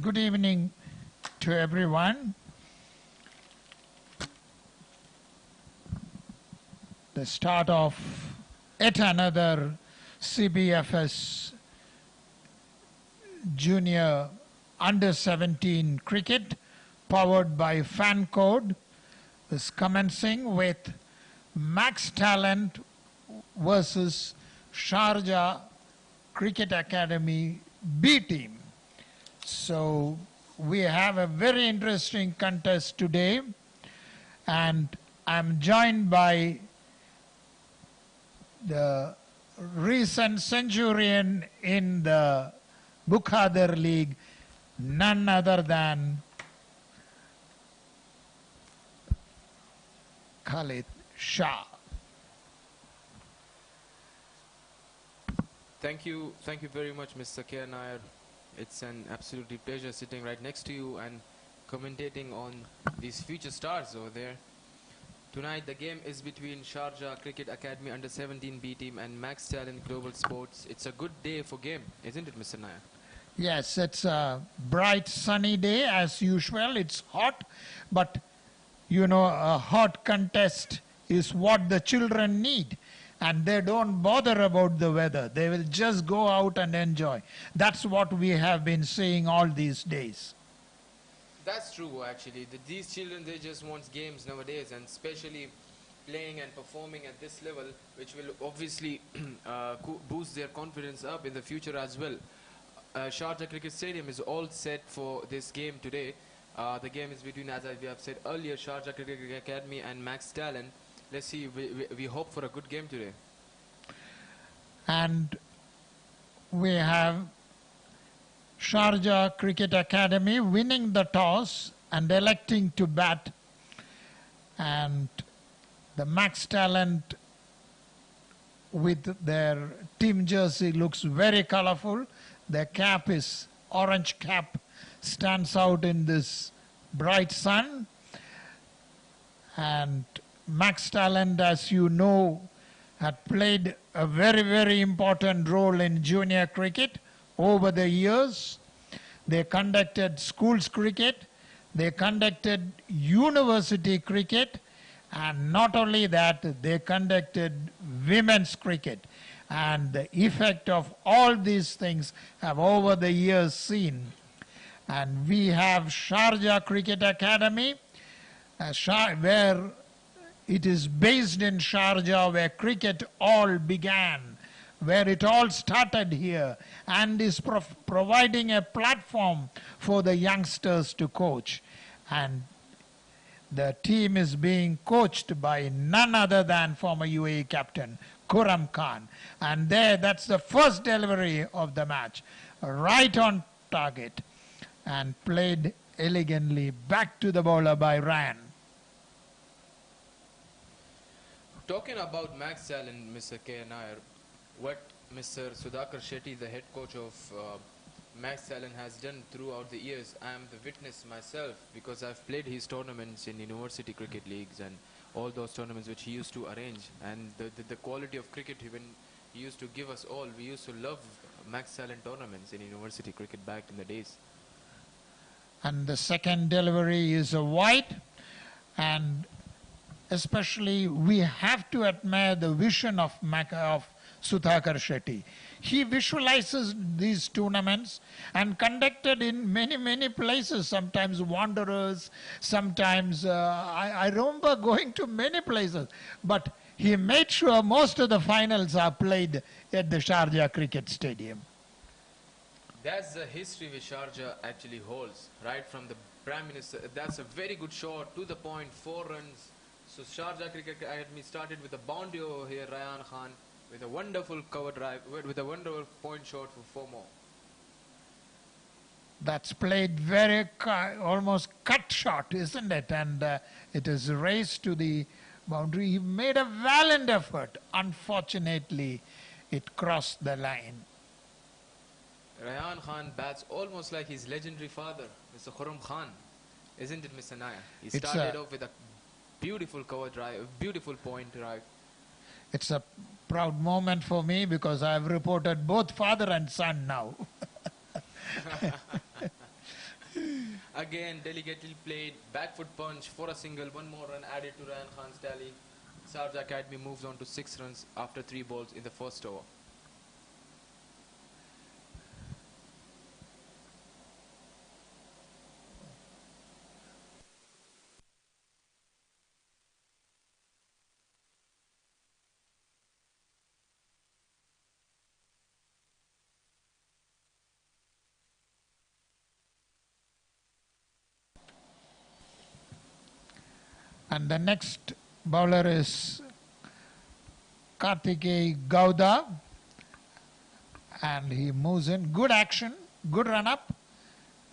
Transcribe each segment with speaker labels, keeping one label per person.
Speaker 1: Good evening to everyone. The start of yet another CBFS Junior Under 17 cricket powered by Fan Code is commencing with Max Talent versus Sharjah Cricket Academy B team. So we have a very interesting contest today, and I'm joined by the recent centurion in the Bukhadar League, none other than Khalid Shah.
Speaker 2: Thank you very much, Mr. K. Nair. It's an absolutely pleasure sitting right next to you and commentating on these future stars over there. Tonight the game is between Sharjah Cricket Academy Under 17 B team and Max Talent Global Sports. It's a good day for game, isn't it, Mr. Nair?
Speaker 1: Yes, it's a bright sunny day as usual. It's hot, but you know, a hot contest is what the children need. And they don't bother about the weather. They will just go out and enjoy. That's what we have been seeing all these days.
Speaker 2: That's true, actually. These children, they just want games nowadays, and especially playing and performing at this level, which will obviously boost their confidence up in the future as well. Sharjah Cricket Stadium is all set for this game today. The game is between, as we have said earlier, Sharjah Cricket Academy and Max Talent. Let's see, we hope for a good game today.
Speaker 1: And we have Sharjah Cricket Academy winning the toss and electing to bat. And the Max Talent with their team jersey looks very colorful. Their cap is orange cap, stands out in this bright sun. And Max Talent, as you know, had played a very, very important role in junior cricket over the years. They conducted schools cricket, they conducted university cricket, and not only that, they conducted women's cricket. And the effect of all these things have over the years seen. And we have Sharjah Cricket Academy, where it is based in Sharjah, where cricket all began, where it all started here, and is providing a platform for the youngsters to coach. And the team is being coached by none other than former UAE captain Khurram Khan. And that's the first delivery of the match, right on target, and played elegantly back to the bowler by Ryan.
Speaker 2: Talking about Max Talent, Mr. K. Nair, what Mr. Sudhakar Shetty, the head coach of Max Talent, has done throughout the years, I am the witness myself, because I've played his tournaments in university cricket leagues and all those tournaments which he used to arrange, and the quality of cricket when he used to give us all. We used to love Max Talent tournaments in university cricket back in the days.
Speaker 1: And the second delivery is a wide, and especially we have to admire the vision of Sudhakar Shetty. He visualizes these tournaments and conducted in many, many places, sometimes Wanderers, sometimes I remember going to many places, but he made sure most of the finals are played at the Sharjah Cricket Stadium.
Speaker 2: That's the history which Sharjah actually holds, right from the Prime Minister. That's a very good shot, to the point, 4 runs. So Sharjah Cricket Academy started with a boundary over here, Ryan Khan, with a wonderful cover drive, with a wonderful point shot for 4 more.
Speaker 1: That's played very almost cut shot, isn't it? And it is raced to the boundary. He made a valiant effort. Unfortunately, it crossed the line.
Speaker 2: Ryan Khan bats almost like his legendary father, Mr. Khurram Khan, isn't it, Mr. Nair? He started off with a beautiful cover drive, beautiful point drive.
Speaker 1: It's a proud moment for me because I've reported both father and son now.
Speaker 2: Again, delicately played, back foot punch for a single, one more run added to Ryan Khan's tally. Sharjah Academy moves on to 6 runs after 3 balls in the first over.
Speaker 1: And the next bowler is Karthikeya Gowda, and he moves in. Good action, good run up,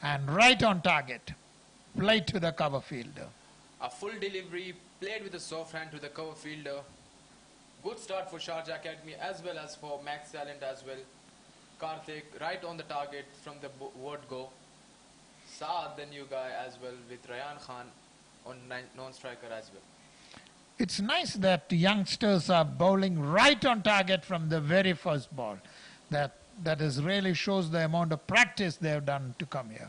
Speaker 1: and right on target. Played to the cover fielder.
Speaker 2: A full delivery, played with a soft hand to the cover fielder. Good start for Sharjah Academy as well as for Max Talent as well. Karthik right on the target from the word go. Saad, the new guy as well, with Ryan Khan on non-striker as well.
Speaker 1: It's nice that youngsters are bowling right on target from the very first ball. That is really shows the amount of practice they have done to come here.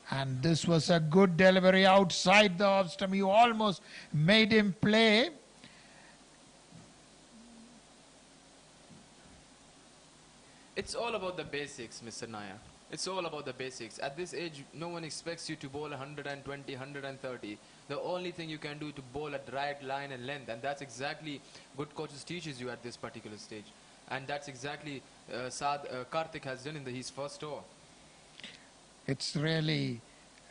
Speaker 1: And this was a good delivery outside the off stump. You almost made him play.
Speaker 2: It's all about the basics, Mr. Nair. It's all about the basics. At this age, no one expects you to bowl 120, 130. The only thing you can do is to bowl at right line and length, and that's exactly good coaches teaches you at this particular stage. And that's exactly Karthik has done in his first over.
Speaker 1: It's really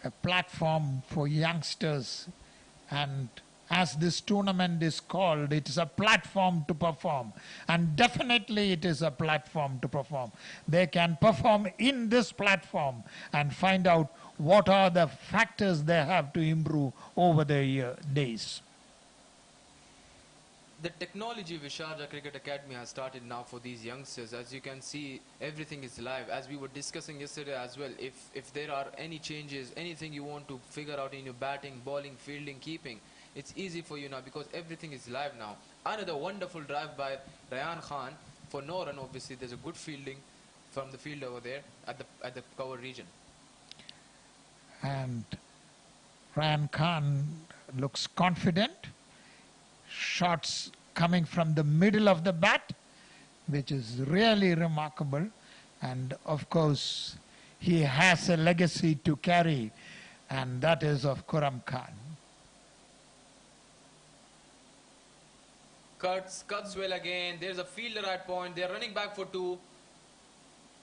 Speaker 1: a platform for youngsters, and as this tournament is called, it is a platform to perform, and definitely it is a platform to perform. They can perform in this platform and find out what are the factors they have to improve over the days.
Speaker 2: The technology which Sharjah Cricket Academy has started now for these youngsters, as you can see, everything is live. As we were discussing yesterday as well, if there are any changes, anything you want to figure out in your batting, bowling, fielding, keeping, it's easy for you now because everything is live now. Another wonderful drive by Ryan Khan for no run. Obviously, there's a good fielding from the field over there at the cover region.
Speaker 1: And Ryan Khan looks confident. Shots coming from the middle of the bat, which is really remarkable. And of course, he has a legacy to carry, and that is of Khurram Khan.
Speaker 2: Cuts well again. There's a fielder at point. They're running back for 2.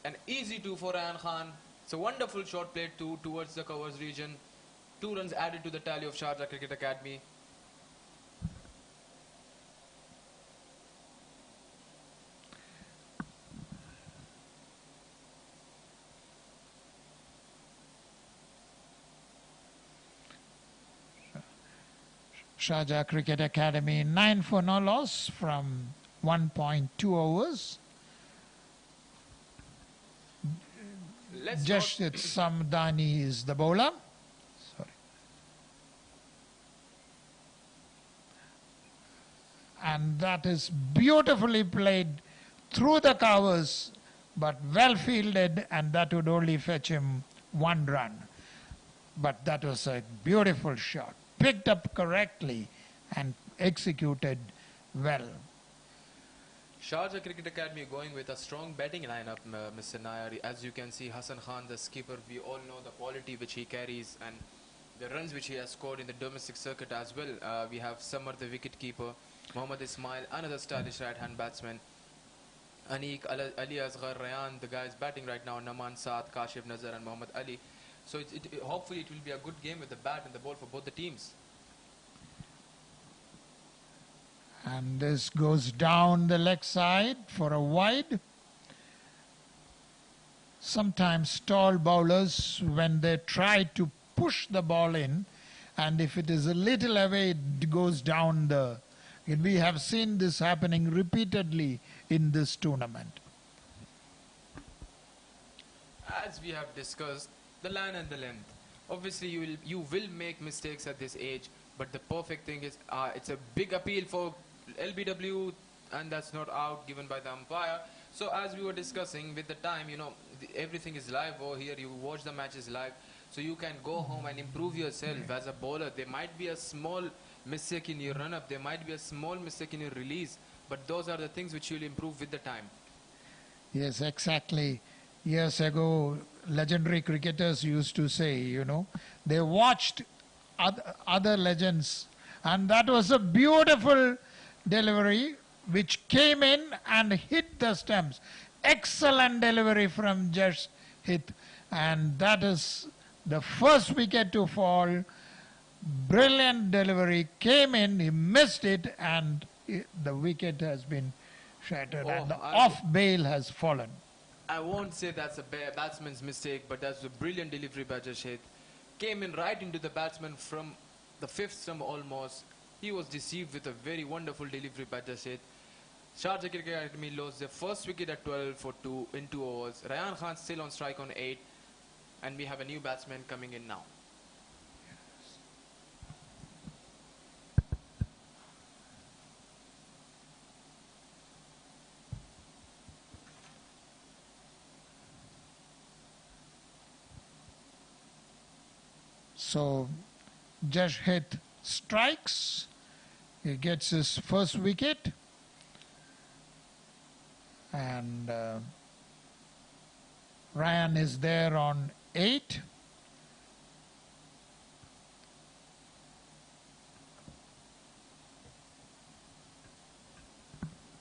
Speaker 2: An easy 2 for Ryan Khan. It's a wonderful shot played towards the covers region. 2 runs added to the tally of Sharjah Cricket Academy.
Speaker 1: Sharjah Cricket Academy 9 for no loss from 1.2 overs. Jashid Samdani is the bowler. Sorry. And that is beautifully played through the covers, but well fielded, and that would only fetch him 1 run. But that was a beautiful shot, picked up correctly and executed well.
Speaker 2: Sharjah Cricket Academy going with a strong batting lineup, Mr. Nair. As you can see, Hassan Khan, the skipper, we all know the quality which he carries and the runs which he has scored in the domestic circuit as well. We have Samar, the wicket keeper, Mohammad Ismail, another stylish right-hand batsman, Anik, Ali Asghar, Rayan, the guys batting right now, Naman, Saad, Kashif Nazar and Muhammad Ali. So hopefully it will be a good game with the bat and the ball for both the teams.
Speaker 1: And this goes down the leg side for a wide. Sometimes tall bowlers, when they try to push the ball in, and if it is a little away, it goes down the... We have seen this happening repeatedly in this tournament.
Speaker 2: As we have discussed, the line and the length. Obviously, you will make mistakes at this age, but the perfect thing is it's a big appeal for LBW, and that's not out given by the umpire. So as we were discussing with the time, everything is live over here. You watch the matches live. So you can go home and improve yourself as a bowler. There might be a small mistake in your run-up, there might be a small mistake in your release, but those are the things which you'll improve with the time.
Speaker 1: Yes, exactly. Years ago, legendary cricketers used to say, they watched other legends, and that was a beautiful delivery which came in and hit the stumps. Excellent delivery from Jash Hit, and that is the first wicket to fall. Brilliant delivery, came in, he missed it, and the wicket has been shattered, and the off bail has fallen.
Speaker 2: I won't say that's a batsman's mistake, but that's a brilliant delivery by Jashed. Came in right into the batsman from the fifth stump almost. He was deceived with a very wonderful delivery by Jashed. Sharjah Cricket Academy lost their first wicket at 12 for 2 in 2 overs. Rayan Khan still on strike on 8, and we have a new batsman coming in now.
Speaker 1: So Jash Hit strikes, he gets his first wicket, and Ryan is there on 8.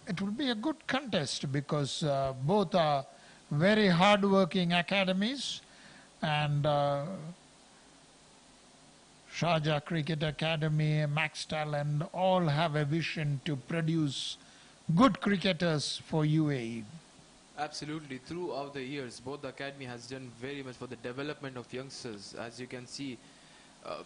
Speaker 1: It will be a good contest because both are very hard-working academies, and Sharjah Cricket Academy, Max Talent, all have a vision to produce good cricketers for UAE.
Speaker 2: Absolutely. Throughout the years, both the academy has done very much for the development of youngsters. As you can see,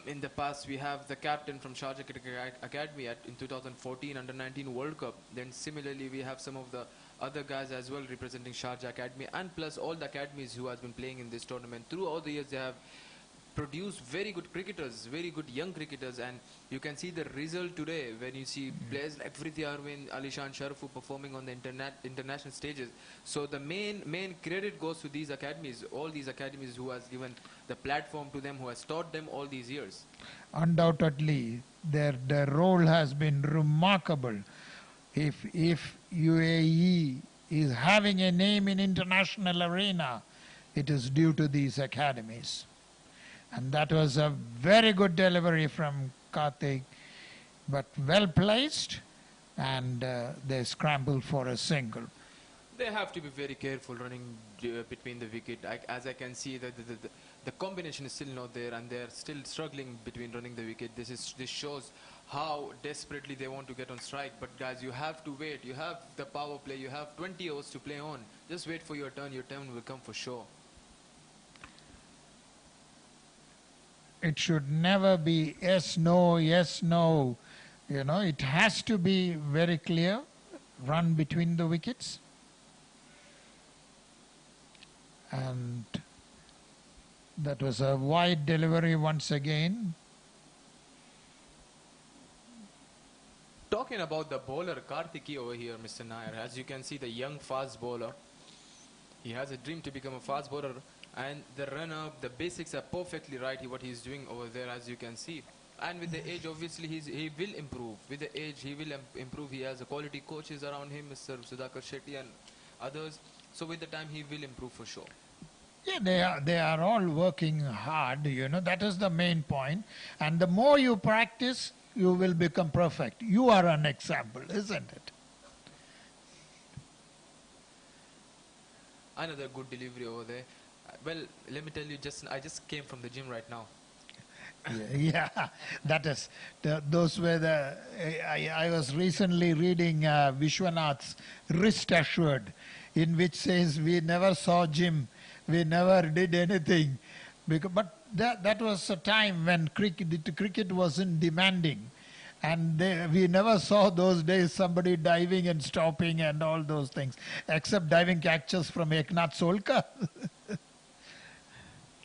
Speaker 2: in the past we have the captain from Sharjah Cricket Academy in 2014 Under-19 World Cup. Then similarly we have some of the other guys as well representing Sharjah Academy, and plus all the academies who has been playing in this tournament. Throughout the years they have produced very good cricketers, very good young cricketers, and you can see the result today when you see players like Friti Arvind, Alishan Sharafu performing on the international stages. So the main credit goes to these academies, all these academies who has given the platform to them, who has taught them all these years.
Speaker 1: Undoubtedly, their role has been remarkable. If UAE is having a name in international arena, it is due to these academies. And that was a very good delivery from Karthik, but well placed, and they scrambled for a single.
Speaker 2: They have to be very careful running between the wicket. As I can see, the combination is still not there, and they are still struggling between running the wicket. This shows how desperately they want to get on strike. But guys, you have to wait. You have the power play. You have 20 overs to play on. Just wait for your turn. Your turn will come for sure.
Speaker 1: It should never be yes, no, yes, no. It has to be very clear, run between the wickets. And that was a wide delivery once again.
Speaker 2: Talking about the bowler Karthiki over here, Mr. Nair, as you can see, the young fast bowler. He has a dream to become a fast bowler, and the run-up, the basics are perfectly right, what he's doing over there, as you can see. And with the age, obviously, he will improve. With the age, he will improve. He has a quality coaches around him, Mr. Sudhakar Shetty and others. So with the time, he will improve for sure.
Speaker 1: Yeah, they are all working hard, that is the main point. And the more you practice, you will become perfect. You are an example, isn't it?
Speaker 2: Another good delivery over there. Well, let me tell you, I just came from the gym right now.
Speaker 1: Yeah, that is, those were the, I was recently reading Vishwanath's Wrist Assured, in which says we never saw gym, we never did anything. But that was a time when cricket wasn't demanding. And we never saw those days somebody diving and stopping and all those things, except diving catches from Eknath Solkar.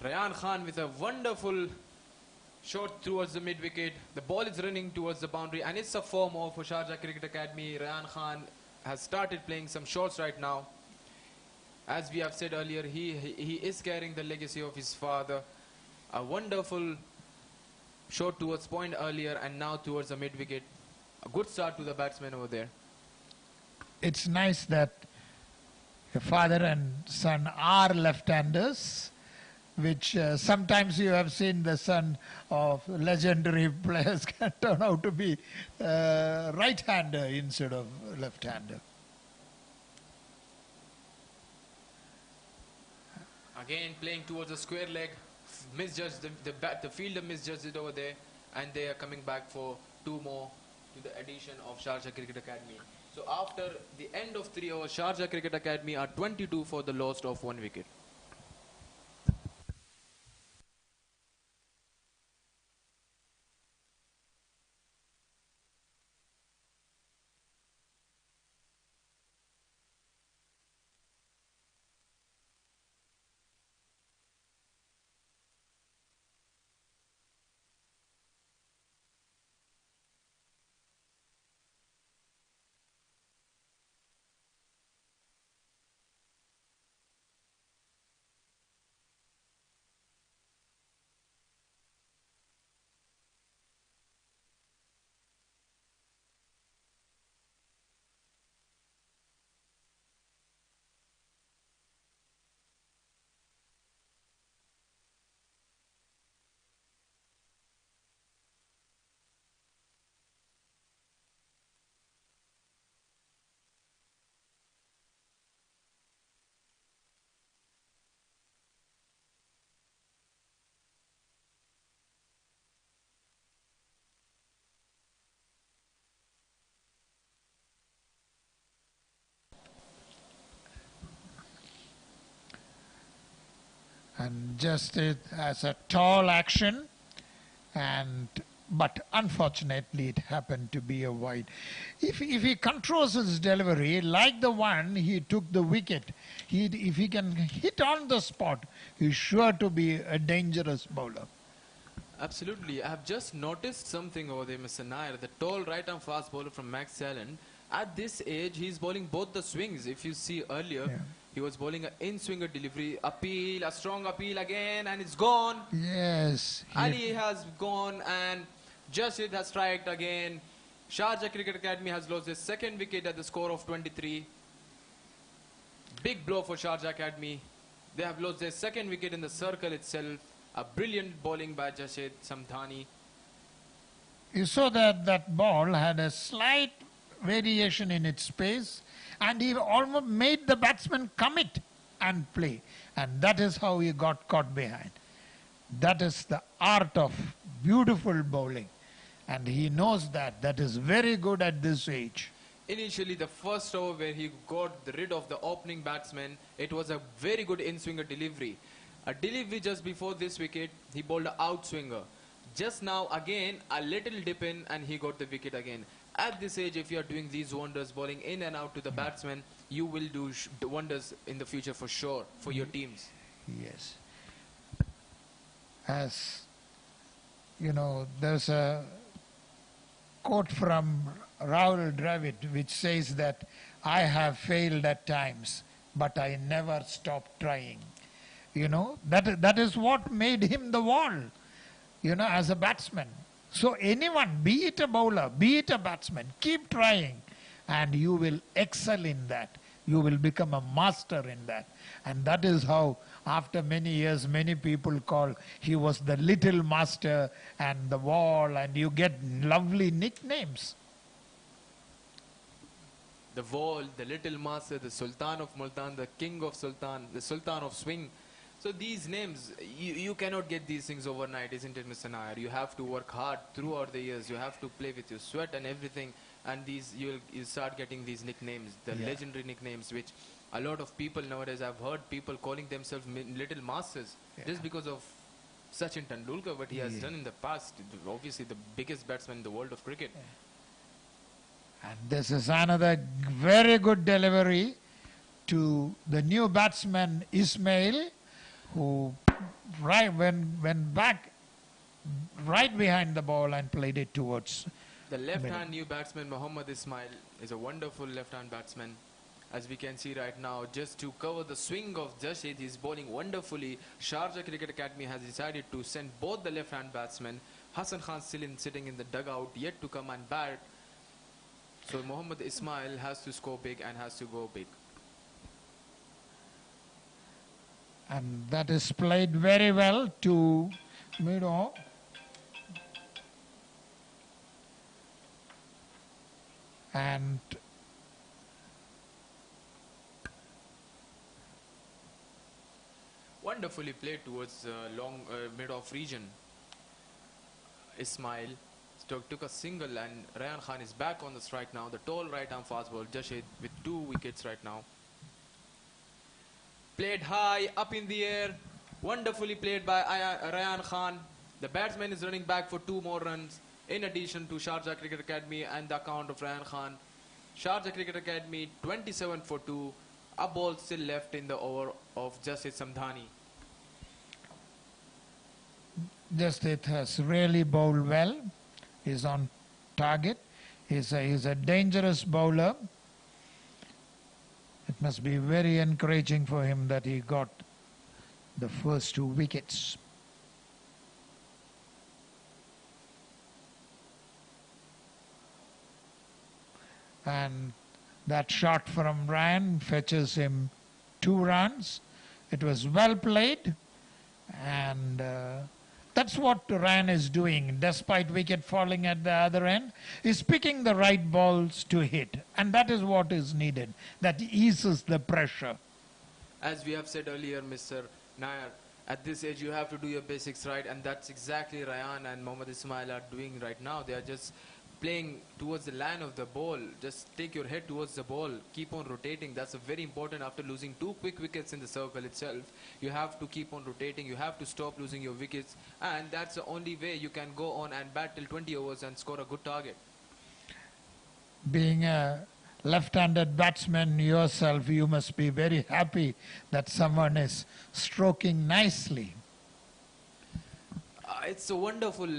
Speaker 2: Rayan Khan with a wonderful shot towards the mid-wicket. The ball is running towards the boundary, and it's a 4 more for Sharjah Cricket Academy. Rayan Khan has started playing some shots right now. As we have said earlier, he is carrying the legacy of his father. A wonderful shot towards point earlier and now towards the mid wicket. A good start to the batsman over there.
Speaker 1: It's nice that your father and son are left-handers, which sometimes you have seen the son of legendary players can turn out to be right-hander instead of left-hander.
Speaker 2: Again playing towards the square leg, misjudged the fielder misjudged it over there, and they are coming back for 2 more to the addition of Sharjah Cricket Academy. So after the end of 3 overs, Sharjah Cricket Academy are 22 for the loss of 1 wicket.
Speaker 1: And just it as a tall action, but unfortunately it happened to be a wide. If he controls his delivery like the one he took the wicket, if he can hit on the spot, he's sure to be a dangerous bowler.
Speaker 2: Absolutely. I have just noticed something over there, Mr. Nair. The tall right-arm fast bowler from Max Allen. At this age, he's bowling both the swings. If you see earlier, he was bowling an in-swinger delivery, appeal, a strong appeal again, and it's gone.
Speaker 1: Yes.
Speaker 2: Ali has gone, and Jasid has striked again. Sharjah Cricket Academy has lost their 2nd wicket at the score of 23. Big blow for Sharjah Academy. They have lost their 2nd wicket in the circle itself. A brilliant bowling by Jasid Samdhani.
Speaker 1: You saw that ball had a slight variation in its pace, and he almost made the batsman commit and play. And that is how he got caught behind. That is the art of beautiful bowling. And he knows that. That is very good at this age.
Speaker 2: Initially, the first over where he got rid of the opening batsman, it was a very good in-swinger delivery. A delivery just before this wicket, he bowled an out-swinger. Just now, again, a little dip in, and he got the wicket again. At this age, if you are doing these wonders, bowling in and out to the batsman, you will do wonders in the future for sure, for your teams.
Speaker 1: Yes. As you know, there's a quote from Rahul Dravid which says that I have failed at times, but I never stopped trying. You know, that is what made him the wall, you know, as a batsman. So anyone, be it a bowler, be it a batsman, keep trying and you will excel in that. You will become a master in that. And that is how, after many years, many people call he was the little master and the wall, and you get lovely nicknames.
Speaker 2: The wall, the little master, the Sultan of Multan, the king of Sultan, the Sultan of Swing. So these names, you cannot get these things overnight, isn't it, Mr. Nair? You have to work hard throughout the years. You have to play with your sweat and everything. And these, you'll start getting these nicknames, the legendary nicknames, which a lot of people nowadays, I've heard people calling themselves little masters just because of Sachin Tendulkar, what he has done in the past. Obviously the biggest batsman in the world of cricket.
Speaker 1: And this is another very good delivery to the new batsman Ismail, who went back right behind the ball and played it towards
Speaker 2: the left-hand new batsman Mohammad Ismail is a wonderful left-hand batsman. As we can see right now, just to cover the swing of Jashid, he's bowling wonderfully. Sharjah Cricket Academy has decided to send both the left-hand batsmen. Hassan Khan still sitting in the dugout, yet to come and bat. So Mohammad Ismail has to score big and has to go big.
Speaker 1: And that is played very well to Miro. And
Speaker 2: Wonderfully played towards long mid-off region. Ismail took a single, and Rayan Khan is back on the strike now. The tall right-arm fast ball, Jashid with 2 wickets right now. Played high, up in the air. Wonderfully played by Rayan Khan. The batsman is running back for 2 more runs, in addition to Sharjah Cricket Academy and the account of Rayan Khan. Sharjah Cricket Academy 27 for 2. A ball still left in the over of Jasid Samdhani.
Speaker 1: Jasid has really bowled well. He's on target. He's a dangerous bowler. It must be very encouraging for him that he got the first 2 wickets. And that shot from Ryan fetches him 2 runs. It was well played, and that's what Ryan is doing. Despite wicket falling at the other end, he's picking the right balls to hit, and that is what is needed. That eases the pressure.
Speaker 2: As we have said earlier, Mr. Nair, at this age you have to do your basics right, and that's exactly Ryan and Mohammad Ismail are doing right now. They are just playing towards the line of the ball. Just take your head towards the ball, keep on rotating. That's a very important. After losing 2 quick wickets in the circle itself, you have to keep on rotating. You have to stop losing your wickets, and that's the only way you can go on and bat till 20 overs and score a good target.
Speaker 1: Being a left-handed batsman yourself, you must be very happy that someone is stroking nicely.
Speaker 2: It's a wonderful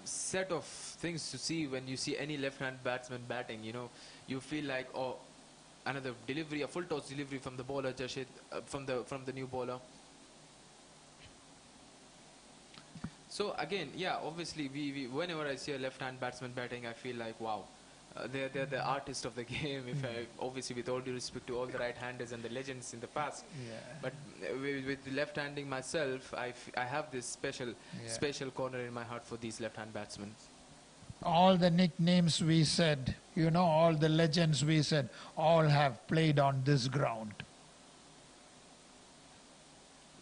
Speaker 2: set of things to see when you see any left-hand batsman batting. You know, you feel like, oh, another delivery, a full toss delivery from the bowler, Jashid, from the new bowler. So again, yeah, obviously, whenever I see a left-hand batsman batting, I feel like, wow, they're the artist of the game. If obviously, with all due respect to all the right-handers and the legends in the past, but with left-handing myself, I have this special corner in my heart for these left-hand batsmen.
Speaker 1: All the nicknames we said, you know, all the legends we said, all have played on this ground.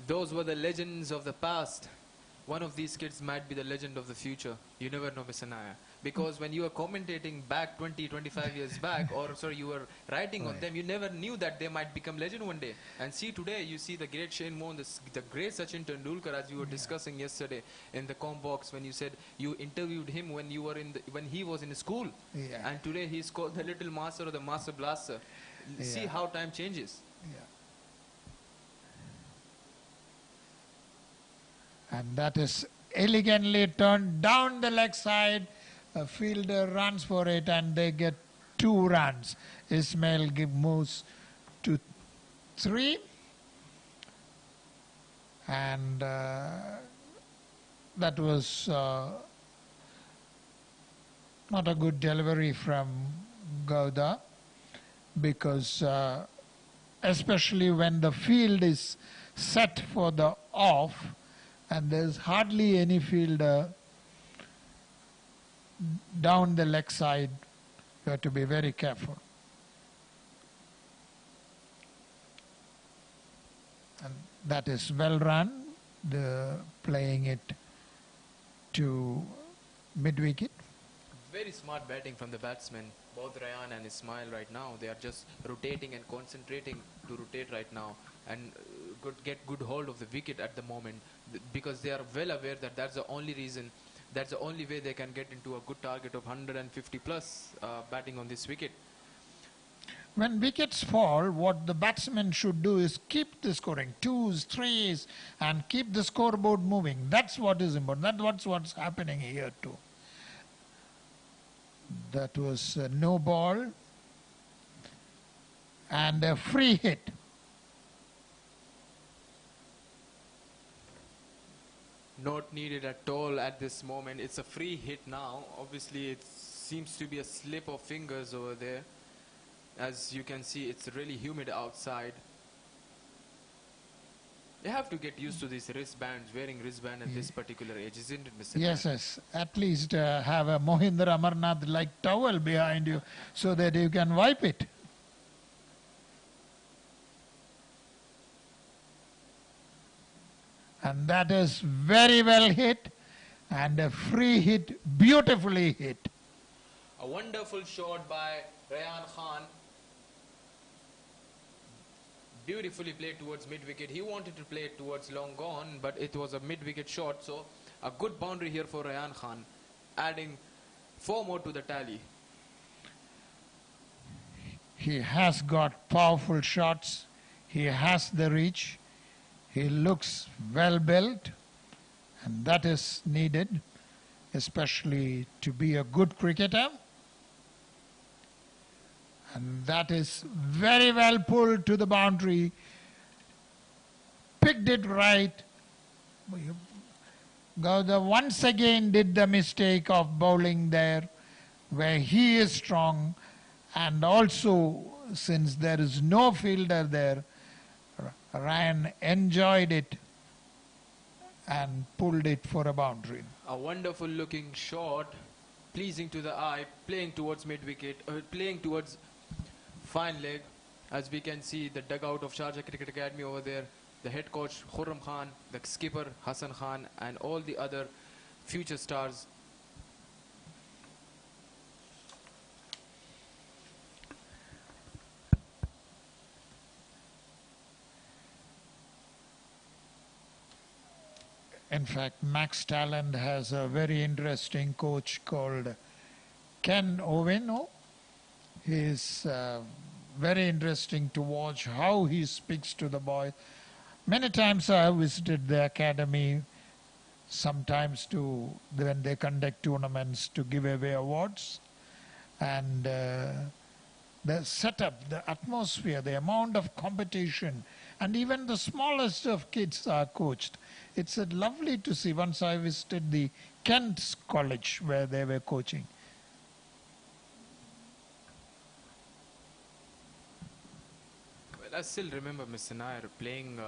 Speaker 2: Those were the legends of the past. One of these kids might be the legend of the future. You never know, Mr. Naya. Because when you were commentating back 20, 25 years back, or sorry, you were writing on them, you never knew that they might become legend one day. And see today, you see the great Shane Mohan, the great Sachin Tendulkar, as you were discussing yesterday in the com box, when you said you interviewed him when you were when he was in school. And today he's called the little master or the master blaster. See how time changes.
Speaker 1: And that is elegantly turned down the leg side. A fielder runs for it and they get 2 runs. Ismail moves to 3. And that was not a good delivery from Gauda, because especially when the field is set for the off, and there's hardly any fielder down the leg side, you have to be very careful. And that is well run, playing it to mid-wicket.
Speaker 2: Very smart batting from the batsmen, both Rayan and Ismail right now. They are just rotating and concentrating to rotate right now and get good hold of the wicket at the moment, because they are well aware that that's the only reason, that's the only way they can get into a good target of 150 plus batting on this wicket.
Speaker 1: When wickets fall, what the batsman should do is keep the scoring, 2s, 3s, and keep the scoreboard moving. That's what is important. That's what's happening here too. That was no ball. and a free hit.
Speaker 2: Not needed at all at this moment. It's a free hit now. Obviously, it seems to be a slip of fingers over there. As you can see, it's really humid outside. You have to get used to these wristbands, wearing wristband at this particular age, isn't it, Mr.
Speaker 1: Yes,
Speaker 2: Nair?
Speaker 1: yes. At least have a Mohindra Amarnath like towel behind you so that you can wipe it. And that is very well hit and a free hit, beautifully hit.
Speaker 2: A wonderful shot by Rayan Khan. Beautifully played towards mid-wicket. He wanted to play it towards long gone, but it was a mid-wicket shot. So a good boundary here for Rayan Khan, adding 4 more to the tally.
Speaker 1: He has got powerful shots. He has the reach. He looks well built, and that is needed, especially to be a good cricketer. And that is very well pulled to the boundary. Picked it right. Gauda once again did the mistake of bowling there, where he is strong, and also since there is no fielder there, Ryan enjoyed it and pulled it for a boundary.
Speaker 2: A wonderful looking shot, pleasing to the eye, playing towards mid-wicket, playing towards fine leg. As we can see the dugout of Sharjah Cricket Academy over there, the head coach Khurram Khan, the skipper Hassan Khan, and all the other future stars.
Speaker 1: In fact, Max Talent has a very interesting coach called Ken Oweno. He is very interesting to watch how he speaks to the boys. Many times I have visited the academy, sometimes when they conduct tournaments to give away awards. And the setup, the atmosphere, the amount of competition, and even the smallest of kids are coached. It's lovely to see. Once I visited the Kent College where they were coaching.
Speaker 2: Well, I still remember Mr. Nair playing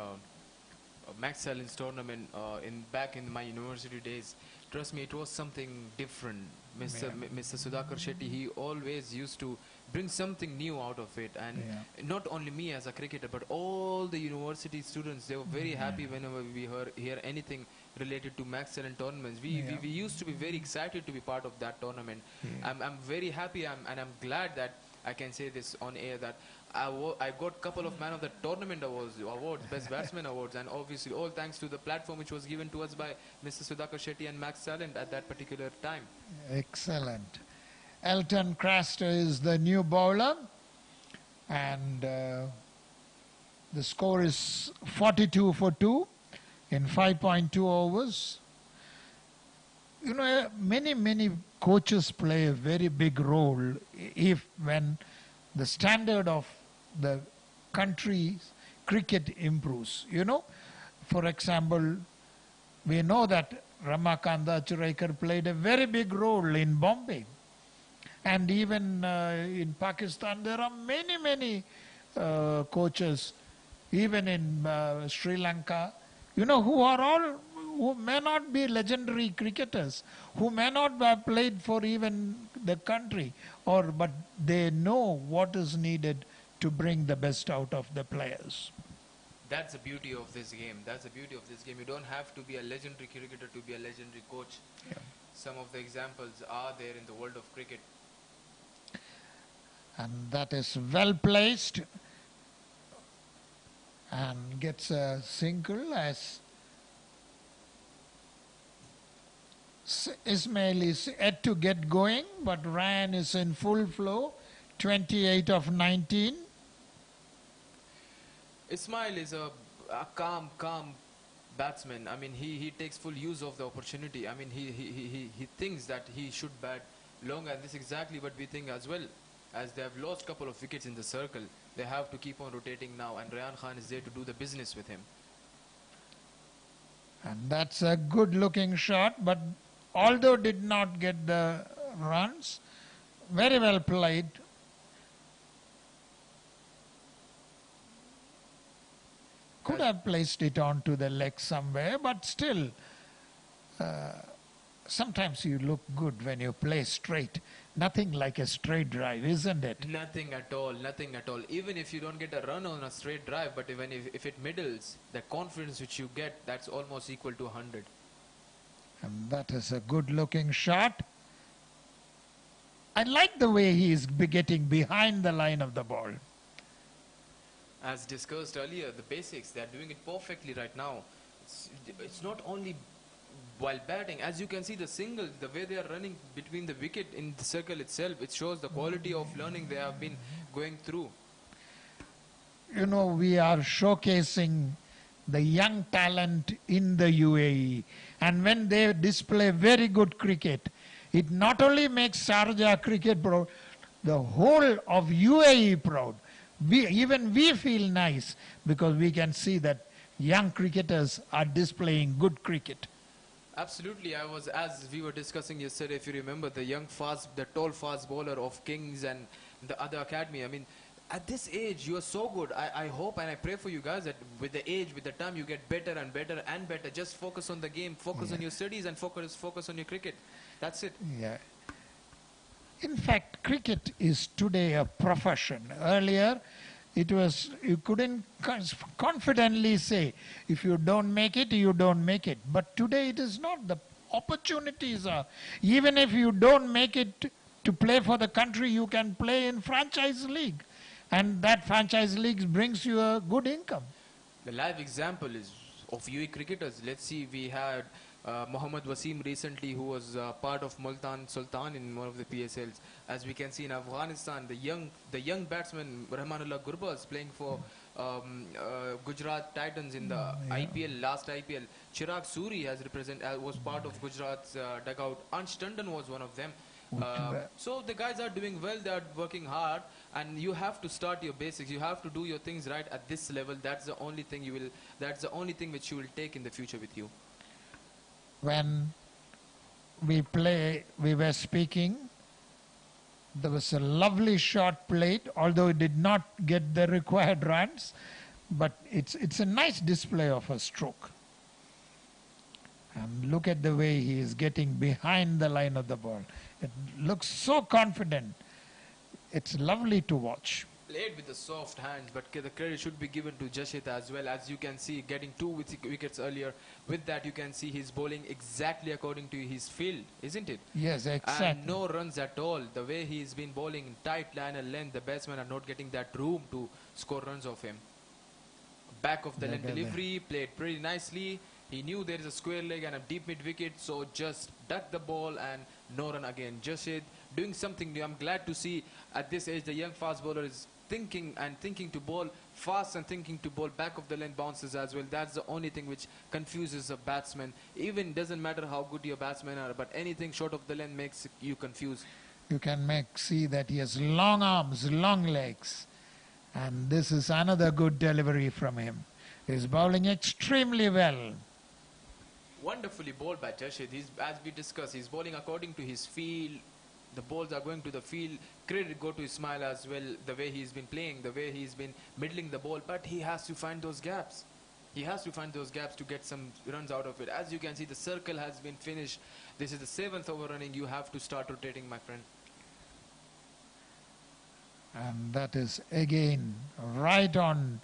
Speaker 2: Max Allen's tournament back in my university days. Trust me, it was something different. Mr. Sudhakar Shetty, he always used to bring something new out of it, and not only me as a cricketer, but all the university students, they were very happy whenever we hear anything related to Max Allen tournaments. We used to be very excited to be part of that tournament. I'm very happy and I'm glad that I can say this on air that I got couple of man of the tournament awards, best batsman awards, and obviously all thanks to the platform which was given to us by Mr. Sudhakar Shetty and Max Talent at that particular time.
Speaker 1: Excellent. Elton Craster is the new bowler, and the score is 42 for 2 in 5.2 overs. You know, many coaches play a very big role when the standard of the country's cricket improves. You know, for example, we know that Ramakanda Churaikar played a very big role in Bombay. And even in Pakistan, there are many coaches, even in Sri Lanka, you know, who may not be legendary cricketers, who may not have played for even the country, but they know what is needed to bring the best out of the players.
Speaker 2: That's the beauty of this game. That's the beauty of this game. You don't have to be a legendary cricketer to be a legendary coach.
Speaker 1: Yeah.
Speaker 2: Some of the examples are there in the world of cricket.
Speaker 1: And that is well placed and gets a single as Ismail is yet to get going, but Ryan is in full flow, 28 of 19.
Speaker 2: Ismail is a calm batsman. I mean, he takes full use of the opportunity. I mean, he thinks that he should bat long, and this is exactly what we think as well. as they have lost couple of wickets in the circle. They have to keep on rotating now, and Rayan Khan is there to do the business with him.
Speaker 1: And that's a good looking shot, but although did not get the runs, very well played. Could have placed it onto the leg somewhere, but still, sometimes you look good when you play straight. Nothing like a straight drive, isn't it?
Speaker 2: Nothing at all, nothing at all. Even if you don't get a run on a straight drive, but even if it middles, the confidence which you get, that's almost equal to 100.
Speaker 1: And that is a good looking shot. I like the way he is getting behind the line of the ball.
Speaker 2: As discussed earlier, the basics, they are doing it perfectly right now. It's not only while batting, as you can see the singles, the way they are running between the wicket in the circle itself, it shows the quality of learning they have been going through.
Speaker 1: You know, we are showcasing the young talent in the UAE, and when they display very good cricket, it not only makes Sharjah cricket proud, the whole of UAE proud. Even we feel nice because we can see that young cricketers are displaying good cricket.
Speaker 2: Absolutely, as we were discussing yesterday, if you remember, the tall fast bowler of Kings and the other academy. I mean, at this age, you are so good. I hope and I pray for you guys that with the age, with the time, you get better and better and better. Just focus on the game, focus on your studies, and focus on your cricket. That's it.
Speaker 1: Yeah. In fact, cricket is today a profession. Earlier, it was, you couldn't confidently say, if you don't make it, you don't make it. But today it is not. The opportunities are, even if you don't make it to play for the country, you can play in franchise league. And that franchise league brings you a good income.
Speaker 2: The live example is of UAE cricketers. Let's see, we had Mohammad Wasim recently, who was part of Multan Sultan in one of the PSLs. As we can see in Afghanistan, the young batsman Rahmanullah Gurbaz playing for Gujarat Titans in the IPL, last IPL. Chirag Suri was part of Gujarat's dugout. Ansh Tandon was one of them. So the guys are doing well, they are working hard, and you have to start your basics. You have to do your things right at this level. That's the only thing which you will take in the future with you.
Speaker 1: When we were speaking, there was a lovely shot played, although it did not get the required runs, but it's a nice display of a stroke. And look at the way he is getting behind the line of the ball. It looks so confident. It's lovely to watch.
Speaker 2: Played with the soft hands, but the credit should be given to Jashid as well. As you can see, getting 2 wickets earlier. With that, you can see he's bowling exactly according to his field, isn't it?
Speaker 1: Yes, exactly.
Speaker 2: And no runs at all. The way he's been bowling in tight line and length, the batsmen are not getting that room to score runs off him. Back of the length delivery, played pretty nicely. He knew there is a square leg and a deep mid wicket, so just duck the ball and no run again. Jashid doing something new. I'm glad to see at this age the young fast bowler is thinking to bowl fast and thinking to bowl back of the length bounces as well. That's the only thing which confuses a batsman. Even doesn't matter how good your batsmen are, but anything short of the length makes you confused.
Speaker 1: You can see that he has long arms, long legs. And this is another good delivery from him. He's bowling extremely well.
Speaker 2: Wonderfully bowled by Jashid. As we discussed, he's bowling according to his feel. The balls are going to the field. Credit go to Ismail as well, the way he's been playing, the way he's been middling the ball. But he has to find those gaps. He has to find those gaps to get some runs out of it. As you can see, the circle has been finished. This is the 7th over running. You have to start rotating, my friend.
Speaker 1: And that is again right on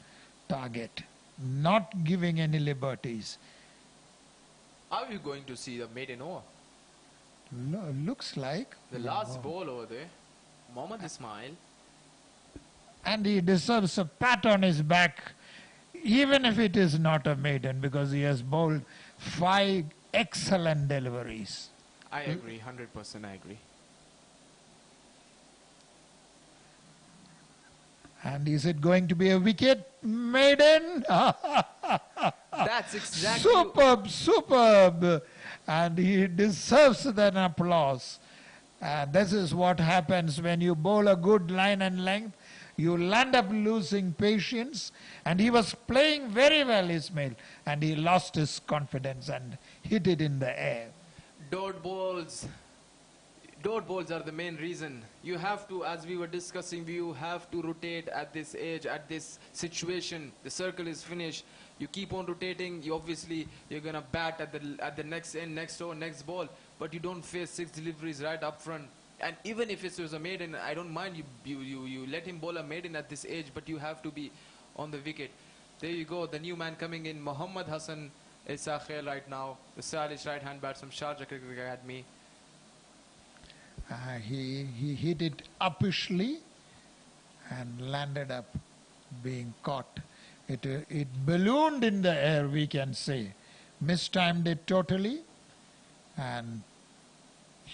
Speaker 1: target. Not giving any liberties.
Speaker 2: Are you going to see the maiden over?
Speaker 1: Looks like.
Speaker 2: The last ball over there, Mohammad Ismail.
Speaker 1: And he deserves a pat on his back, even if it is not a maiden, because he has bowled 5 excellent deliveries.
Speaker 2: I agree, 100% I agree.
Speaker 1: And is it going to be a wicket maiden?
Speaker 2: That's exactly...
Speaker 1: Superb, superb. And he deserves that applause. This is what happens when you bowl a good line and length. You'll end up losing patience. And he was playing very well, Ismail. And he lost his confidence and hit it in the air.
Speaker 2: Dot balls. Dot balls are the main reason. You have to, as we were discussing, you have to rotate at this age, at this situation. The circle is finished. You keep on rotating. You obviously you're gonna bat at the next end, next over, next ball. But you don't face 6 deliveries right up front. And even if it was a maiden, I don't mind you let him bowl a maiden at this age, but you have to be on the wicket. There you go, the new man coming in, Mohammad Hassan Isa Khair right now, the stylish right-hand batsman, Sharjah Cricket Academy.
Speaker 1: He hit it uppishly and landed up being caught. It ballooned in the air, we can say. Mistimed it totally. And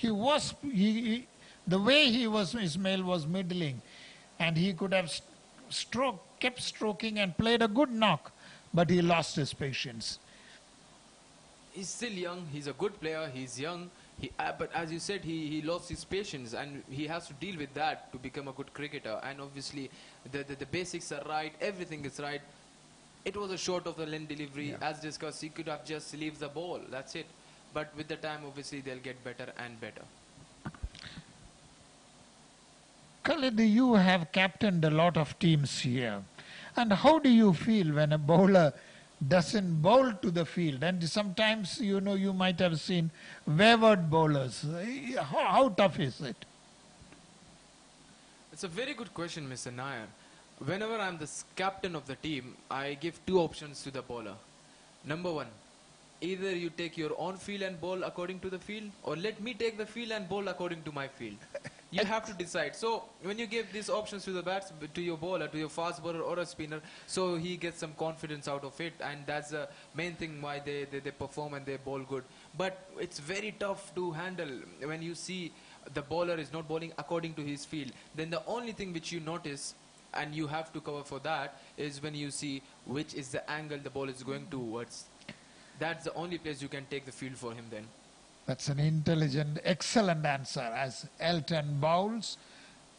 Speaker 1: the way he was, Ismail was middling. And he could have kept stroking and played a good knock. But he lost his patience.
Speaker 2: He's still young, he's a good player, he's young. But as you said, he lost his patience and he has to deal with that to become a good cricketer. And obviously, the basics are right, everything is right. It was a short of the length delivery.
Speaker 1: Yeah.
Speaker 2: As discussed, he could have just leave the ball, that's it. But with the time, obviously, they'll get better and better.
Speaker 1: Khalid, you have captained a lot of teams here. And how do you feel when a bowler doesn't bowl to the field? And sometimes, you might have seen wayward bowlers. How tough is it?
Speaker 2: It's a very good question, Mr. Nair. Whenever I'm the captain of the team, I give 2 options to the bowler. Number 1, either you take your own field and bowl according to the field, or let me take the field and bowl according to my field. You have to decide. So when you give these options to to your bowler, to your fast bowler or a spinner, so he gets some confidence out of it, and that's the main thing why they perform and they bowl good. But it's very tough to handle when you see the bowler is not bowling according to his field. Then the only thing which you notice, and you have to cover for that, is when you see which is the angle the ball is going towards. That's the only place you can take the field for him then.
Speaker 1: That's an intelligent, excellent answer. As Elton bowls,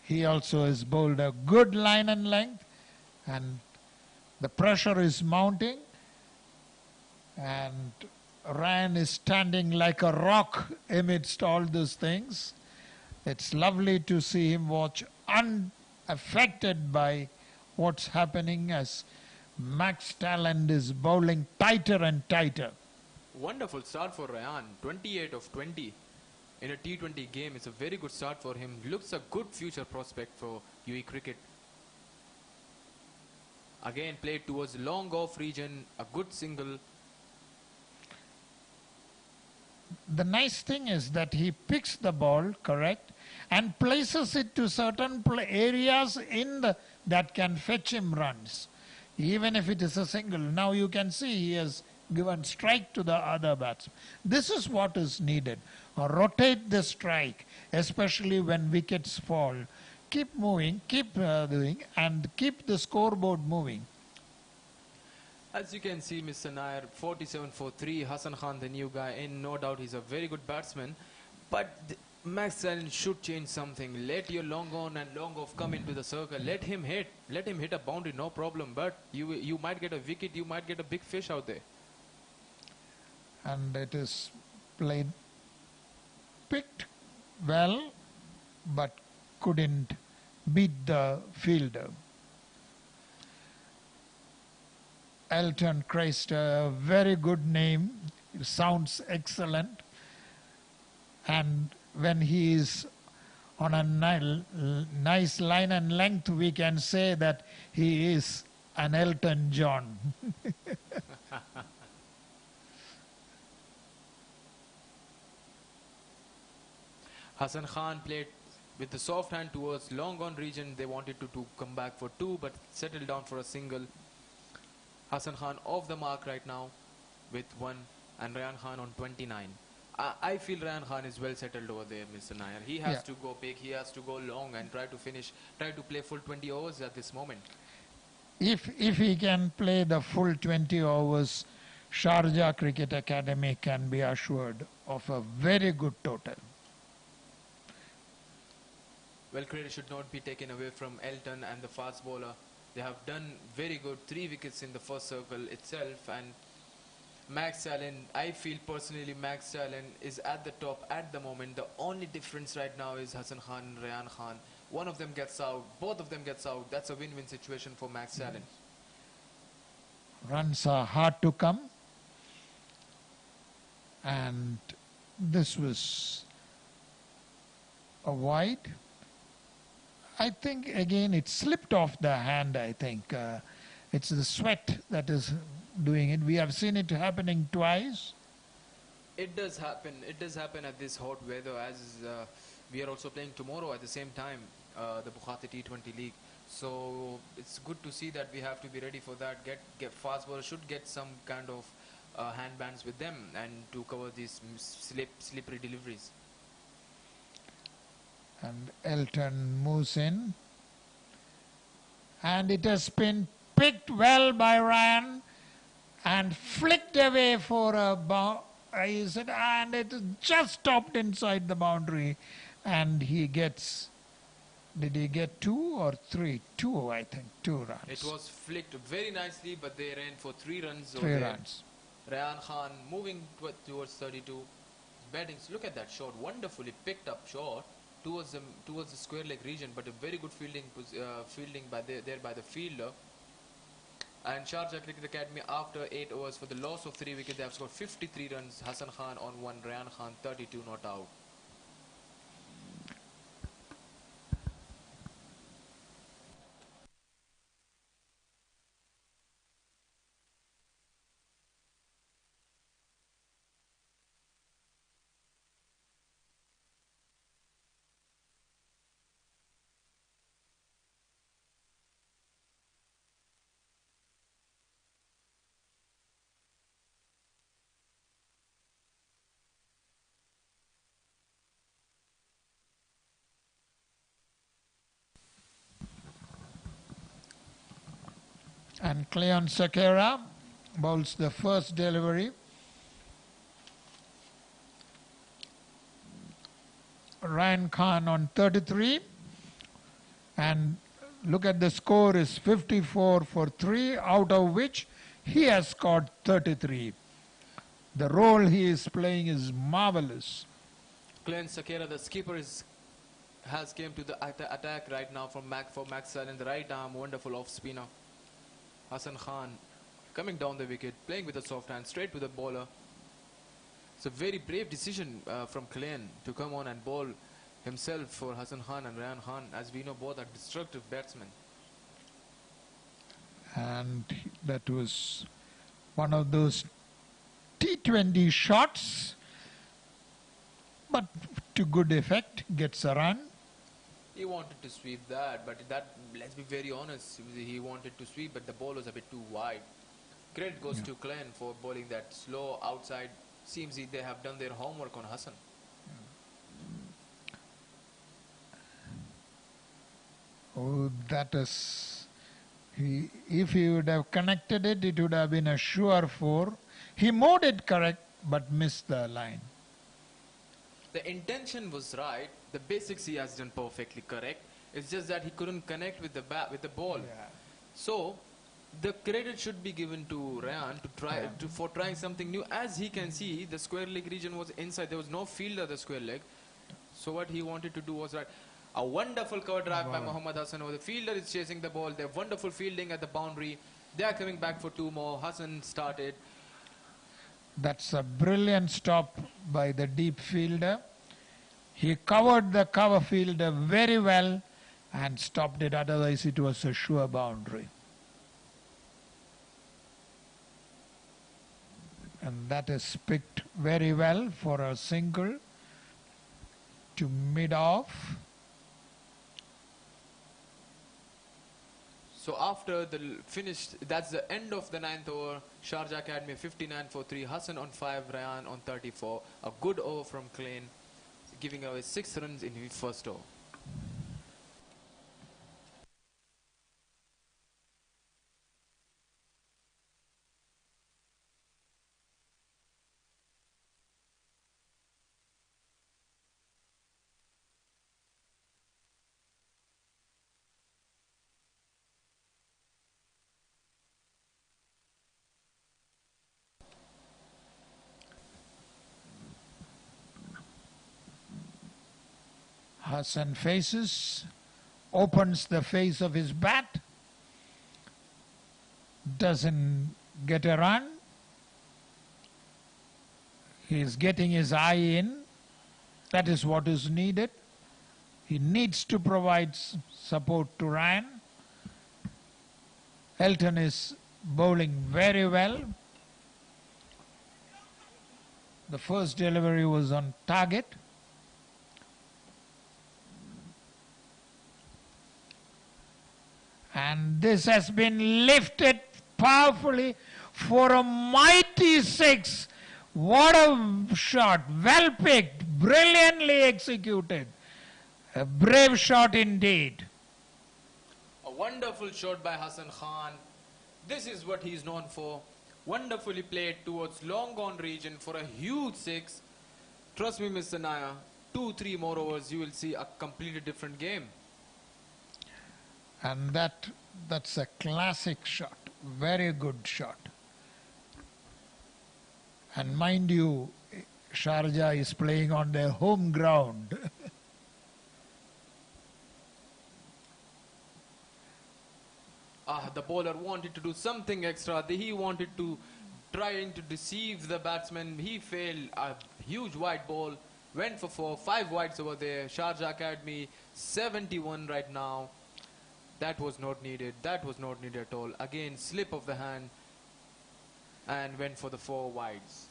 Speaker 1: he also has bowled a good line and length, and the pressure is mounting, and Ryan is standing like a rock amidst all those things. It's lovely to see him watch unaffected by what's happening as Max Talent is bowling tighter and tighter.
Speaker 2: Wonderful start for Ryan, 28 of 20 in a T20 game. It's a very good start for him. Looks a good future prospect for UAE cricket. Again played towards long off region, a good single.
Speaker 1: The nice thing is that he picks the ball, correct, and places it to certain areas that can fetch him runs, even if it is a single. Now you can see he has given strike to the other batsman. This is what is needed. Rotate the strike, especially when wickets fall. Keep moving, keep doing, and keep the scoreboard moving.
Speaker 2: As you can see, Mr. Nair, 47 for 3. Hassan Khan, the new guy in, no doubt he's a very good batsman. But Max Talent should change something. Let your long on and long off come into the circle. Let him hit. Let him hit a boundary, no problem. But you might get a wicket, you might get a big fish out there.
Speaker 1: And it is picked well, but couldn't beat the fielder. Elton Christ, a very good name. It sounds excellent. And when he is on a nice line and length, we can say that he is an Elton John.
Speaker 2: Hassan Khan played with the soft hand towards long on region. They wanted to come back for 2, but settled down for a single. Hassan Khan off the mark right now with 1, and Ryan Khan on 29. I feel Ryan Khan is well settled over there, Mr. Nair. He has to go big, he has to go long and try to play full 20 overs at this moment.
Speaker 1: If he can play the full 20 overs, Sharjah Cricket Academy can be assured of a very good total.
Speaker 2: Well, credit should not be taken away from Elton and the fast bowler. They have done very good, 3 wickets in the first circle itself, and Max Allen, I feel personally Max Allen is at the top at the moment. The only difference right now is Hassan Khan and Rayan Khan. One of them gets out, both of them gets out. That's a win-win situation for Max Allen.
Speaker 1: Runs are hard to come, and this was a wide. I think again it slipped off the hand. I think it's the sweat that is doing it. We have seen it happening twice.
Speaker 2: It does happen. It does happen at this hot weather, as we are also playing tomorrow at the same time, the Bukhati T20 League. So it's good to see that we have to be ready for that. Get fast bowlers should get some kind of handbands with them and to cover these slippery deliveries.
Speaker 1: And Elton moves in. And it has been picked well by Ryan and flicked away for a and it just stopped inside the boundary. And he gets, did he get 2 or 3? 2, I think, 2 runs.
Speaker 2: It was flicked very nicely, but they ran for 3 runs.
Speaker 1: 3 runs.
Speaker 2: Rayan Khan moving towards 32. Batting, look at that shot, wonderfully picked up shot towards the square leg region, but a very good fielding by the fielder. And Sharjah Cricket Academy, after 8 overs for the loss of 3 wickets, they have scored 53 runs. Hassan Khan on 1, Rayan Khan 32 not out.
Speaker 1: And Cleon Sakera bowls the first delivery. Ryan Khan on 33. And look at the score is 54 for 3, out of which he has scored 33. The role he is playing is marvelous.
Speaker 2: Cleon Sakera, the skipper, has came to the attack right now for Max Allen, the right arm, wonderful off spinner. Hassan Khan coming down the wicket, playing with a soft hand, straight to the bowler. It's a very brave decision from Cleon to come on and bowl himself for Hassan Khan and Rayan Khan, as we know both are destructive batsmen.
Speaker 1: And that was one of those T20 shots, but to good effect, gets a run.
Speaker 2: He wanted to sweep that, but let's be very honest, he wanted to sweep, but the ball was a bit too wide. Credit goes to Cleon for bowling that slow outside. Seems they have done their homework on Hassan.
Speaker 1: Oh, that is, if he would have connected it, it would have been a sure 4. He mowed it correct, but missed the line.
Speaker 2: The intention was right. The basics he has done perfectly correct. It's just that he couldn't connect with the ball.
Speaker 1: Yeah.
Speaker 2: So the credit should be given to Rayan for trying something new. As he can see, the square leg region was inside. There was no fielder the square leg. So what he wanted to do was right. A wonderful cover drive by Mohammad Hassan. The fielder is chasing the ball. They're wonderful fielding at the boundary. They are coming back for 2 more. Hassan started.
Speaker 1: That's a brilliant stop by the deep fielder. He covered the cover fielder very well and stopped it, otherwise it was a sure boundary. And that is picked very well for a single to mid-off.
Speaker 2: So after the finished, that's the end of the 9th over. Sharjah Academy 59 for 3. Hassan on 5, Rayan on 34. A good over from Cleon, giving away 6 runs in his first over.
Speaker 1: Hassan faces, opens the face of his bat, doesn't get a run. He is getting his eye in. That is what is needed. He needs to provide support to Ryan. Elton is bowling very well. The first delivery was on target. And this has been lifted powerfully for a mighty six. What a shot. Well picked. Brilliantly executed. A brave shot indeed.
Speaker 2: A wonderful shot by Hassan Khan. This is what he's known for. Wonderfully played towards long gone region for a huge six. Trust me, Mr. Naya, 2-3 more overs, you will see a completely different game.
Speaker 1: And that's a classic shot. Very good shot. And mind you, Sharjah is playing on their home ground.
Speaker 2: The bowler wanted to do something extra. He wanted to trying to deceive the batsman. He failed. A huge wide ball. Went for 4, 5 wides over there. Sharjah Academy 71 right now. That was not needed. That was not needed at all. Again, slip of the hand and went for the 4 wides.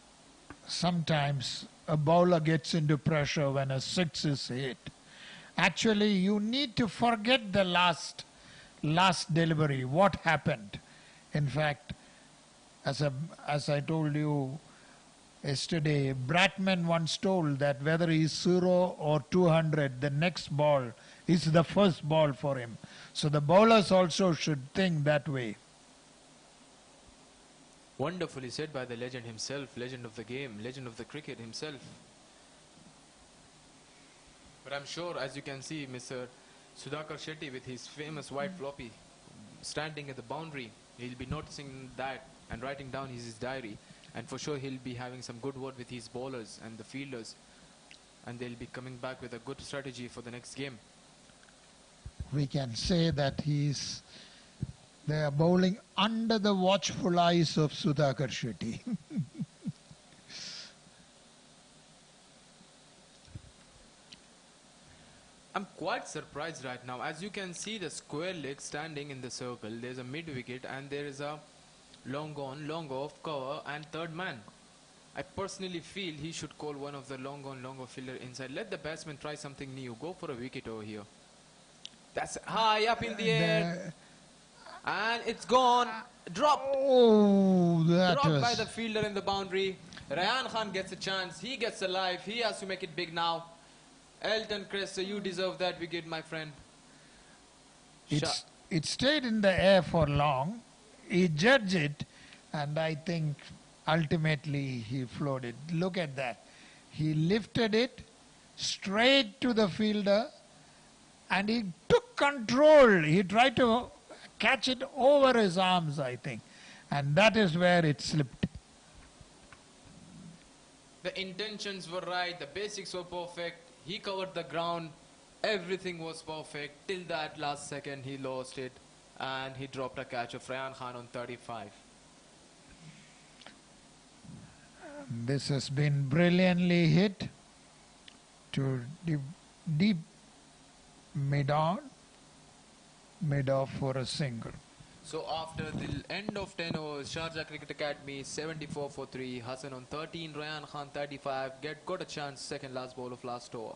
Speaker 1: Sometimes a bowler gets into pressure when a six is hit. Actually, you need to forget the last delivery, what happened. In fact, as I told you yesterday, Bratman once told that whether he's 0 or 200, the next ball is the first ball for him. So the bowlers also should think that way.
Speaker 2: Wonderfully said by the legend himself, legend of the game, legend of the cricket himself. But I'm sure, as you can see, Mr. Sudhakar Shetty with his famous white floppy standing at the boundary, he'll be noticing that and writing down his diary, and for sure he'll be having some good word with his bowlers and the fielders, and they'll be coming back with a good strategy for the next game.
Speaker 1: We can say that they are bowling under the watchful eyes of Sudhakar Shetty.
Speaker 2: I'm quite surprised right now. As you can see, the square leg standing in the circle, there's a mid wicket and there is a long on, long off, cover and third man. I personally feel he should call one of the long on, long off fielder inside. Let the batsman try something new. Go for a wicket over here. That's high up in the air. And it's gone. Dropped.
Speaker 1: Oh, that
Speaker 2: Dropped
Speaker 1: was...
Speaker 2: by the fielder in the boundary. Rayan Khan gets a chance. He gets alive. He has to make it big now. Elton Cressor, you deserve that wicket, my friend.
Speaker 1: It stayed in the air for long. He judged it, and I think ultimately he flowed it. Look at that. He lifted it straight to the fielder, and he took control. He tried to catch it over his arms, I think. And that is where it slipped.
Speaker 2: The intentions were right. The basics were perfect. He covered the ground. Everything was perfect. Till that last second, he lost it. And he dropped a catch of Rayan Khan on 35.
Speaker 1: This has been brilliantly hit to deep mid-off for a single.
Speaker 2: So after the end of 10 overs, Sharjah Cricket Academy 74 for 3. Hassan on 13, Rayan Khan 35. Got a chance, second last ball of last over.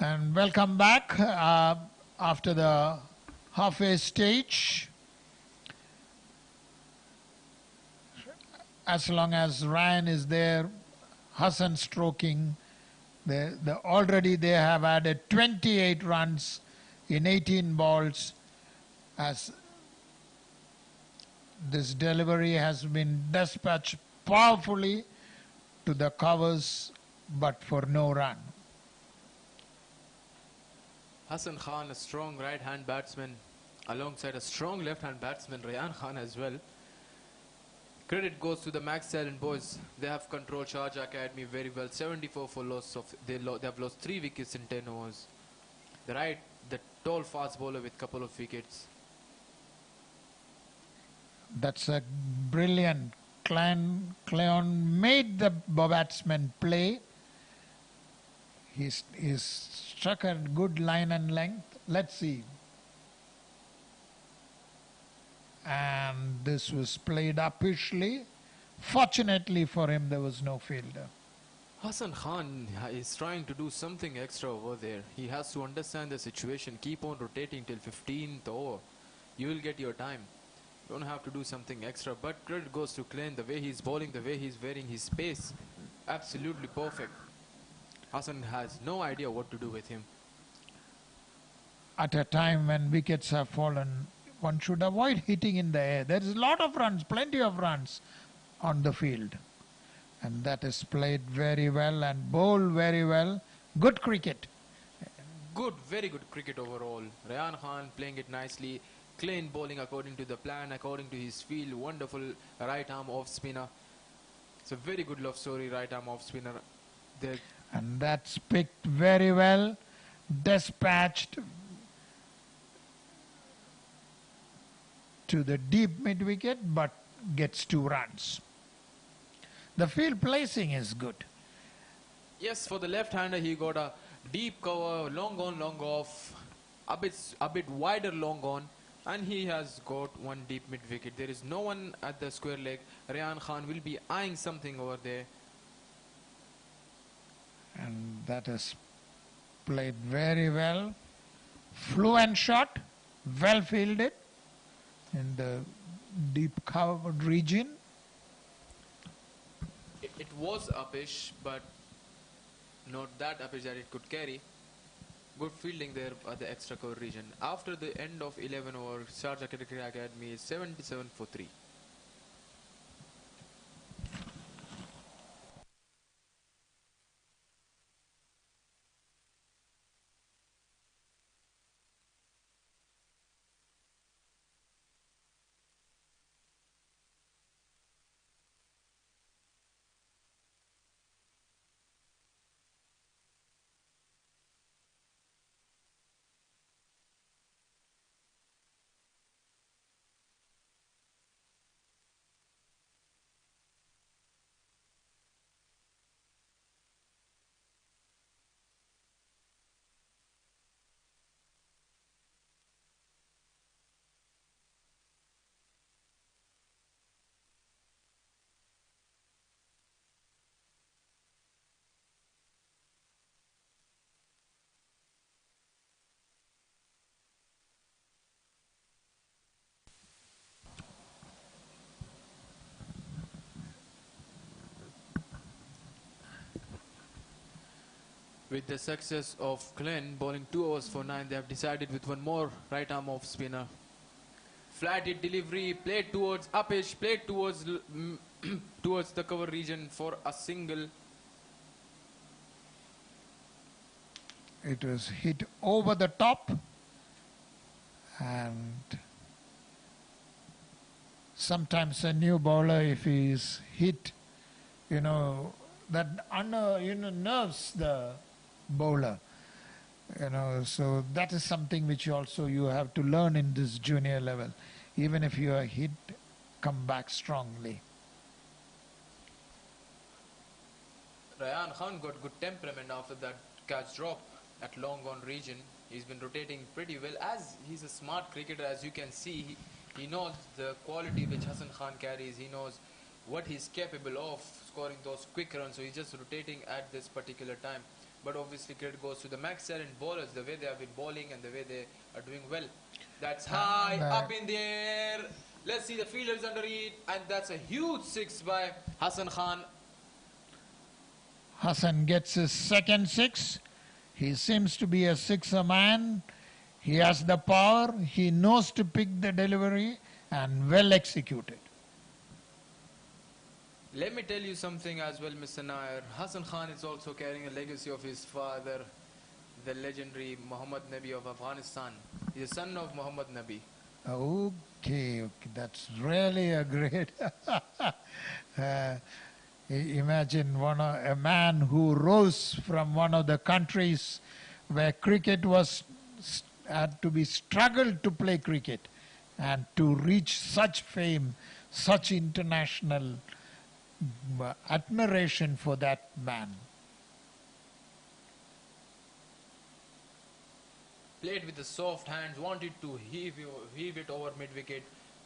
Speaker 1: And welcome back after the halfway stage. As long as Ryan is there, Hassan stroking, already they have added 28 runs in 18 balls as this delivery has been dispatched powerfully to the covers but for no run.
Speaker 2: Hassan Khan, a strong right-hand batsman, alongside a strong left-hand batsman, Rayan Khan as well. Credit goes to the Max Talent boys. They have controlled Sharjah Academy very well. 74 for loss of they have lost 3 wickets in 10 overs. The tall fast bowler with couple of wickets.
Speaker 1: That's a brilliant. Cleon made the batsman play. He's struck a good line and length. Let's see. And this was played uppishly. Fortunately for him, there was no fielder.
Speaker 2: Hassan Khan is trying to do something extra over there. He has to understand the situation. Keep on rotating till 15th over. You will get your time. You don't have to do something extra. But credit goes to Glenn. The way he's bowling, the way he's wearing his pace. Absolutely perfect. Hassan has no idea what to do with him.
Speaker 1: At a time when wickets have fallen, one should avoid hitting in the air. There is a lot of runs, plenty of runs on the field. And that is played very well and bowled very well. Good cricket.
Speaker 2: Good, very good cricket overall. Rayan Khan playing it nicely. Clean bowling according to the plan, according to his feel. Wonderful right arm off spinner. It's a very good love story, right arm off spinner.
Speaker 1: And that's picked very well. Dispatched to the deep mid wicket, but gets 2 runs. The field placing is good.
Speaker 2: Yes, for the left-hander, he got a deep cover, long on, long off, a bit wider long on, and he has got 1 deep mid wicket. There is no one at the square leg. Rayan Khan will be eyeing something over there.
Speaker 1: And that is played very well. Fluent shot, well fielded in the deep covered region.
Speaker 2: It was uppish, but not that uppish that it could carry. Good fielding there at the extra cover region. After the end of 11 overs, Sharjah Cricket Academy is 77 for 3. With the success of Glenn bowling 2 overs for 9, they have decided with 1 more right arm off spinner. Flat hit delivery, played towards uppish, played towards towards the cover region for a single.
Speaker 1: It was hit over the top, and sometimes a new bowler, if he is hit, that nerves the bowler. So that is something which also you have to learn in this junior level. Even if you are hit, come back strongly.
Speaker 2: Rayan Khan got good temperament after that catch drop at long on region. He's been rotating pretty well. As he's a smart cricketer, as you can see, he knows the quality which Hassan Khan carries. He knows what he's capable of, scoring those quick runs. So he's just rotating at this particular time. But obviously credit goes to the Max Allen bowlers, the way they have been bowling and the way they are doing well. That's high, up in the air. Let's see the fielders under it. And that's a huge six by Hassan Khan.
Speaker 1: Hassan gets his second six. He seems to be a sixer man. He has the power. He knows to pick the delivery and well executed.
Speaker 2: Let me tell you something as well, Mr. Nair. Hassan Khan is also carrying a legacy of his father, the legendary Muhammad Nabi of Afghanistan. He's the son of Muhammad Nabi.
Speaker 1: Okay, that's really a great... Imagine a man who rose from one of the countries where cricket had to be struggled to play cricket, and to reach such fame, such international admiration for that man.
Speaker 2: Played with the soft hands, wanted to heave it over mid-wicket,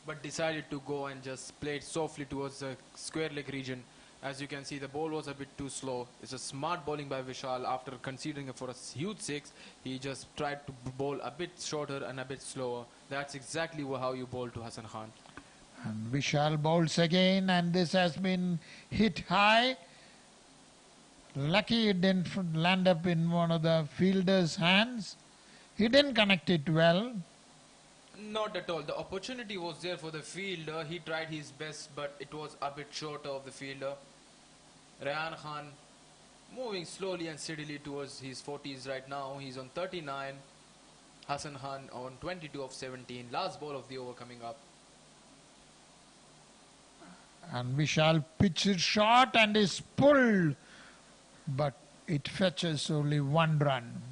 Speaker 2: but decided to go and just play it softly towards the square leg region. As you can see, the ball was a bit too slow. It's a smart bowling by Vishal. After conceding for a huge six, he just tried to bowl a bit shorter and a bit slower. That's exactly how you bowl to Hassan Khan.
Speaker 1: And Vishal bowls again, and this has been hit high. Lucky it didn't land up in one of the fielder's hands. He didn't connect it well.
Speaker 2: Not at all. The opportunity was there for the fielder. He tried his best, but it was a bit shorter of the fielder. Rayan Khan moving slowly and steadily towards his 40s right now. He's on 39. Hassan Khan on 22 of 17. Last ball of the over coming up.
Speaker 1: And Vishal pitches short and is pulled, but it fetches only one run.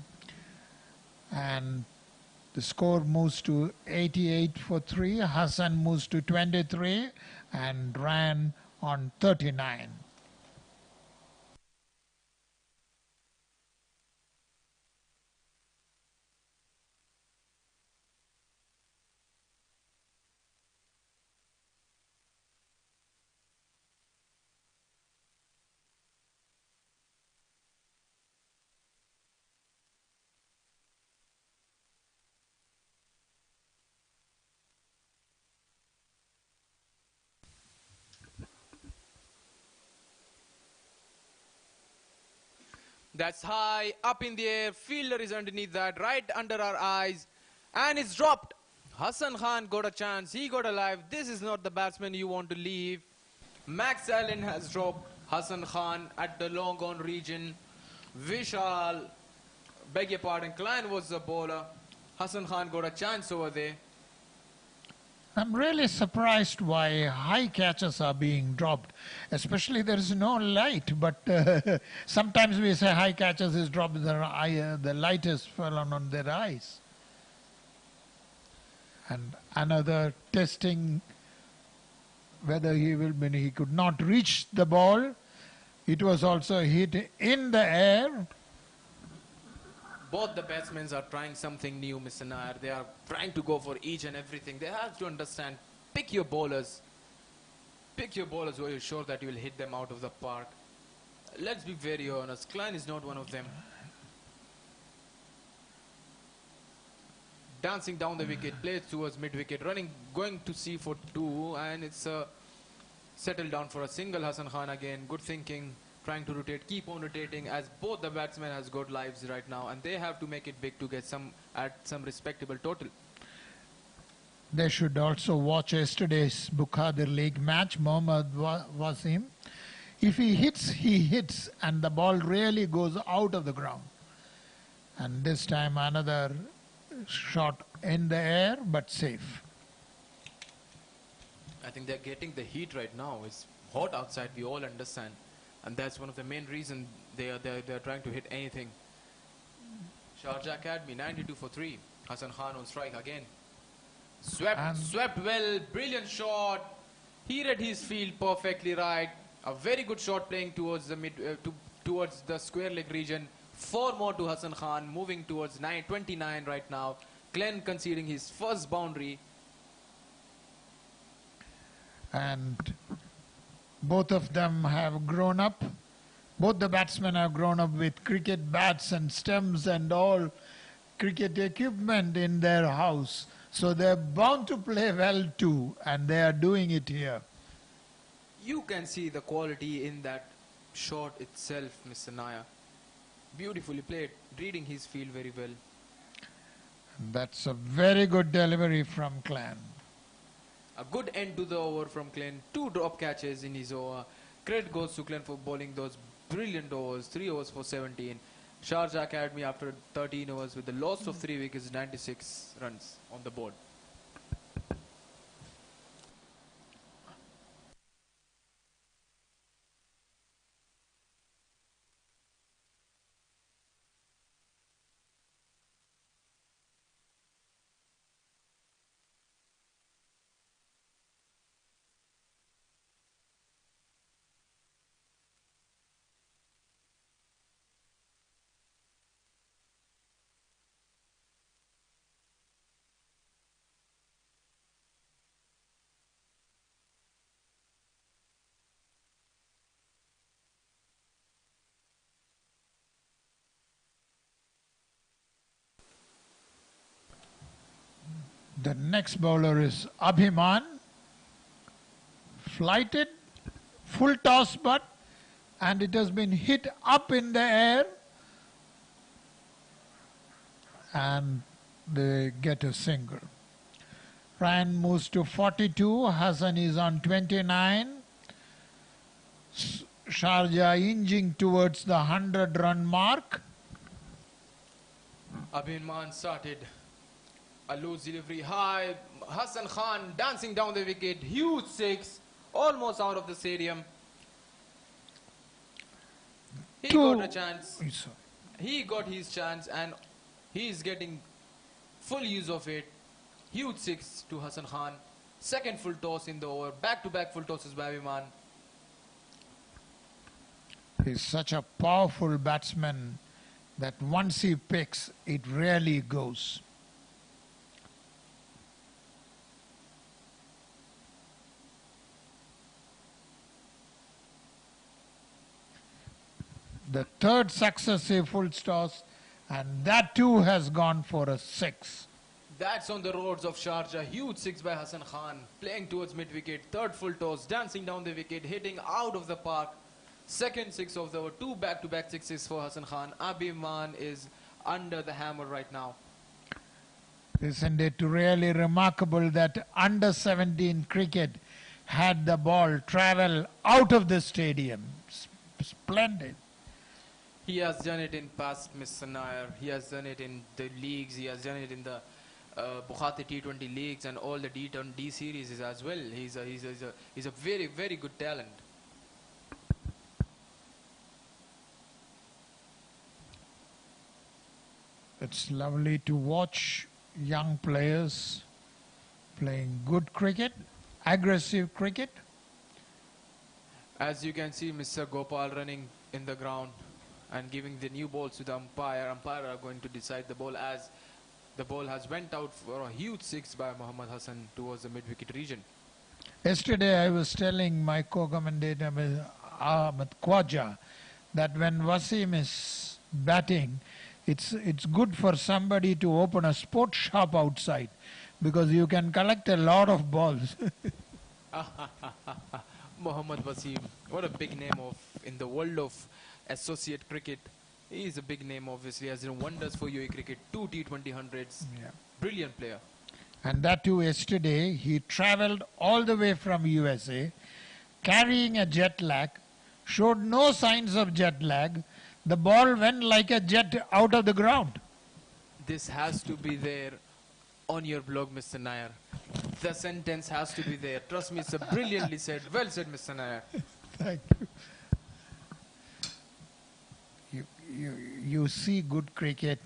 Speaker 1: And the score moves to 88 for 3. Hassan moves to 23 and ran on 39.
Speaker 2: That's high, up in the air. Fielder is underneath that, right under our eyes. And it's dropped. Hassan Khan got a chance. He got alive. This is not the batsman you want to leave. Max Allen has dropped Hassan Khan at the long on region. Vishal, beg your pardon, Klein was the bowler. Hassan Khan got a chance over there.
Speaker 1: I'm really surprised why high catches are being dropped. Especially there is no light, but sometimes we say high catches is dropped, the light has fallen on their eyes. And another testing whether he could not reach the ball. It was also hit in the air.
Speaker 2: Both the batsmen are trying something new, Mr. Nair. They are trying to go for each and everything. They have to understand, pick your bowlers. Pick your bowlers where you're sure that you will hit them out of the park. Let's be very honest, Klein is not one of them. Dancing down the wicket, plays towards mid-wicket, going to C for 2, and it's settled down for a single. Hassan Khan again, good thinking. Trying to rotate, keep on rotating, as both the batsmen has got lives right now, and they have to make it big to get some respectable total.
Speaker 1: They should also watch yesterday's Bukadir League match, Mohammad Wasim. If he hits, and the ball really goes out of the ground. And this time another shot in the air, but safe.
Speaker 2: I think they're getting the heat right now. It's hot outside, we all understand. And that's one of the main reasons they're trying to hit anything. Sharjah Academy, 92 for 3. Hassan Khan on strike again. Swept well, brilliant shot. He read his field perfectly right. A very good shot playing towards the towards the square leg region. 4 more to Hassan Khan, moving towards 29 right now. Glenn conceding his first boundary.
Speaker 1: And both of them have grown up. Both the batsmen have grown up with cricket bats and stumps and all cricket equipment in their house. So they're bound to play well too, and they are doing it here.
Speaker 2: You can see the quality in that shot itself, Mr. Nair. Beautifully played, reading his field very well.
Speaker 1: That's a very good delivery from Clan.
Speaker 2: A good end to the over from Glenn. 2 drop catches in his over. Credit goes to Glenn for bowling those brilliant overs. 3 overs for 17. Sharjah Academy after 13 overs with the loss of 3 wickets, 96 runs on the board.
Speaker 1: The next bowler is Abhiman. Flighted, full toss but, and it has been hit up in the air. And they get a single. Ryan moves to 42. Hassan is on 29. Sharjah inching towards the 100-run mark.
Speaker 2: Abhiman started a loose delivery high. Hassan Khan dancing down the wicket. Huge 6. Almost out of the stadium. He got a chance. He got his chance and he is getting full use of it. Huge 6 to Hassan Khan. Second full toss in the over. Back-to-back full tosses by Abhiman.
Speaker 1: He's such a powerful batsman that once he picks, it really goes. The third successive full toss, and that too has gone for a 6.
Speaker 2: That's on the roads of Sharjah. Huge 6 by Hassan Khan. Playing towards mid-wicket. Third full toss. Dancing down the wicket. Hitting out of the park. Second 6 of the over. 2 back-to-back 6s for Hassan Khan. Abhiman is under the hammer right now.
Speaker 1: Isn't it really remarkable that under 17 cricket had the ball travel out of the stadium? Splendid.
Speaker 2: He has done it in past, Mr. Nair. He has done it in the leagues. He has done it in the Bukhati T20 leagues and all the D series as well. He's a very, very good talent.
Speaker 1: It's lovely to watch young players playing good cricket, aggressive cricket.
Speaker 2: As you can see, Mr. Gopal running in the ground and giving the new balls to the umpire. Umpire are going to decide the ball as the ball has went out for a huge 6 by Mohammad Hassan towards the mid-wicket region.
Speaker 1: Yesterday I was telling my co-commentator Ahmed Khwaja that when Wasim is batting, it's good for somebody to open a sports shop outside because you can collect a lot of balls.
Speaker 2: Mohammad Wasim, what a big name in the world of associate cricket. He is a big name, obviously, has done wonders for UAE cricket. 2 T20 hundreds. Yeah. Brilliant player.
Speaker 1: And that too yesterday, he travelled all the way from USA, carrying a jet lag, showed no signs of jet lag. The ball went like a jet out of the ground.
Speaker 2: This has to be there on your blog, Mr. Nair. The sentence has to be there. Trust me, it's a brilliantly said. Well said, Mr. Nair.
Speaker 1: Thank you. You see good cricket.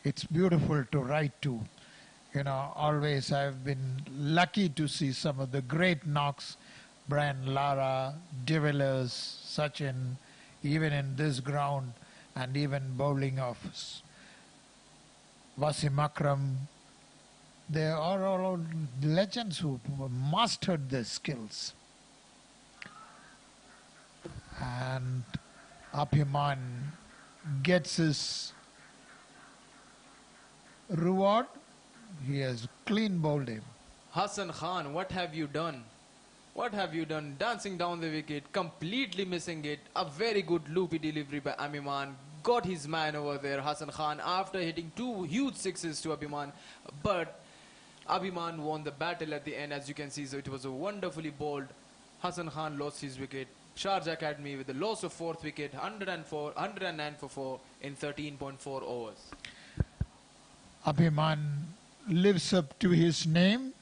Speaker 1: It's beautiful to write to. You know, always I've been lucky to see some of the great knocks, Brian Lara, De Villiers, Sachin, even in this ground, and even bowling of Wasim Akram. They are all legends who mastered their skills. And Abhiman gets his reward. He has clean bowled him.
Speaker 2: Hassan Khan, what have you done? What have you done? Dancing down the wicket, completely missing it. A very good loopy delivery by Abhiman. Got his man over there, Hassan Khan, after hitting two huge sixes to Abhiman. But Abhiman won the battle at the end, as you can see. So it was a wonderfully bowled. Hassan Khan lost his wicket. Sharjah Academy with the loss of fourth wicket, 109 for 4 in 13.4 overs.
Speaker 1: Abhiman lives up to his name.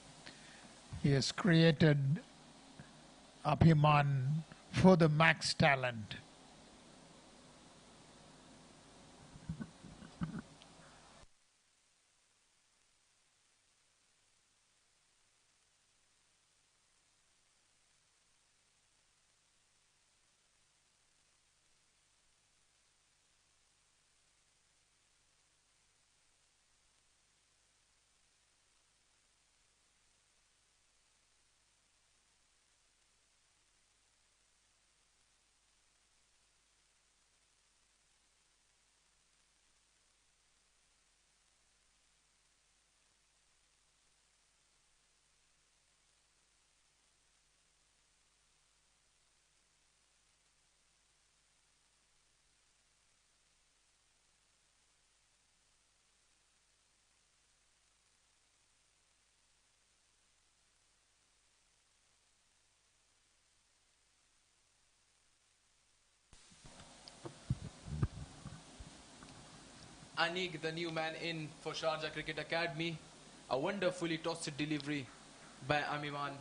Speaker 1: He has created Abhiman for the max talent.
Speaker 2: Anik, the new man in for Sharjah Cricket Academy. A wonderfully tossed delivery by Abhiman.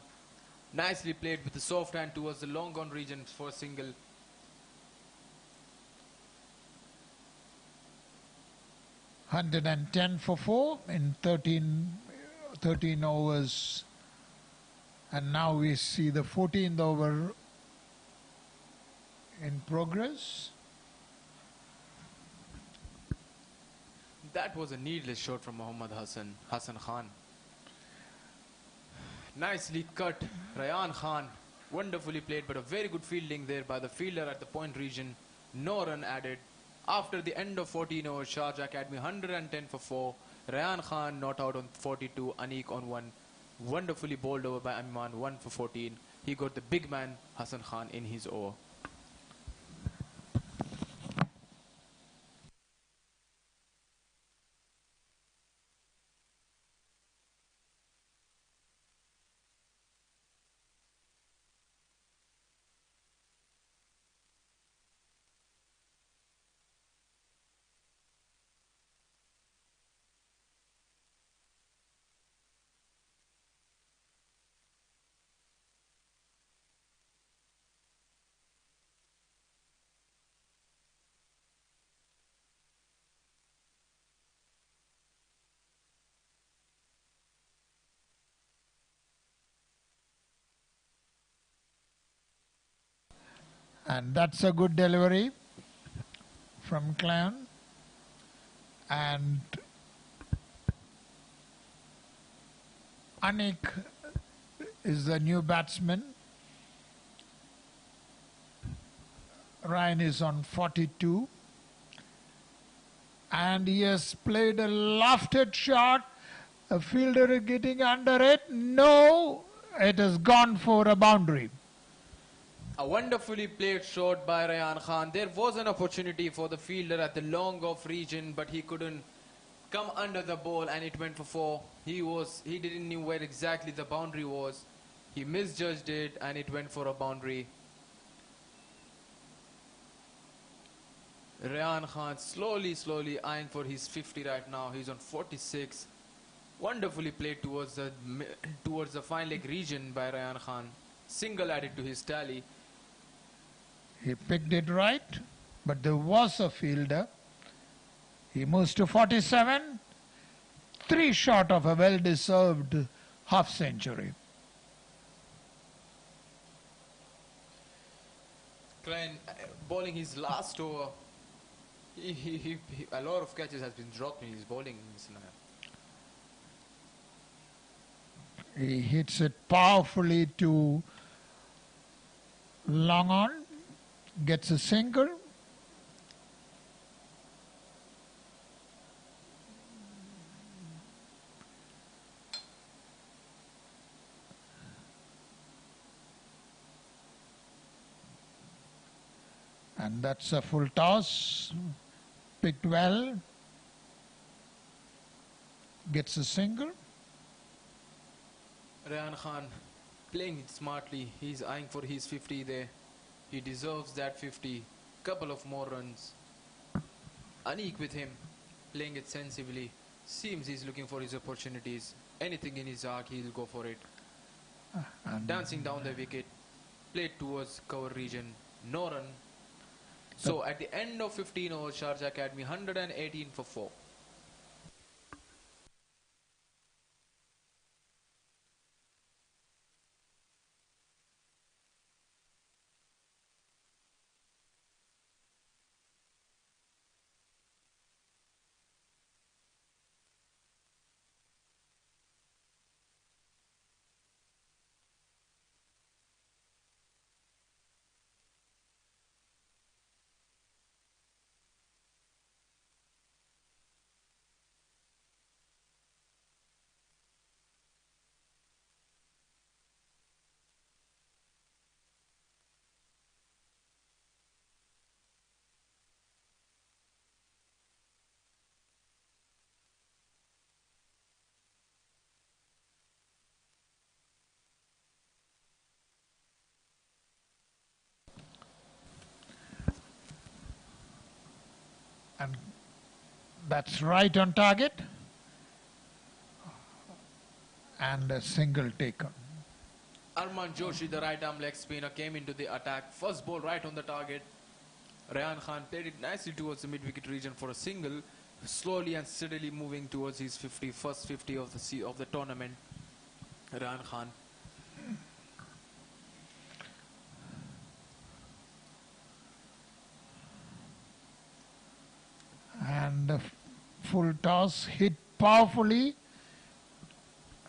Speaker 2: Nicely played with the soft hand towards the long on region for a single.
Speaker 1: $110 for 4 in 13 overs. And now we see the 14th over in progress.
Speaker 2: That was a needless shot from Hassan Khan. Nicely cut, Rayan Khan. Wonderfully played, but a very good fielding there by the fielder at the point region. No run added. After the end of 14 overs, Sharjah Academy 110 for 4. Rayan Khan not out on 42, Anik on 1. Wonderfully bowled over by Abhiman, 1 for 14. He got the big man, Hassan Khan, in his over.
Speaker 1: And that's a good delivery from Clan. And Anik is the new batsman. Ryan is on 42. And he has played a lofted shot. A fielder is getting under it. No, it has gone for a boundary.
Speaker 2: A wonderfully played shot by Rayan Khan. There was an opportunity for the fielder at the long off region, but he couldn't come under the ball and it went for 4. He didn't know where exactly the boundary was. He misjudged it and it went for a boundary. Rayan Khan slowly eyeing for his 50 right now. He's on 46. Wonderfully played towards the fine leg region by Rayan Khan. Single added to his tally.
Speaker 1: He picked it right, but there was a fielder. He moves to 47, 3 short of a well-deserved half century.
Speaker 2: Klein bowling his last over. A lot of catches has been dropped in his bowling scenario.
Speaker 1: He hits it powerfully to long on, gets a single, And that's a full toss. Picked well. Gets a single.
Speaker 2: Rayan Khan playing it smartly. He's eyeing for his 50 there. He deserves that 50. Couple of more runs. Anik with him, playing it sensibly. Seems he's looking for his opportunities. Anything in his arc, he'll go for it. Dancing down the wicket. Played towards cover region. No run. So at the end of 15 overs, Sharjah Academy 118 for 4.
Speaker 1: And that's right on target. And a single taken.
Speaker 2: Arman Joshi, the right arm leg spinner, came into the attack. First ball right on the target. Rayan Khan played it nicely towards the mid-wicket region for a single. Slowly and steadily moving towards his 50, first 50 of the tournament. Rayan Khan.
Speaker 1: And the full toss hit powerfully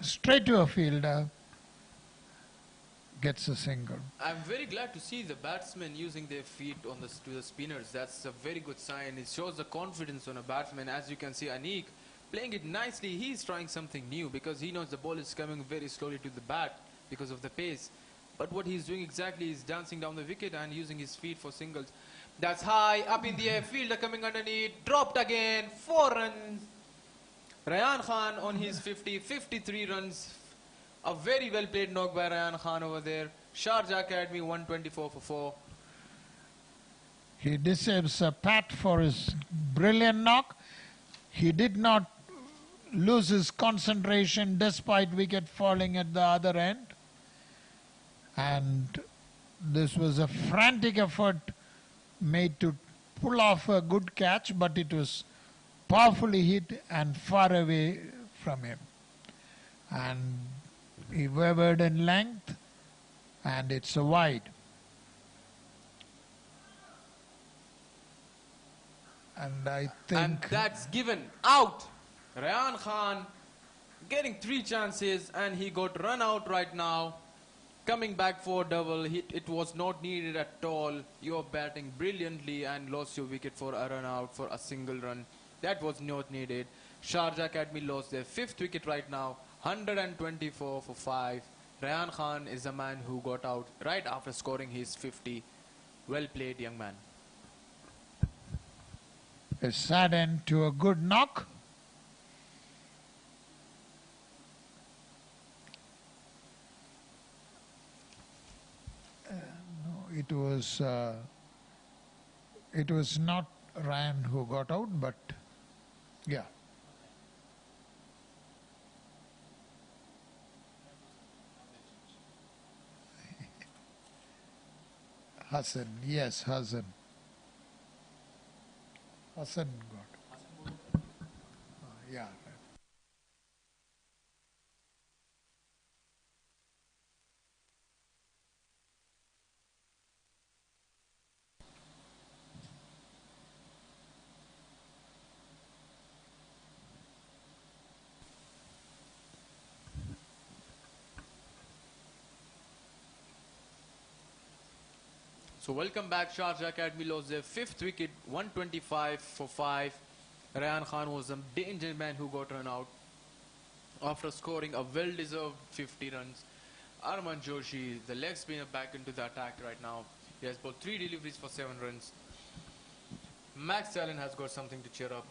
Speaker 1: straight to a fielder, gets a single.
Speaker 2: I'm very glad to see the batsmen using their feet on to the spinners. That's a very good sign. It shows the confidence on a batsman. As you can see, Anik playing it nicely. He's trying something new because he knows the ball is coming very slowly to the bat because of the pace. But what he's doing exactly is dancing down the wicket and using his feet for singles. That's high, up in the air, fielder coming underneath, dropped again, 4 runs. Rayan Khan on his 50, 53 runs. A very well played knock by Rayan Khan over there. Sharjah Academy 124 for 4.
Speaker 1: He deserves a pat for his brilliant knock. He did not lose his concentration despite wicket falling at the other end. And this was a frantic effort made to pull off a good catch, but it was powerfully hit and far away from him. And he wavered in length, and it's a wide. And I think...
Speaker 2: And that's given out. Rayan Khan getting 3 chances, and he got run out right now. Coming back for double, it was not needed at all. You're batting brilliantly and lost your wicket for a run out, for a single run. That was not needed. Sharjah Academy lost their 5th wicket right now, 124 for 5. Rayan Khan is the man who got out right after scoring his 50. Well played, young man.
Speaker 1: A sad end to a good knock. No, it was not Ryan who got out, but yeah. Hassan, yes, Hassan. Hassan got. Yeah.
Speaker 2: So welcome back. Sharjah Academy lost their 5th wicket, 125 for 5. Rayan Khan was a danger man who got run out after scoring a well-deserved 50 runs. Arman Joshi, the leg spinner, back into the attack right now. He has bowled 3 deliveries for 7 runs. Max Allen has got something to cheer up.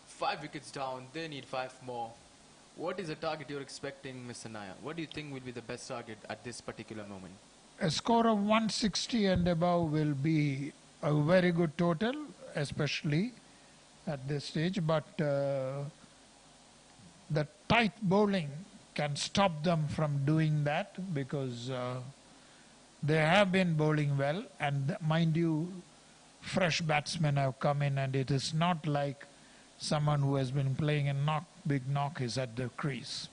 Speaker 2: 5 wickets down, they need 5 more. What is the target you're expecting, Mr. Nair? What do you think will be the best target at this particular moment?
Speaker 1: A score of 160 and above will be a very good total, especially at this stage, but the tight bowling can stop them from doing that because they have been bowling well, and mind you, fresh batsmen have come in, and it is not like someone who has been playing a big knock is at the crease.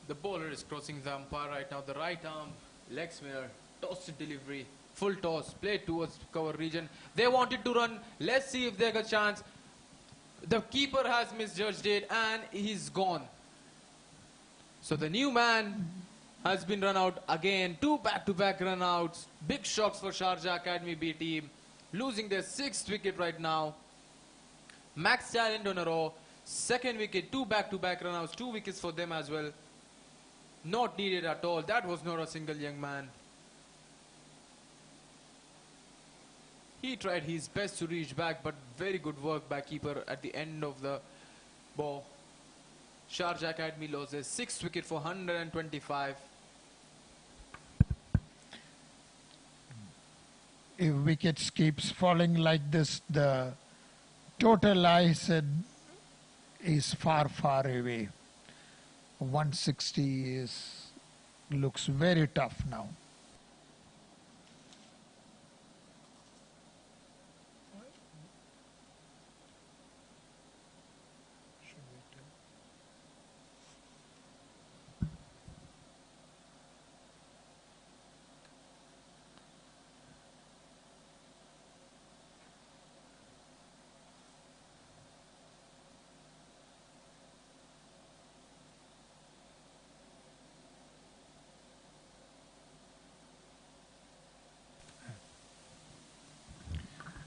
Speaker 2: The bowler is crossing the umpire right now. The right arm, leg spinner, toss to delivery, full toss, play towards cover region. They wanted to run. Let's see if they get a chance. The keeper has misjudged it and he's gone. So the new man has been run out again. 2 back-to-back run outs. Big shocks for Sharjah Academy B team. Losing their 6th wicket right now. Max Talent on a row. 2nd wicket, 2 back-to-back run outs. 2 wickets for them as well. Not needed at all. That was not a single young man. He tried his best to reach back, but very good work by keeper at the end of the ball. Sharjah Academy loses 6th wicket for 125.
Speaker 1: If wickets keeps falling like this, the total, I said, is far, far away. 160 looks very tough now.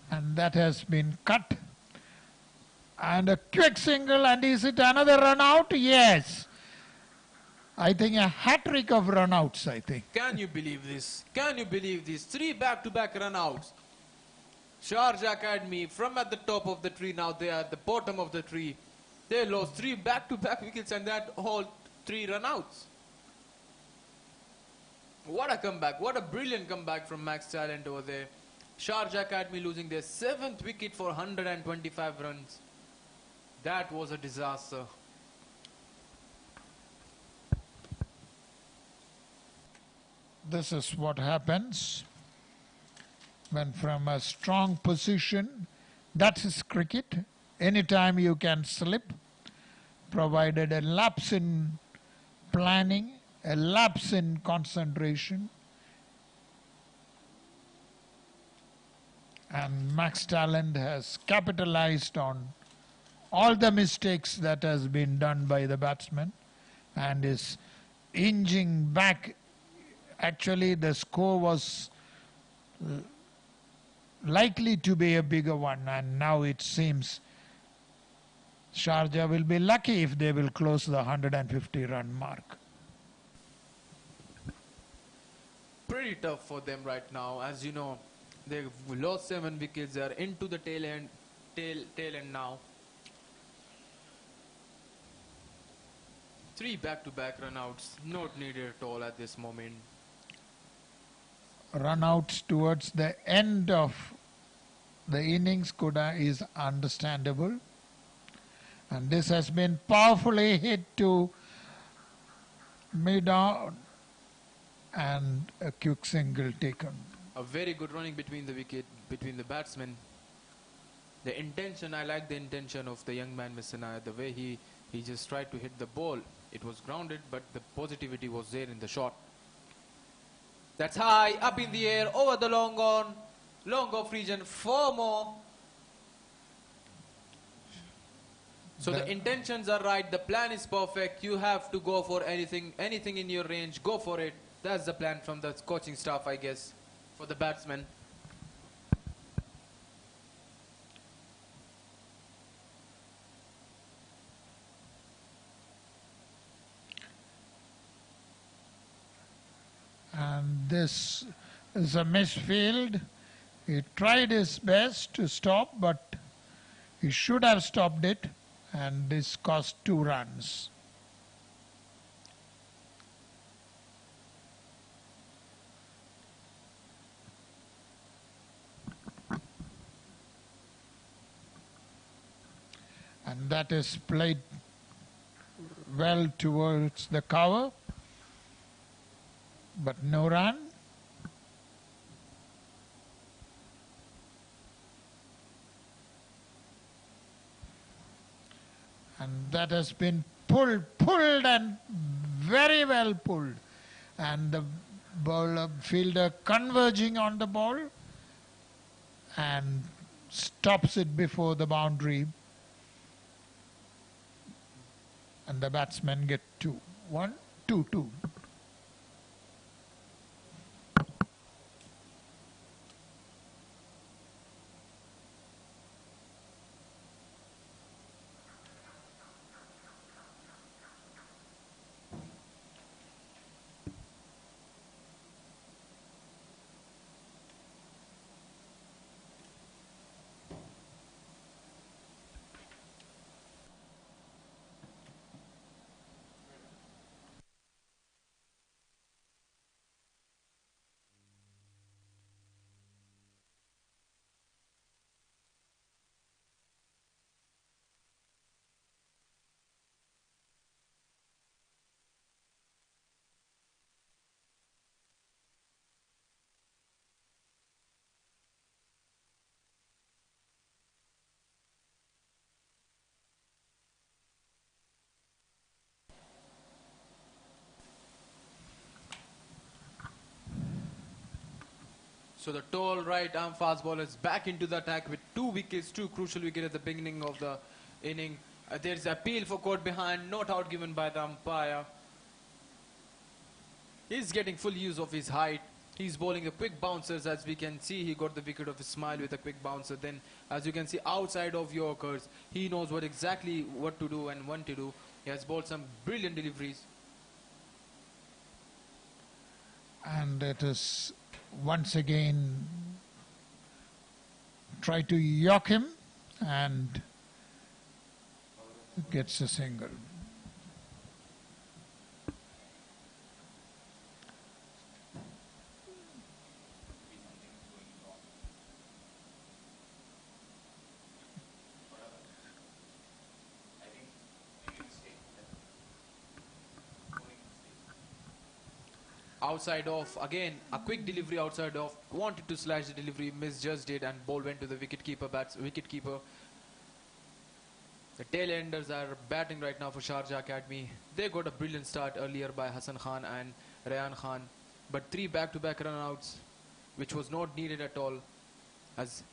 Speaker 1: And that has been cut. And a quick single, and is it another run out? Yes. I think a hat-trick of run outs, I think.
Speaker 2: Can you believe this? Can you believe this? 3 back-to-back run outs. Sharjah Academy from at the top of the tree, now they are at the bottom of the tree. They lost 3 back-to-back wickets and that all 3 run outs. What a comeback. What a brilliant comeback from Max Talent over there. Sharjah Academy losing their 7th wicket for 125 runs. That was a disaster.
Speaker 1: This is what happens when from a strong position, that is cricket. Anytime you can slip, provided a lapse in planning, a lapse in concentration. And Max Talent has capitalized on all the mistakes that has been done by the batsman and is inching back. Actually, the score was likely to be a bigger one, and now it seems Sharjah will be lucky if they will close the 150-run mark.
Speaker 2: Pretty tough for them right now. As you know, they've lost 7 wickets. They are into the tail end now. 3 back-to-back run-outs, not needed at all at this moment.
Speaker 1: Run-outs towards the end of the innings is understandable. And this has been powerfully hit to mid-on and a quick single taken.
Speaker 2: A very good running between the batsmen. The intention, I like the intention of the young man, Mr. Nair. The way he just tried to hit the ball. It was grounded, but the positivity was there in the shot. That's high, up in the air, over the long off region, 4 more. So the intentions are right, the plan is perfect. You have to go for anything in your range, go for it. That's the plan from the coaching staff, I guess, for the batsmen.
Speaker 1: And this It's a misfield. He tried his best to stop, but he should have stopped it, and this cost 2 runs. And that is played well towards the cover, but no run. And that has been pulled and very well pulled. And the bowler fielder converging on the ball and stops it before the boundary. And the batsmen get 2. 1, 2, 2.
Speaker 2: So the tall right arm fast bowler is back into the attack with 2 wickets, 2 crucial wickets at the beginning of the inning. There's appeal for caught behind, not out given by the umpire. He's getting full use of his height. He's bowling the quick bouncers. As we can see, he got the wicket of a smile with a quick bouncer. Then, as you can see, outside of Yorkers, he knows exactly what to do and when to do. He has bowled some brilliant deliveries.
Speaker 1: And it is once again try to yoke him and gets a single.
Speaker 2: Outside off, again, a quick delivery outside off. Wanted to slash the delivery, misjudged it, and ball went to the wicketkeeper. The tail-enders are batting right now for Sharjah Academy. They got a brilliant start earlier by Hassan Khan and Rayan Khan. But 3 back-to-back run-outs, which was not needed at all, as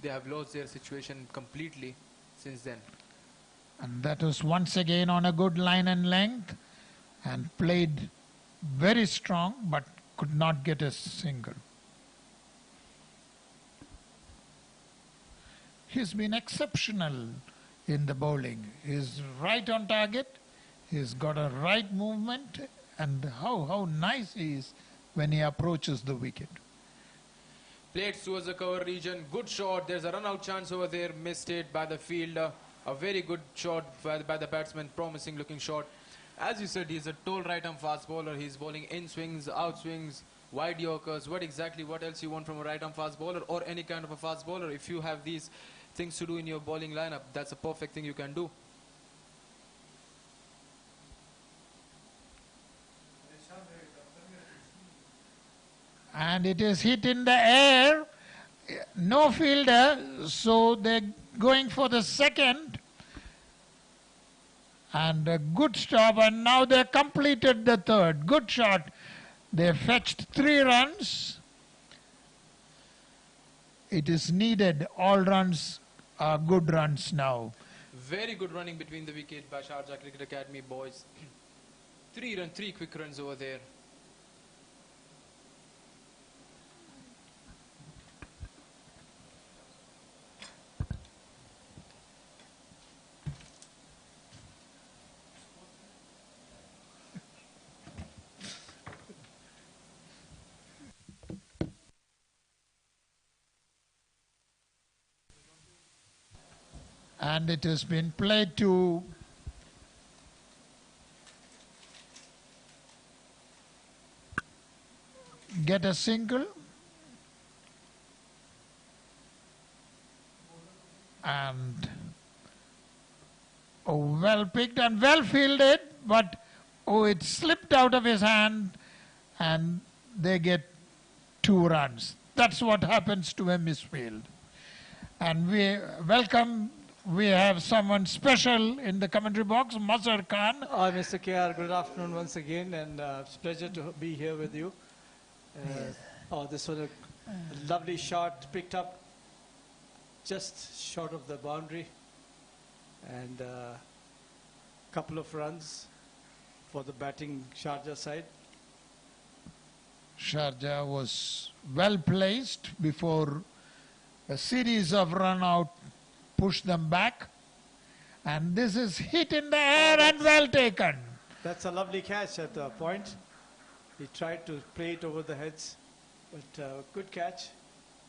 Speaker 2: they have lost their situation completely since then.
Speaker 1: And that was once again on a good line and length and played very strong, but could not get a single. He's been exceptional in the bowling. He's right on target. He's got a right movement, and how nice he is when he approaches the wicket.
Speaker 2: Played towards the cover region. Good shot. There's a run-out chance over there. Missed it by the fielder. A very good shot by the batsman. Promising looking shot. As you said, he's a tall right-arm fast bowler. He's bowling in swings, out swings, wide yorkers. What else you want from a right-arm fast bowler or any kind of a fast bowler? If you have these things to do in your bowling lineup, that's a perfect thing you can do.
Speaker 1: And it is hit in the air. No fielder, so they're going for the second. And a good stop, and now they completed the third. Good shot. They fetched 3 runs. It is needed. All runs are good runs now.
Speaker 2: Very good running between the wicket by Sharjah Cricket Academy boys. 3 quick runs over there.
Speaker 1: and it has been played to get a single, and well picked and well fielded, but it slipped out of his hand and they get 2 runs. That's what happens to a misfield. And we have someone special in the commentary box, Mazhar Khan.
Speaker 3: Mr. KR, good afternoon once again, and it's a pleasure to be here with you. This was a lovely shot, picked up just short of the boundary, and a couple of runs for the batting Sharjah side.
Speaker 1: Sharjah was well placed before a series of run out pushed them back, and this is hit in the air and well taken.
Speaker 3: That's a lovely catch at the point. He tried to play it over the heads, but good catch.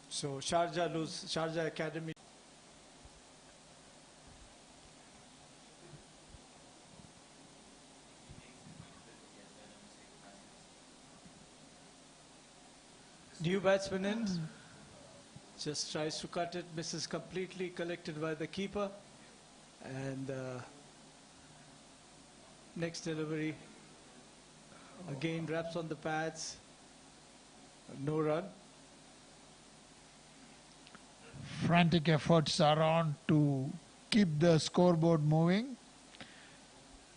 Speaker 3: So Sharjah Academy. New batsman in, just tries to cut it, misses completely, collected by the keeper, and next delivery, again wraps on the pads, no run.
Speaker 1: Frantic efforts are on to keep the scoreboard moving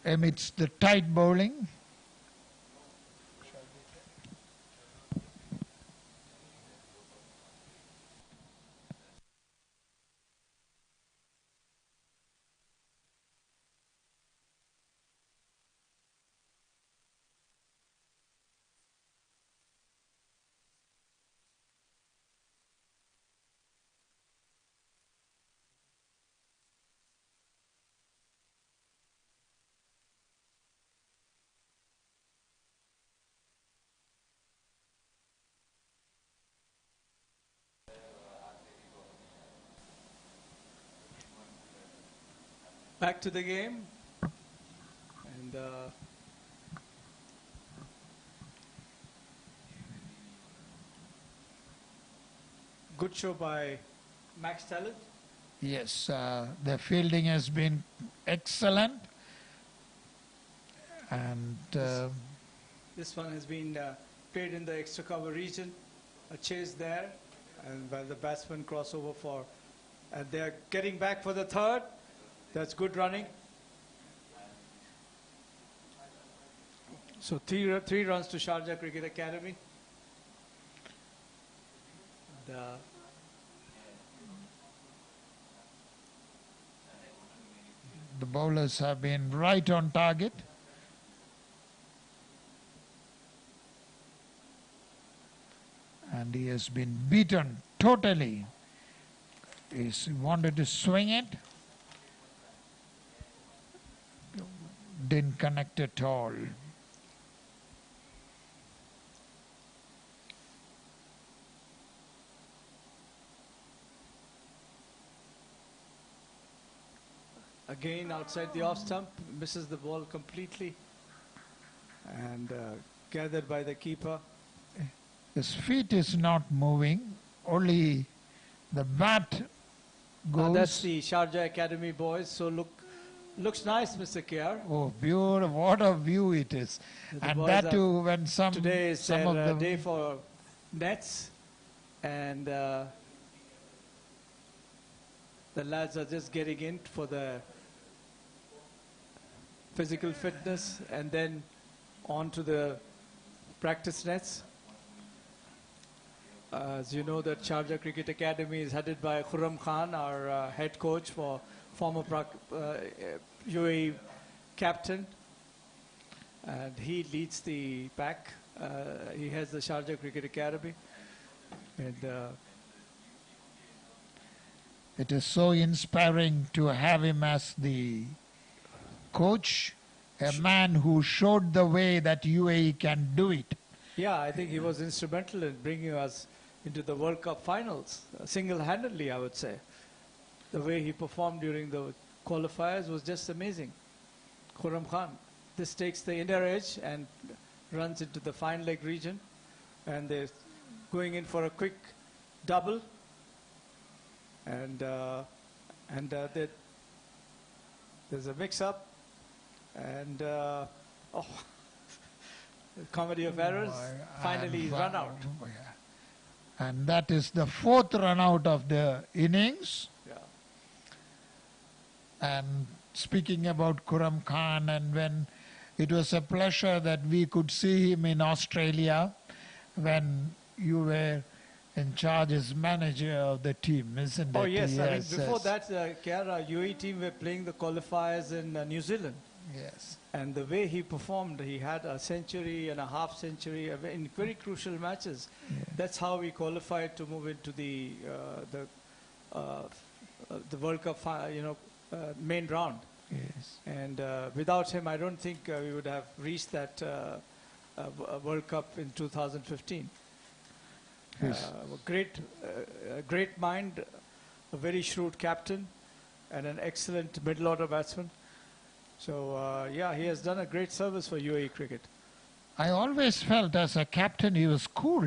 Speaker 1: amidst the tight bowling.
Speaker 3: Back to the game, and good show by Max Talent.
Speaker 1: Yes, the fielding has been excellent, and
Speaker 3: This one has been played in the extra cover region, a chase there, and while the batsman crossover and they're getting back for the third. That's good running. So three runs to Sharjah Cricket Academy.
Speaker 1: the bowlers have been right on target. And he has been beaten totally. He wanted to swing it. Didn't connect at all.
Speaker 3: Again outside the off stump, misses the ball completely, and gathered by the keeper.
Speaker 1: His feet is not moving, only the bat goes.
Speaker 3: That's the Sharjah Academy boys, so looks nice, Mr. KR.
Speaker 1: Oh, beautiful, what a view it is.
Speaker 3: The
Speaker 1: And
Speaker 3: boys
Speaker 1: that too when
Speaker 3: Today is
Speaker 1: some
Speaker 3: their
Speaker 1: of the
Speaker 3: day for nets, and the lads are just getting in for the physical fitness and then on to the practice nets. As you know, that Sharjah Cricket Academy is headed by Khurram Khan, our head coach, former UAE captain, and he leads the pack. He has the Sharjah Cricket Academy, and
Speaker 1: it is so inspiring to have him as the coach, a man who showed the way that UAE can do it.
Speaker 3: yeah, I think he was instrumental in bringing us into the World Cup finals, single-handedly, I would say. the way he performed during the qualifiers was just amazing. Khurram Khan. This takes the inner edge and runs into the fine leg region. And they're going in for a quick double. And there's a mix-up. And, comedy of errors. Finally, he's run out.
Speaker 1: And that is the fourth run out of the innings.
Speaker 3: Yeah.
Speaker 1: And speaking about Khurram Khan, and when it was a pleasure that we could see him in Australia when you were in charge as manager of the team, isn't it?
Speaker 3: Oh, yes. I mean,
Speaker 1: Yes,
Speaker 3: before
Speaker 1: yes.
Speaker 3: that, Kiara, UAE team were playing the qualifiers in New Zealand.
Speaker 1: Yes.
Speaker 3: And the way he performed, he had a century and a half century in very crucial matches.
Speaker 1: Yeah.
Speaker 3: That's how we qualified to move into the World Cup, main round.
Speaker 1: Yes.
Speaker 3: And without him, I don't think we would have reached that World Cup in 2015.
Speaker 1: Yes.
Speaker 3: Great mind, a very shrewd captain, and an excellent middle order batsman. So, yeah, he has done a great service for UAE cricket.
Speaker 1: I always felt as a captain he was cool.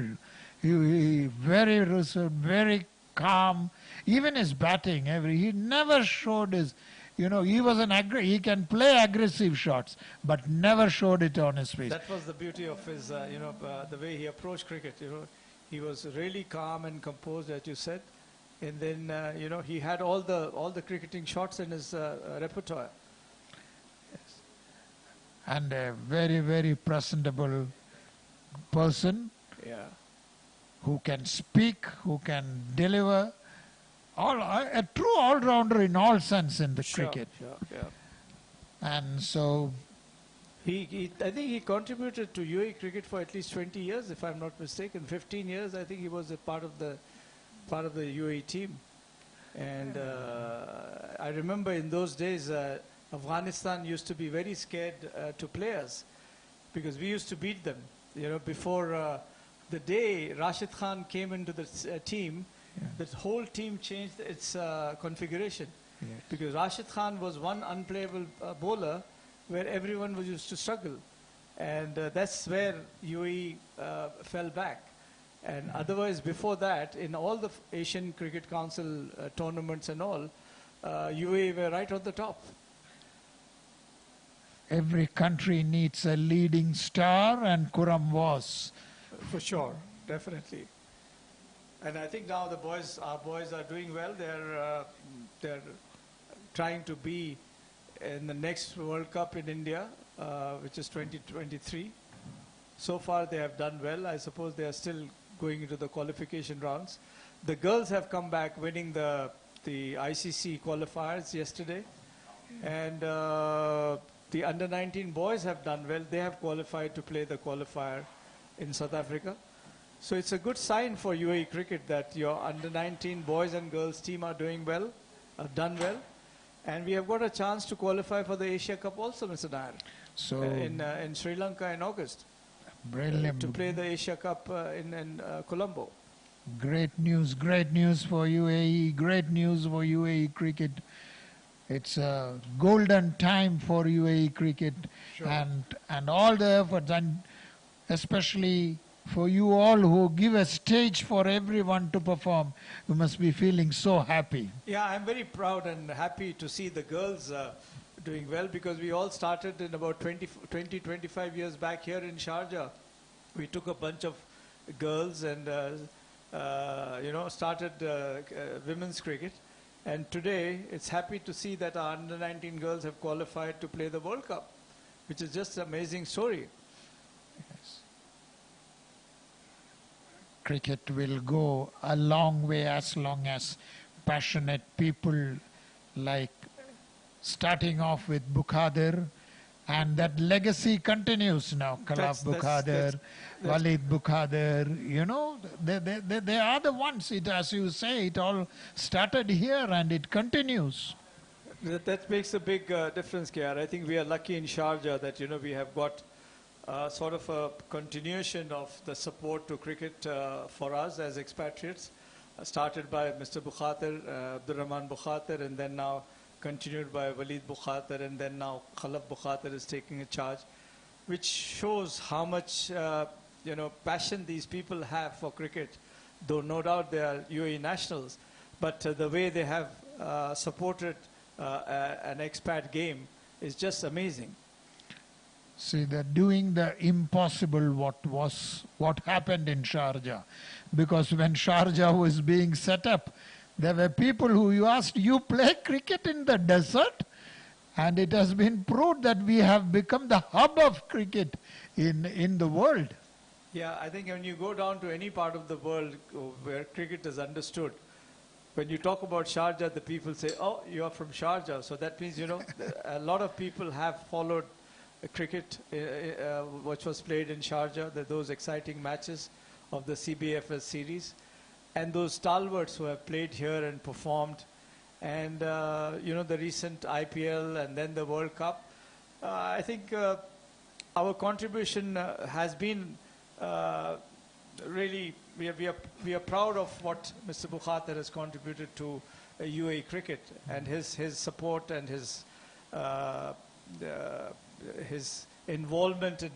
Speaker 1: He very reserved, very calm. Even his batting, he never showed his, he was he can play aggressive shots, but never showed it on his face.
Speaker 3: That was the beauty of his, the way he approached cricket. He was really calm and composed, as you said, and then he had all the cricketing shots in his repertoire.
Speaker 1: And a very, very presentable person.
Speaker 3: Yeah.
Speaker 1: Who can speak, who can deliver, a true all-rounder in all sense in the cricket.
Speaker 3: Sure, yeah.
Speaker 1: And so
Speaker 3: I think he contributed to UAE cricket for at least 20 years, if I'm not mistaken. 15 years, I think he was a part of the UAE team. And I remember in those days, Afghanistan used to be very scared to players because we used to beat them. Before the day Rashid Khan came into the team, the whole team changed its configuration.
Speaker 1: Yes.
Speaker 3: Because Rashid Khan was one unplayable bowler where everyone was used to struggle. And that's where UAE fell back. And otherwise, before that, in all the Asian Cricket Council tournaments and all, UAE were right on the top.
Speaker 1: every country needs a leading star, and Khurram was.
Speaker 3: For sure, definitely. And I think now our boys are doing well. They're trying to be in the next World Cup in India, which is 2023. So far they have done well. I suppose they are still going into the qualification rounds. The girls have come back winning the ICC qualifiers yesterday. And the under-19 boys have done well. They have qualified to play the qualifier in South Africa. So it's a good sign for UAE cricket that your under-19 boys and girls team are doing well, have done well. And we have got a chance to qualify for the Asia Cup also, Mr. Nair,
Speaker 1: So
Speaker 3: in Sri Lanka in August.
Speaker 1: brilliant.
Speaker 3: To play the Asia Cup in Colombo.
Speaker 1: Great news for UAE, great news for UAE cricket. It's a golden time for UAE cricket.
Speaker 3: Sure.
Speaker 1: and all the efforts, and especially for you all who give a stage for everyone to perform. You must be feeling so happy.
Speaker 3: Yeah, I'm very proud and happy to see the girls doing well, because we all started in about 25 years back here in Sharjah. We took a bunch of girls and started women's cricket. And today, it's happy to see that our under-19 girls have qualified to play the World Cup, which is just an amazing story.
Speaker 1: Yes. Cricket will go a long way as long as passionate people, like starting off with Bukhadir, and that legacy continues now. Khalaf Bukhadir, Walid Bukhadir, they are the ones, as you say, it all started here and it continues.
Speaker 3: That makes a big difference, KR. I think we are lucky in Sharjah that, we have got sort of a continuation of the support to cricket for us as expatriates. started by Mr. Bukhatir, Abdurrahman Bukhatir, and then now continued by Walid Bukhatir, and then now Khalaf Bukhatir is taking a charge, which shows how much passion these people have for cricket. Though no doubt they are UAE nationals, but the way they have supported an expat game is just amazing.
Speaker 1: See, they're doing the impossible what happened in Sharjah. Because when Sharjah was being set up, there were people who you asked, you play cricket in the desert? And it has been proved that we have become the hub of cricket in the world.
Speaker 3: Yeah, I think when you go down to any part of the world where cricket is understood, when you talk about Sharjah, the people say, oh, you are from Sharjah. So that means, a lot of people have followed cricket, which was played in Sharjah, those exciting matches of the CBFS series, and those stalwarts who have played here and performed, and the recent IPL and then the World Cup. I think our contribution has been really, we are proud of what Mr. Bukhatir has contributed to UAE cricket, and his support and his involvement in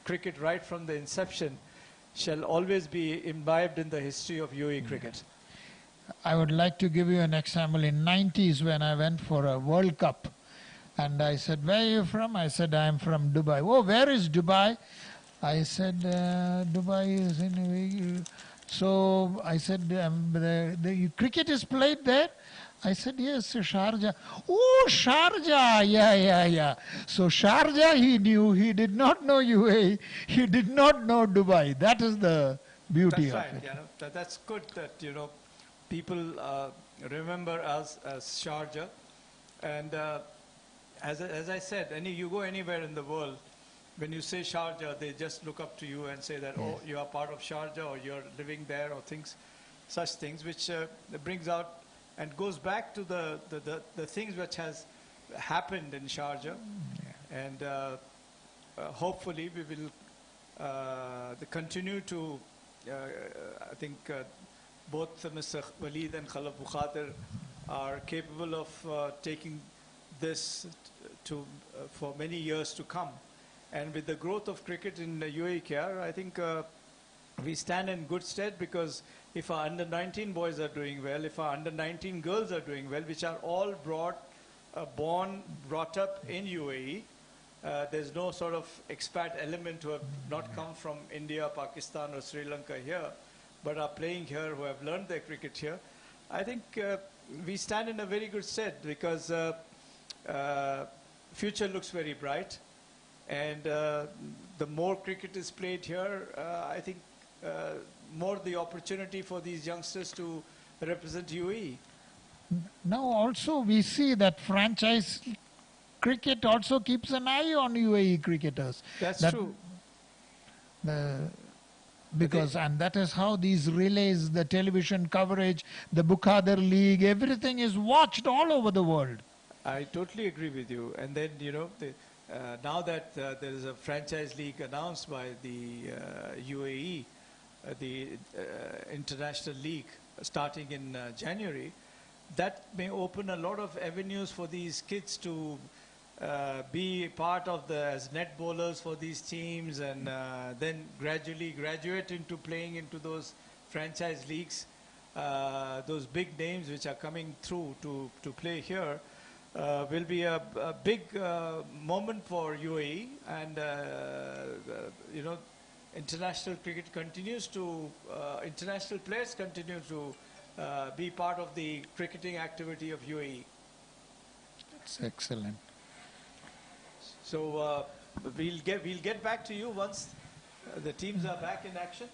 Speaker 3: cricket right from the inception shall always be imbibed in the history of UAE cricket.
Speaker 1: I would like to give you an example. In 90s when I went for a World Cup, and I said, where are you from? I said, I am from Dubai. Oh, where is Dubai? I said, Dubai is in... So I said, the cricket is played there? I said, yes, Sharjah. Oh, Sharjah, yeah. So Sharjah he knew, he did not know UAE, he did not know Dubai. That is the beauty of it.
Speaker 3: That's good that, people remember us as Sharjah. And as I said, you go anywhere in the world, when you say Sharjah, they just look up to you and say that, oh, you are part of Sharjah, or you're living there, or such things, which brings out and goes back to the things which has happened in Sharjah. And hopefully we will continue to, I think both Mr. Walid and Khalaf Bukhatir are capable of taking this for many years to come. And with the growth of cricket in UAE, I think we stand in good stead, because if our under-19 boys are doing well, if our under-19 girls are doing well, which are all brought up in UAE, there's no sort of expat element who have not come from India, Pakistan or Sri Lanka here, but are playing here, who have learned their cricket here. I think we stand in a very good stead, because future looks very bright. And the more cricket is played here, I think more the opportunity for these youngsters to represent UAE.
Speaker 1: Now also we see that franchise cricket also keeps an eye on UAE cricketers.
Speaker 3: That's true.
Speaker 1: Because and that is how these relays, the television coverage, the Bukhadir League, everything is watched all over the world.
Speaker 3: I totally agree with you. And then, now that there is a franchise league announced by the UAE, the International League, starting in January, that may open a lot of avenues for these kids to be part of as net bowlers for these teams, and then gradually graduate into playing into those franchise leagues. Those big names which are coming through to play here will be a big moment for UAE, and international cricket continues to, international players continue to be part of the cricketing activity of UAE.
Speaker 1: It's excellent.
Speaker 3: So we'll get back to you once the teams are back in action.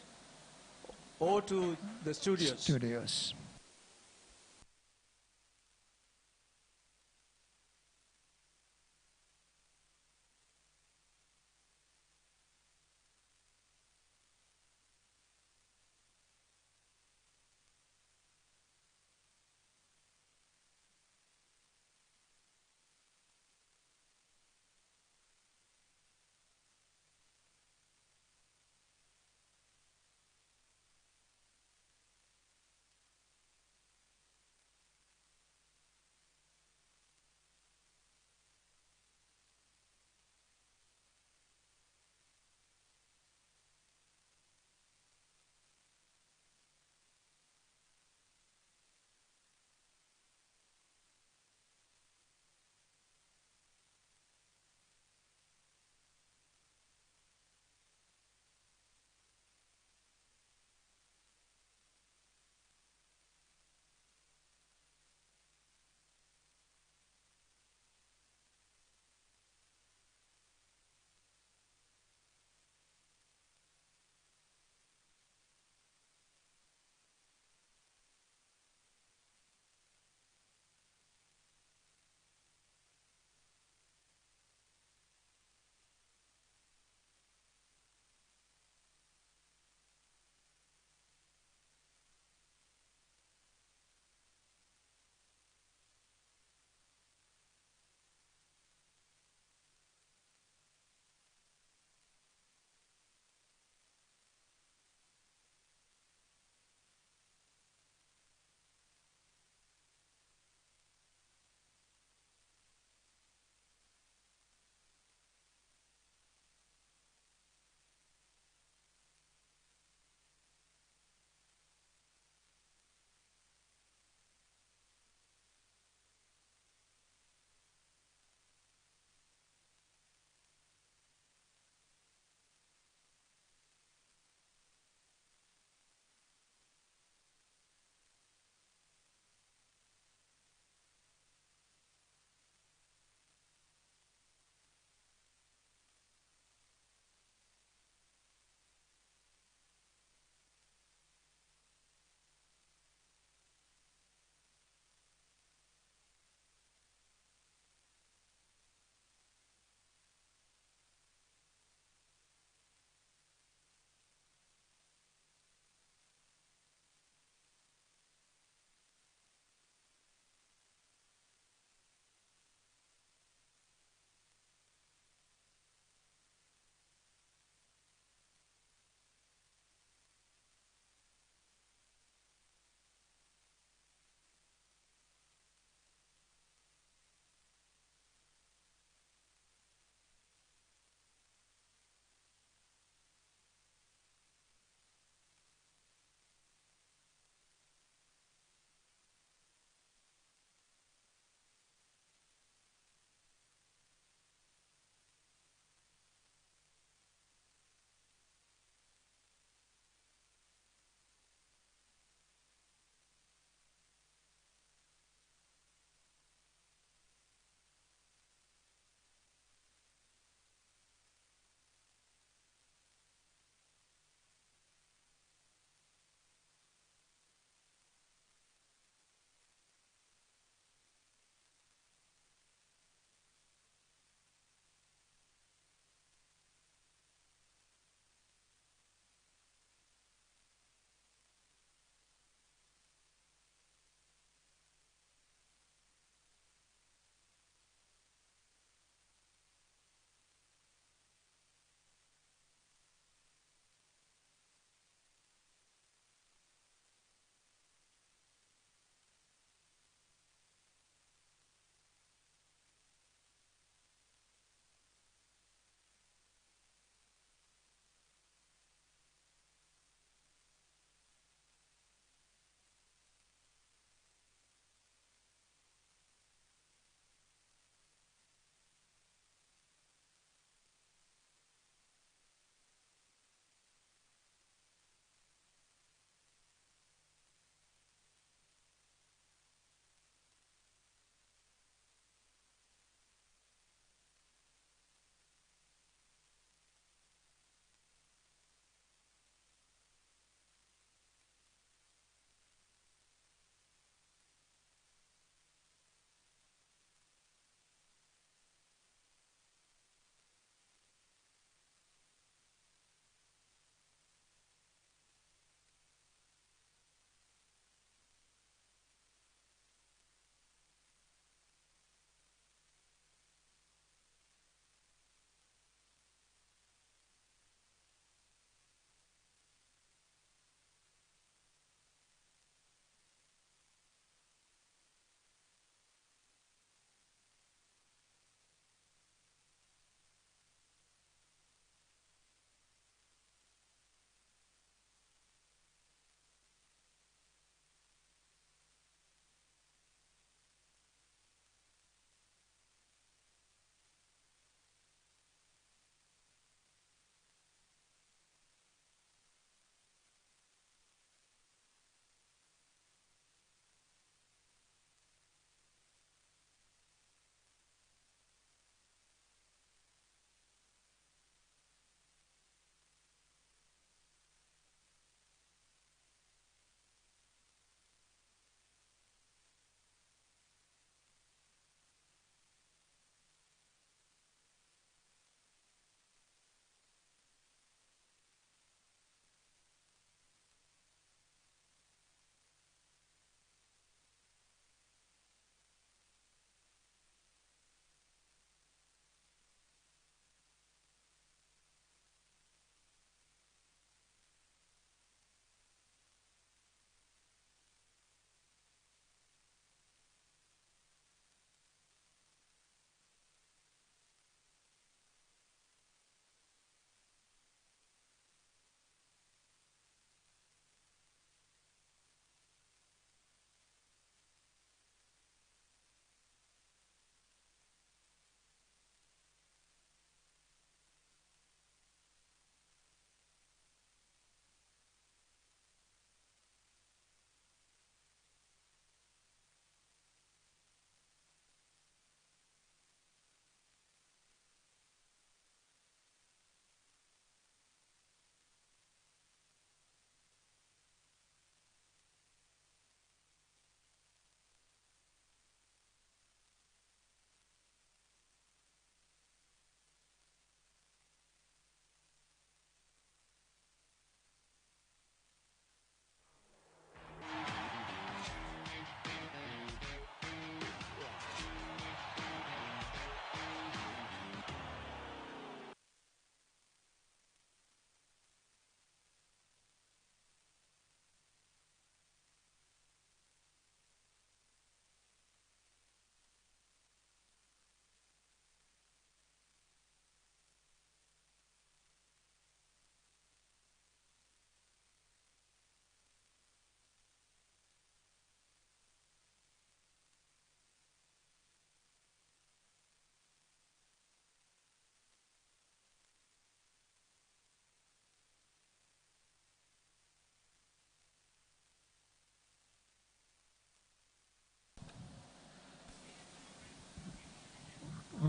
Speaker 3: Over to the studios.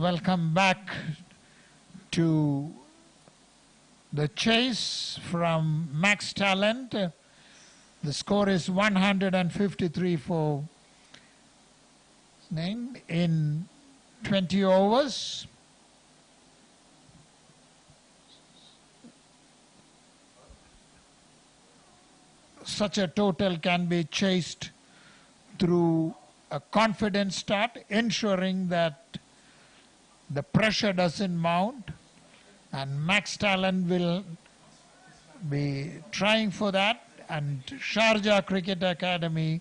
Speaker 1: welcome back to the chase from Max Talent. The score is 153 for 9 in 20 overs. Such a total can be chased through a confident start, ensuring that the pressure doesn't mount, and Max Talent will be trying for that, and Sharjah Cricket Academy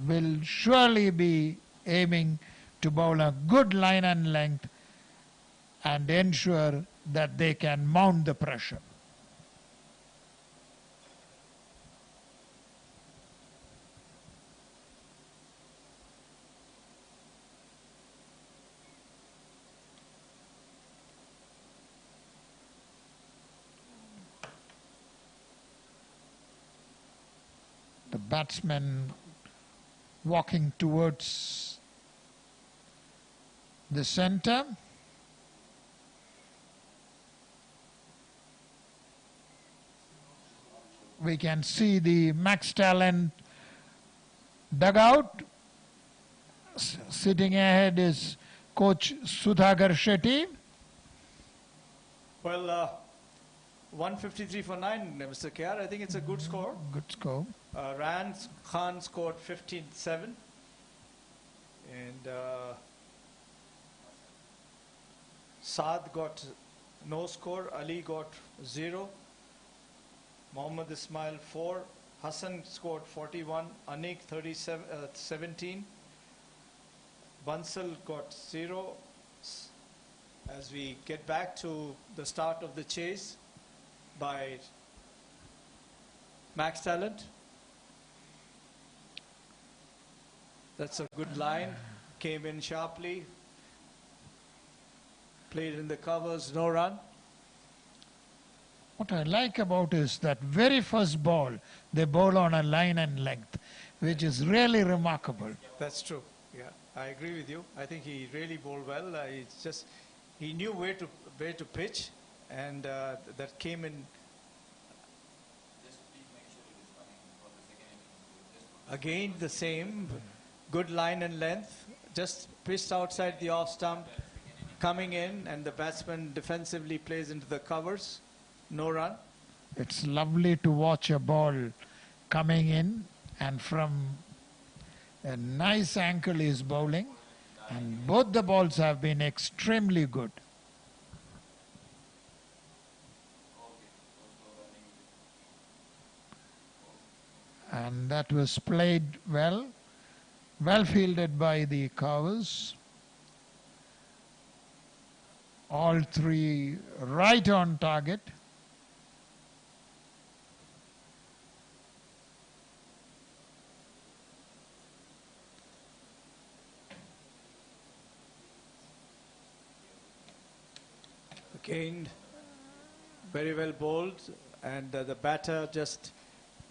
Speaker 1: will surely be aiming to bowl a good line and length and ensure that they can mount the pressure. The batsman walking towards the center. We can see the Max Talent dugout. Sitting ahead is Coach Sudhakar Shetty.
Speaker 3: Well, 153 for 9, Mr. KR. I think it's a good score.
Speaker 1: Good score.
Speaker 3: Ran Khan scored 15-7. And Saad got no score. Ali got 0. Mohammad Ismail 4. Hassan scored 41. Anik 17. Bansal got 0. As we get back to the start of the chase by Max Talent. That's a good line. Came in sharply. Played in the covers, no run.
Speaker 1: What I like about is that very first ball, they bowl on a line and length, which is really remarkable.
Speaker 3: That's true. Yeah, I agree with you. I think he really bowled well. He knew where to pitch, and that came in. Again, the same. Good line and length. Just pitched outside the off stump, coming in, and the batsman defensively plays into the covers. No run.
Speaker 1: It's lovely to watch a ball coming in, and from a nice angle is bowling, and both the balls have been extremely good. And that was played well fielded by the covers. All three right on target.
Speaker 3: Again, very well bowled, and the batter just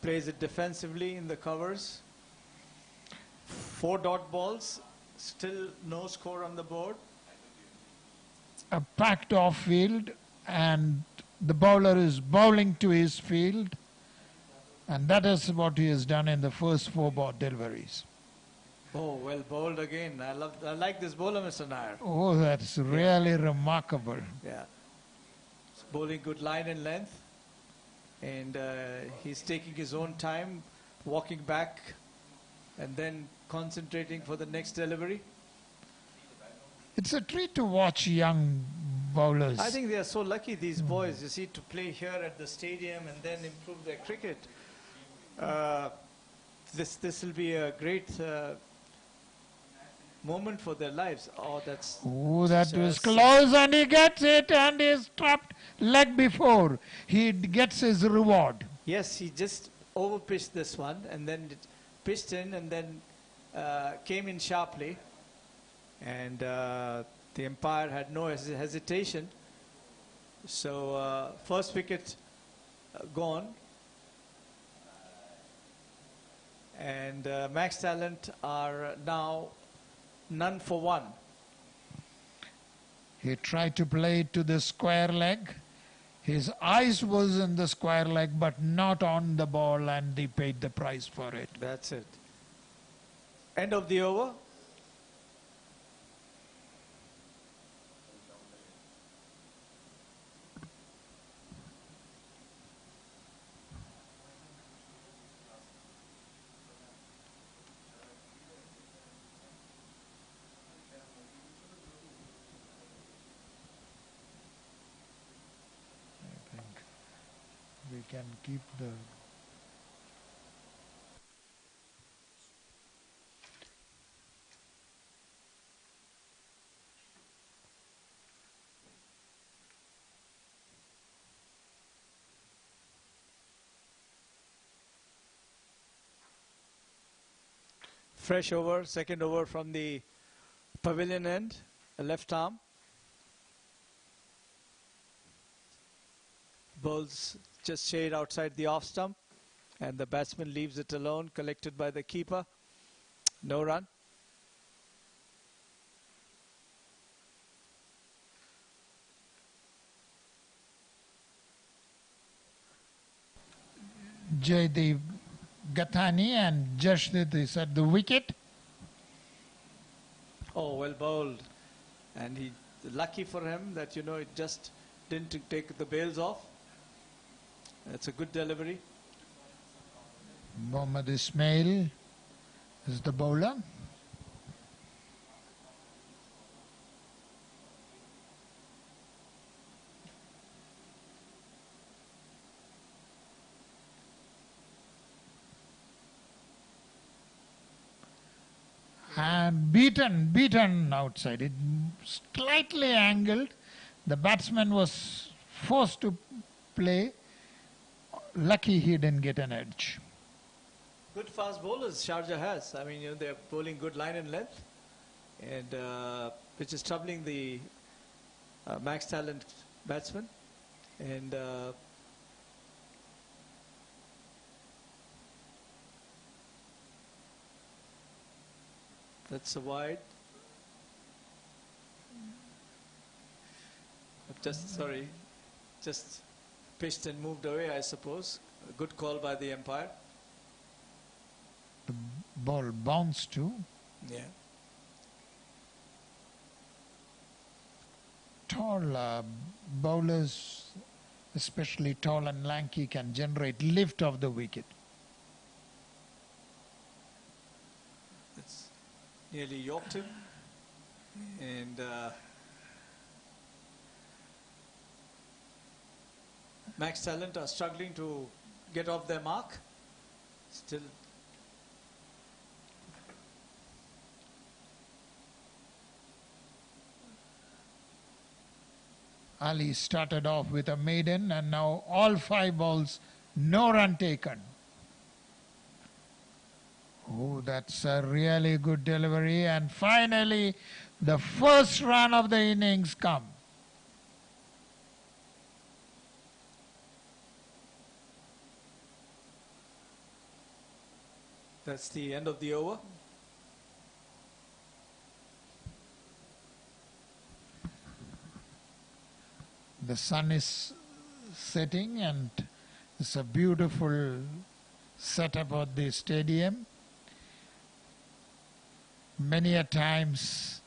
Speaker 3: plays it defensively in the covers. 4 dot balls, still no score on the board.
Speaker 1: A packed off field, and the bowler is bowling to his field, and that is what he has done in the first 4 ball deliveries.
Speaker 3: Oh, well bowled again. I like this bowler, Mr. Nair.
Speaker 1: Oh, that's really remarkable.
Speaker 3: Yeah. He's bowling good line and length, and he's taking his own time, walking back, and then concentrating for the next delivery.
Speaker 1: It's a treat to watch young bowlers.
Speaker 3: I think they are so lucky, these boys, you see, to play here at the stadium and then improve their cricket. This will be a great moment for their lives. Oh,
Speaker 1: that was close, and he gets it, and he's trapped leg before. He gets his reward.
Speaker 3: Yes, he just overpitched this one, and then it pitched in, and then came in sharply. And the umpire had no hesitation. So first wicket gone. And Max Talent are now none for 1.
Speaker 1: He tried to play it to the square leg. His eyes was in the square leg, but not on the ball, and he paid the price for it.
Speaker 3: That's it. End of the over.
Speaker 1: I think we can keep the...
Speaker 3: Fresh over, second over from the pavilion end, a left arm. Bowls just shade outside the off stump, and the batsman leaves it alone, collected by the keeper. No run.
Speaker 1: Jaydeep Gathani and Jashdeep is at the wicket.
Speaker 3: Oh, well bowled. And he, lucky for him that, you know, it just didn't take the bails off. That's a good delivery.
Speaker 1: Mohammad Ismail is the bowler. And beaten outside. It slightly angled. The batsman was forced to play. Lucky he didn't get an edge.
Speaker 3: Good fast bowlers Sharjah has. I mean, you know, they're bowling good line and length, and which is troubling the max talent batsman. And that's a wide. Just pitched and moved away, I suppose. A good call by the umpire.
Speaker 1: The ball bounced too.
Speaker 3: Yeah.
Speaker 1: Tall bowlers, especially tall and lanky, can generate lift of the wicket.
Speaker 3: That's nearly yorked him. And Max Talent are struggling to get off their mark. Still.
Speaker 1: Ali started off with a maiden, and now all 5 balls, no run taken. Oh, that's a really good delivery. And finally, the first run of the innings come.
Speaker 3: That's the end of the over.
Speaker 1: The sun is setting, and it's a beautiful setup of the stadium. Many a times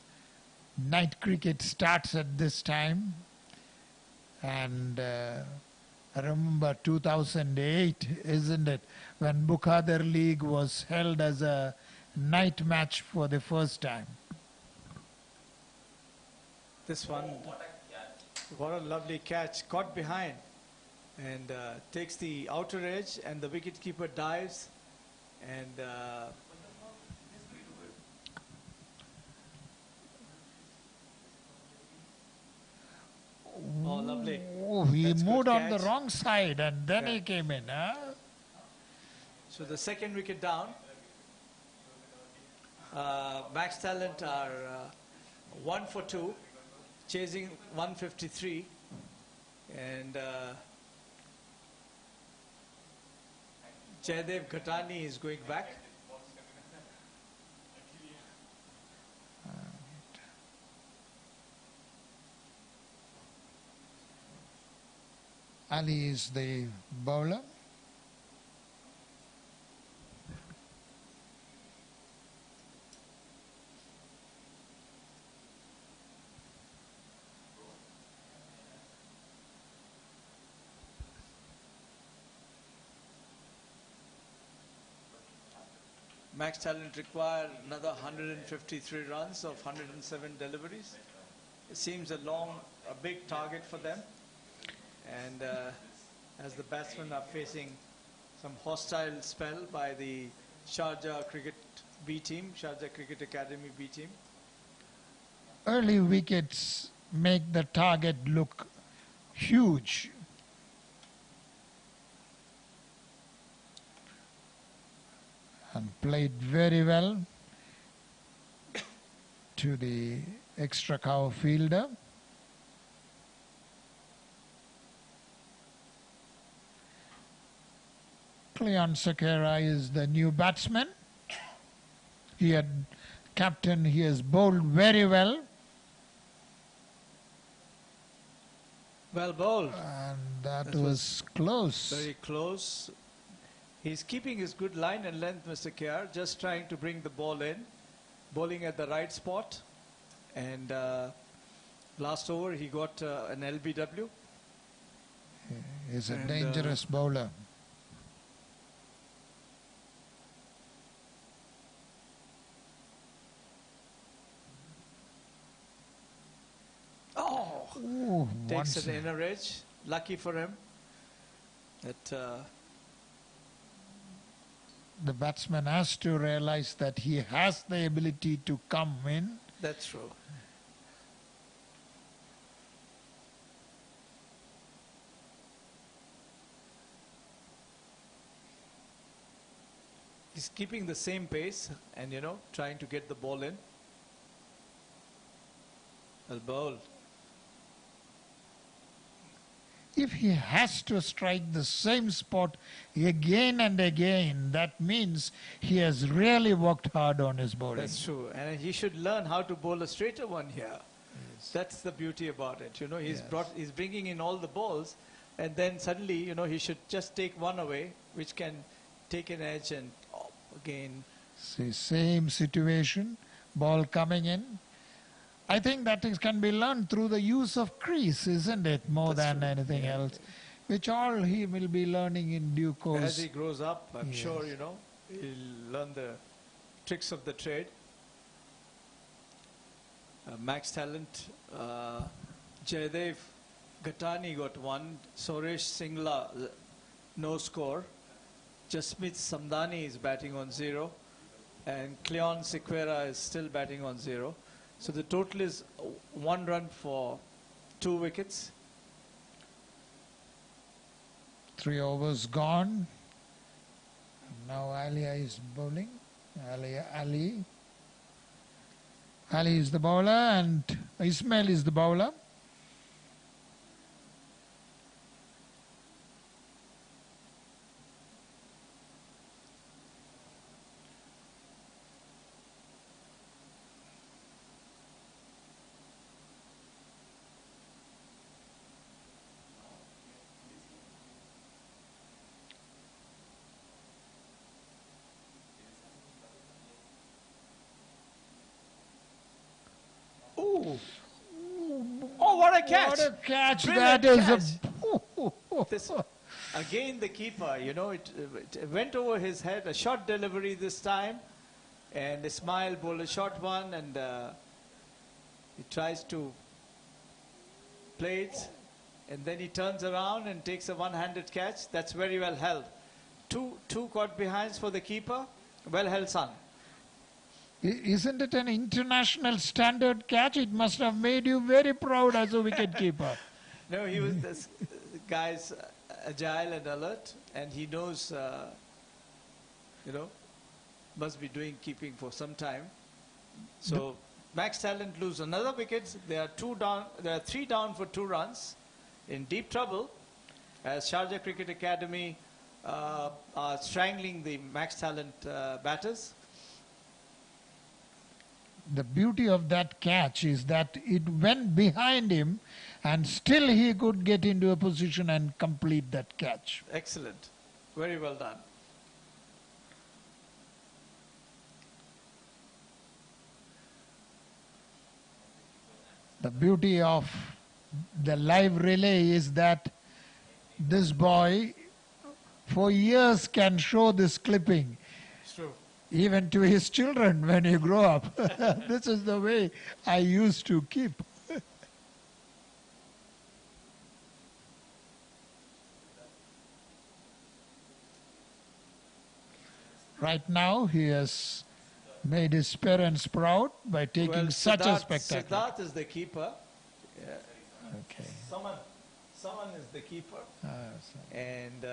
Speaker 1: night cricket starts at this time, and I remember 2008, isn't it, when Bukadir League was held as a night match for the first time.
Speaker 3: This one, what a lovely catch, caught behind, and takes the outer edge, and the wicketkeeper dives, and oh, lovely.
Speaker 1: Oh, he
Speaker 3: That's
Speaker 1: moved
Speaker 3: good
Speaker 1: on the
Speaker 3: catch.
Speaker 1: wrong side, and then
Speaker 3: Yeah.
Speaker 1: he came in. Huh?
Speaker 3: So the second wicket down. Max Talent are 1 for 2, chasing 153, and Jaydeep Ghatani is going back.
Speaker 1: Ali is the bowler.
Speaker 3: Max Talent require another 153 runs of 107 deliveries. It seems a big target for them. And as the batsmen are facing some hostile spell by the Sharjah Cricket B team, Sharjah Cricket Academy B team.
Speaker 1: Early wickets make the target look huge. And played very well to the extra cover fielder. Cleon Sakara is the new batsman. He has bowled very well.
Speaker 3: Well bowled.
Speaker 1: And that was close.
Speaker 3: Very close. He's keeping his good line and length, Mr. KR, just trying to bring the ball in, bowling at the right spot. And last over, he got an LBW.
Speaker 1: He's a dangerous bowler. Ooh,
Speaker 3: Takes an inner edge. Lucky for him that
Speaker 1: the batsman has to realize that he has the ability to come in.
Speaker 3: That's true. He's keeping the same pace and, trying to get the ball in. Well bowled.
Speaker 1: If he has to strike the same spot again and again, that means he has really worked hard on his bowling.
Speaker 3: That's true. And he should learn how to bowl a straighter one here. Yes. That's the beauty about it. He's bringing in all the balls, and then suddenly, he should just take one away, which can take an edge and again.
Speaker 1: See, same situation, ball coming in. I think that can be learned through the use of crease, isn't it, more than anything else, which all he will be learning in due course.
Speaker 3: As he grows up, I'm sure, he'll learn the tricks of the trade. Max Talent, Jaydev Ghatani got one, Suresh Singla, no score. Jasmeet Samdani is batting on 0, and Cleon Sequeira is still batting on 0. So the total is 1 run for 2 wickets.
Speaker 1: 3 overs gone. Now Alia is bowling. Ali is the bowler and Ismail is the bowler.
Speaker 3: Oh, what a catch!
Speaker 1: What a catch!
Speaker 3: Brilliant
Speaker 1: That is
Speaker 3: catch. This, again, the keeper, it went over his head. A short delivery this time, and Ismail bowled a short one, and he tries to play it, and then he turns around and takes a one-handed catch. That's very well held. Two caught behinds for the keeper. Well held, son.
Speaker 1: Isn't it an international standard catch? It must have made you very proud as a wicketkeeper.
Speaker 3: No, this guy's agile and alert, and he knows, must be doing keeping for some time. So Max Talent lose another wicket. They are 3 down for 2 runs, in deep trouble, as Sharjah Cricket Academy are strangling the Max Talent batters.
Speaker 1: The beauty of that catch is that it went behind him and still he could get into a position and complete that catch.
Speaker 3: Excellent. Very well done.
Speaker 1: The beauty of the live relay is that this boy for years can show this clipping
Speaker 3: It's true.
Speaker 1: even to his children when he grow up. This is the way I used to keep. Right now he has made his parents proud by taking
Speaker 3: Well,
Speaker 1: such a
Speaker 3: Siddharth,
Speaker 1: spectacle.
Speaker 3: Siddharth is the keeper. Yeah.
Speaker 1: Okay.
Speaker 3: Someone is the keeper.
Speaker 1: So-
Speaker 3: And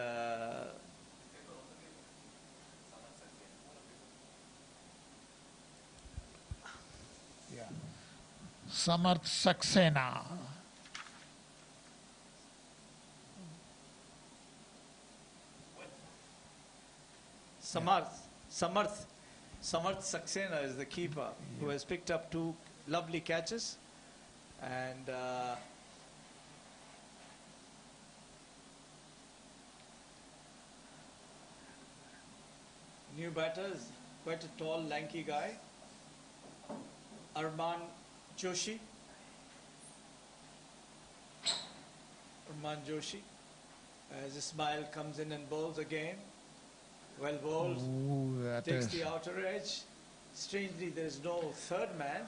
Speaker 1: Samarth Saxena.
Speaker 3: Samarth Saxena is the keeper who has picked up 2 lovely catches. And new batter is quite a tall, lanky guy. Arman Joshi. As Ismail comes in and bowls again. Well bowled.
Speaker 1: Ooh, that
Speaker 3: Takes
Speaker 1: is-
Speaker 3: the outer edge. Strangely, there is no third man.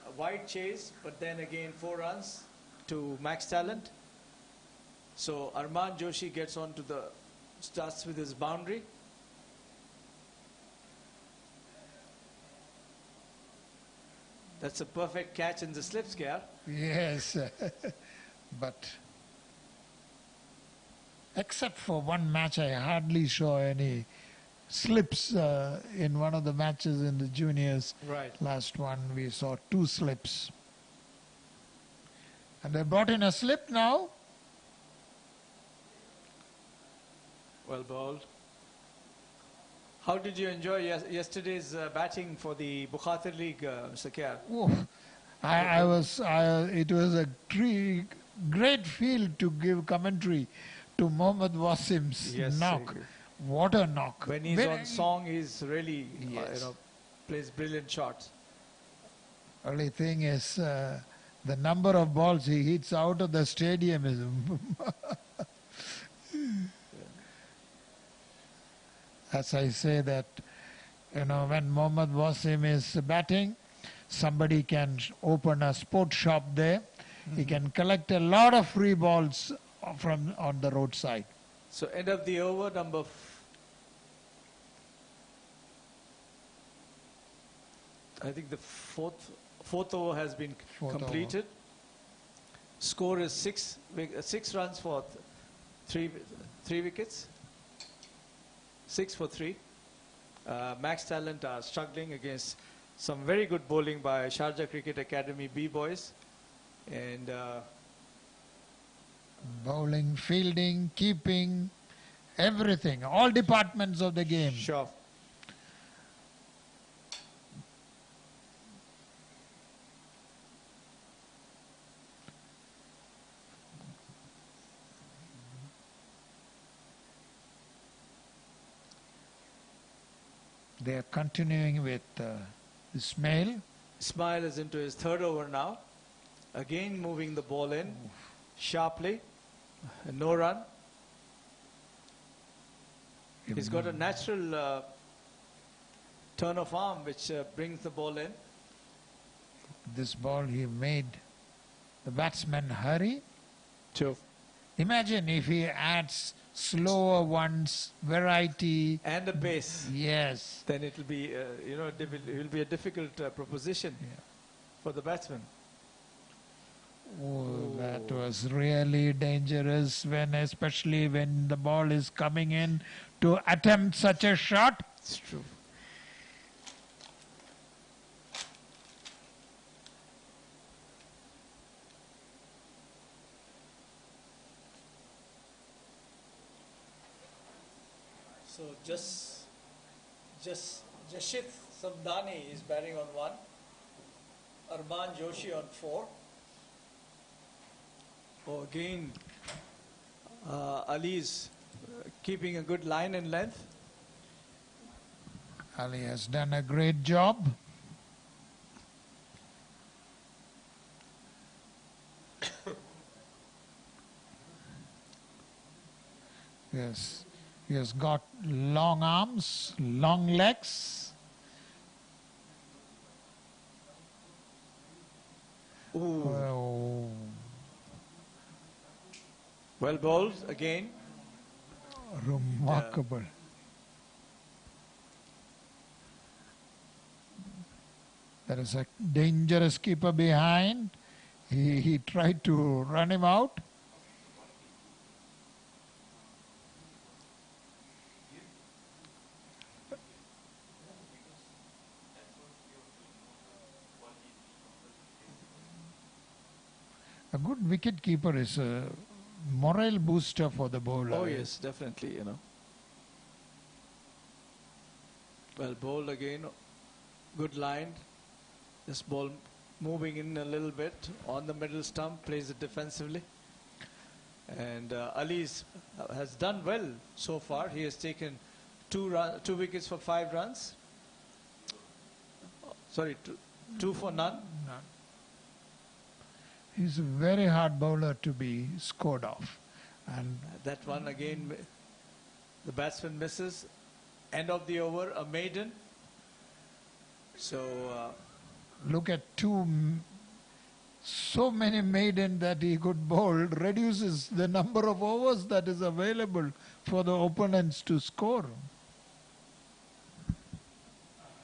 Speaker 3: A wide chase, but then again 4 runs to Max Talent. So Arman Joshi gets on to starts with his boundary. That's a perfect catch in the slip scare.
Speaker 1: Yes, but except for one match, I hardly saw any slips in one of the matches in the juniors.
Speaker 3: Right.
Speaker 1: Last one, we saw 2 slips. And they brought in a slip now.
Speaker 3: Well bowled. How did you enjoy yesterday's batting for the Bukhatir League, Mr. Khair?
Speaker 1: Oh, it was a great feel to give commentary to Mohammad Wasim's
Speaker 3: Yes,
Speaker 1: knock. What a knock.
Speaker 3: When he's
Speaker 1: Very-
Speaker 3: on song, he's really,
Speaker 1: Yes.
Speaker 3: plays brilliant shots.
Speaker 1: Only thing is, the number of balls he hits out of the stadium is. As I say that, when Mohammad Wasim is batting, somebody can open a sports shop there. He can collect a lot of free balls from on the roadside.
Speaker 3: So end of the over, I think the fourth over has been
Speaker 1: Fourth
Speaker 3: completed. Score is 6 runs for 3 wickets. 6 for 3. Max Talent are struggling against some very good bowling by Sharjah Cricket Academy B boys. And
Speaker 1: Bowling, fielding, keeping, everything, all departments of the game.
Speaker 3: sure.
Speaker 1: They are continuing with Ismail.
Speaker 3: Ismail is into his 3rd over now. Again moving the ball in sharply. No run. He's got a natural turn of arm which brings the ball in.
Speaker 1: This ball he made the batsman hurry.
Speaker 3: True.
Speaker 1: Imagine if he adds slower ones, variety.
Speaker 3: And a pace.
Speaker 1: Yes.
Speaker 3: Then it will be, it will be a difficult proposition for the batsman.
Speaker 1: Oh, that was really dangerous especially when the ball is coming in to attempt such a shot.
Speaker 3: It's true. So Jashith Samdani is batting on 1. Arman Joshi on 4. Oh, again, Ali's keeping a good line and length.
Speaker 1: Ali has done a great job. Yes, he has got long arms, long legs.
Speaker 3: Ooh,
Speaker 1: Oh,
Speaker 3: well bowled again.
Speaker 1: remarkable. There is a dangerous keeper behind. He tried to run him out. A good wicket keeper is a morale booster for the bowler.
Speaker 3: Oh yes, definitely, Well bowled again, good line. This ball moving in a little bit on the middle stump, plays it defensively. And Ali's has done well so far. He has taken two wickets for 5 runs. Sorry, two for none.
Speaker 1: He's a very hard bowler to be scored off. And
Speaker 3: That one again, the batsman misses. End of the over, a maiden. So
Speaker 1: look at so many maiden that he could bowl reduces the number of overs that is available for the opponents to score.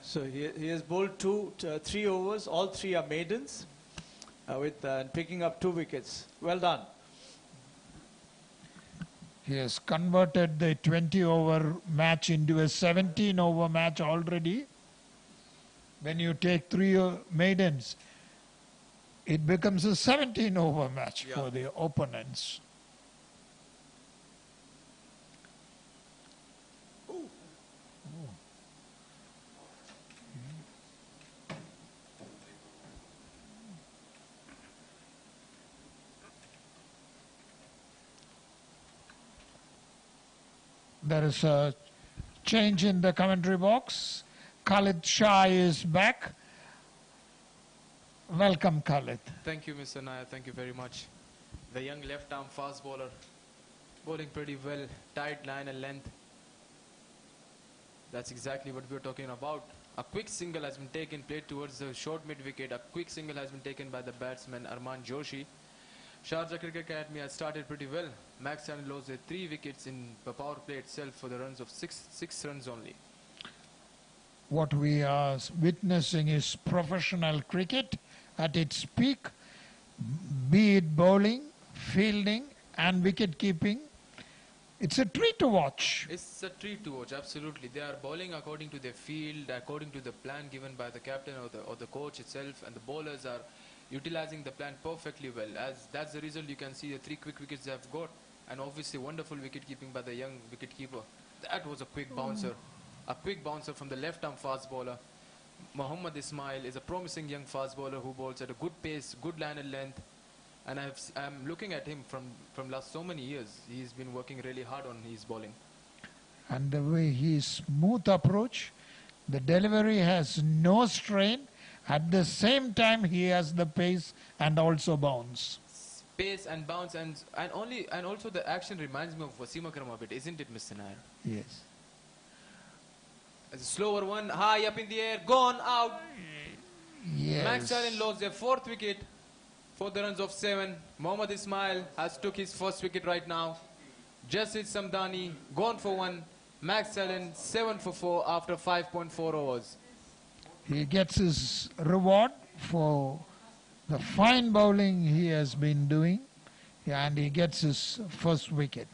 Speaker 3: So he has bowled 3 overs. All 3 are maidens, with picking up 2 wickets. Well done.
Speaker 1: He has converted the 20-over match into a 17-over match already. When you take 3 maidens, it becomes a 17-over match for the opponents. There is a change in the commentary box. Khalid Shah is back. Welcome, Khalid.
Speaker 2: Thank you, Mr. Nair. Thank you very much. The young left-arm fast bowler, bowling pretty well, tight line and length. That's exactly what we were talking about. A quick single has been taken, played towards the short mid-wicket. A quick single has been taken by the batsman Arman Joshi. Sharjah Cricket Academy has started pretty well. Max Allen lost their 3 wickets in the power play itself for the runs of 6 runs only.
Speaker 1: What we are witnessing is professional cricket at its peak, be it bowling, fielding and wicket keeping. It's a treat to watch.
Speaker 2: It's a treat to watch, absolutely. They are bowling according to their field, according to the plan given by the captain or the coach itself, and the bowlers are utilizing the plan perfectly well. As that's the result, you can see the 3 quick wickets they have got, and obviously wonderful wicket keeping by the young wicket keeper. That was a quick bouncer. A quick bouncer from the left-arm fast bowler. Mohammad Ismail is a promising young fast bowler who bowls at a good pace, good line and length. And I'm looking at him from last so many years. He's been working really hard on his bowling.
Speaker 1: And the way his smooth approach, the delivery has no strain. At the same time, he has the pace and also bounce.
Speaker 2: Pace and bounce and also the action reminds me of Wasim Akram a bit, isn't it, Mr. Nair?
Speaker 1: Yes.
Speaker 2: As a slower one, high up in the air, gone out.
Speaker 1: Yes.
Speaker 2: Max Allen lost their 4th wicket for the runs of 7. Mohammad Ismail has took his 1st wicket right now. Jasid Samdani gone for 1. Max Allen 7 for 4 after 5.4 overs.
Speaker 1: He gets his reward for the fine bowling he has been doing, and he gets his 1st wicket.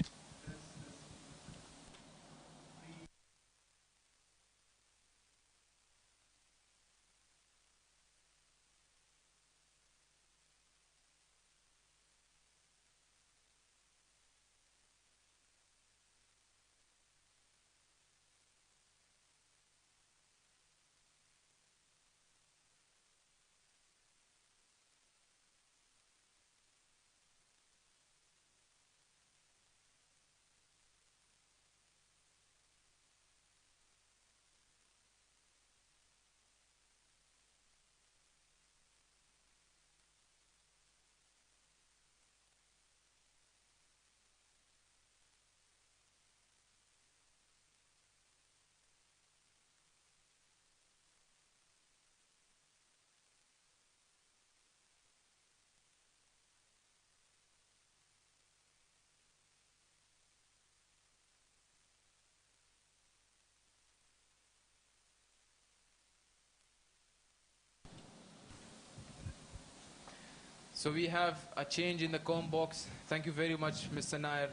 Speaker 2: So we have a change in the comb box. Thank you very much, Mr. Nair.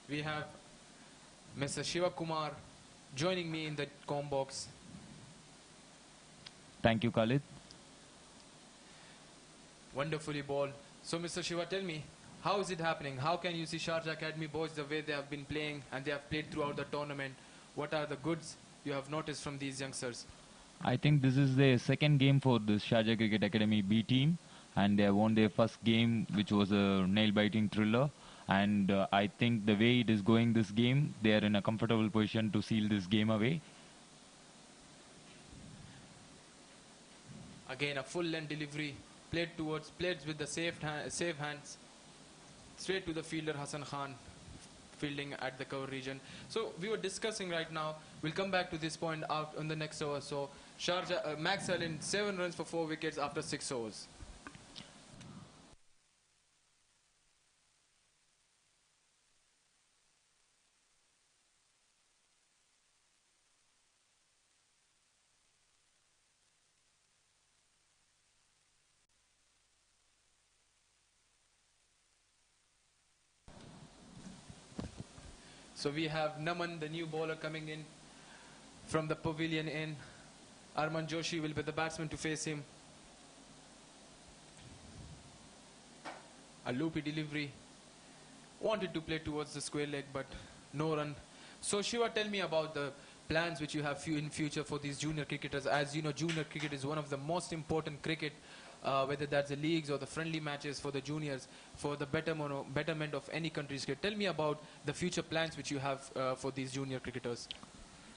Speaker 2: We have Mr. Shiva Kumar joining me in the comb box.
Speaker 4: Thank you, Khalid.
Speaker 2: Wonderfully ball. So Mr. Shiva, tell me, how is it happening? How can you see Sharjah Academy boys the way they have been playing and they have played throughout the tournament? What are the goods you have noticed from these youngsters?
Speaker 4: I think this is the second game for the Sharjah Cricket Academy B team, and they have won their first game, which was a nail-biting thriller. And I think the way it is going this game, they are in a comfortable position to seal this game away.
Speaker 2: Again, a full length delivery, played with the safe hands, straight to the fielder Hassan Khan, fielding at the cover region. So we were discussing right now, we'll come back to this point out on the next over. So Sharjah, Max Allen, 7 runs for 4 wickets after 6 overs. So we have Naman, the new bowler, coming in from the pavilion in. Arman Joshi will be the batsman to face him. A loopy delivery. Wanted to play towards the square leg, but no run. So Shiva, tell me about the plans which you have in future for these junior cricketers. As you know, junior cricket is one of the most important cricket, whether that's the leagues or the friendly matches for the juniors, for the betterment of any country's cricket. Tell me about the future plans which you have for these junior cricketers.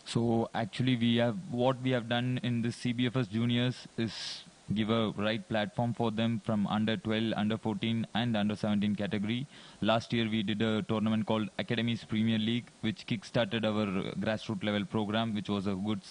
Speaker 4: So actually, what we have done in this CBFS juniors is give a right platform for them from under 12, under 14 and under 17 category. Last year we did a tournament called Academies Premier League, which kick-started our grassroots level program, which was a good,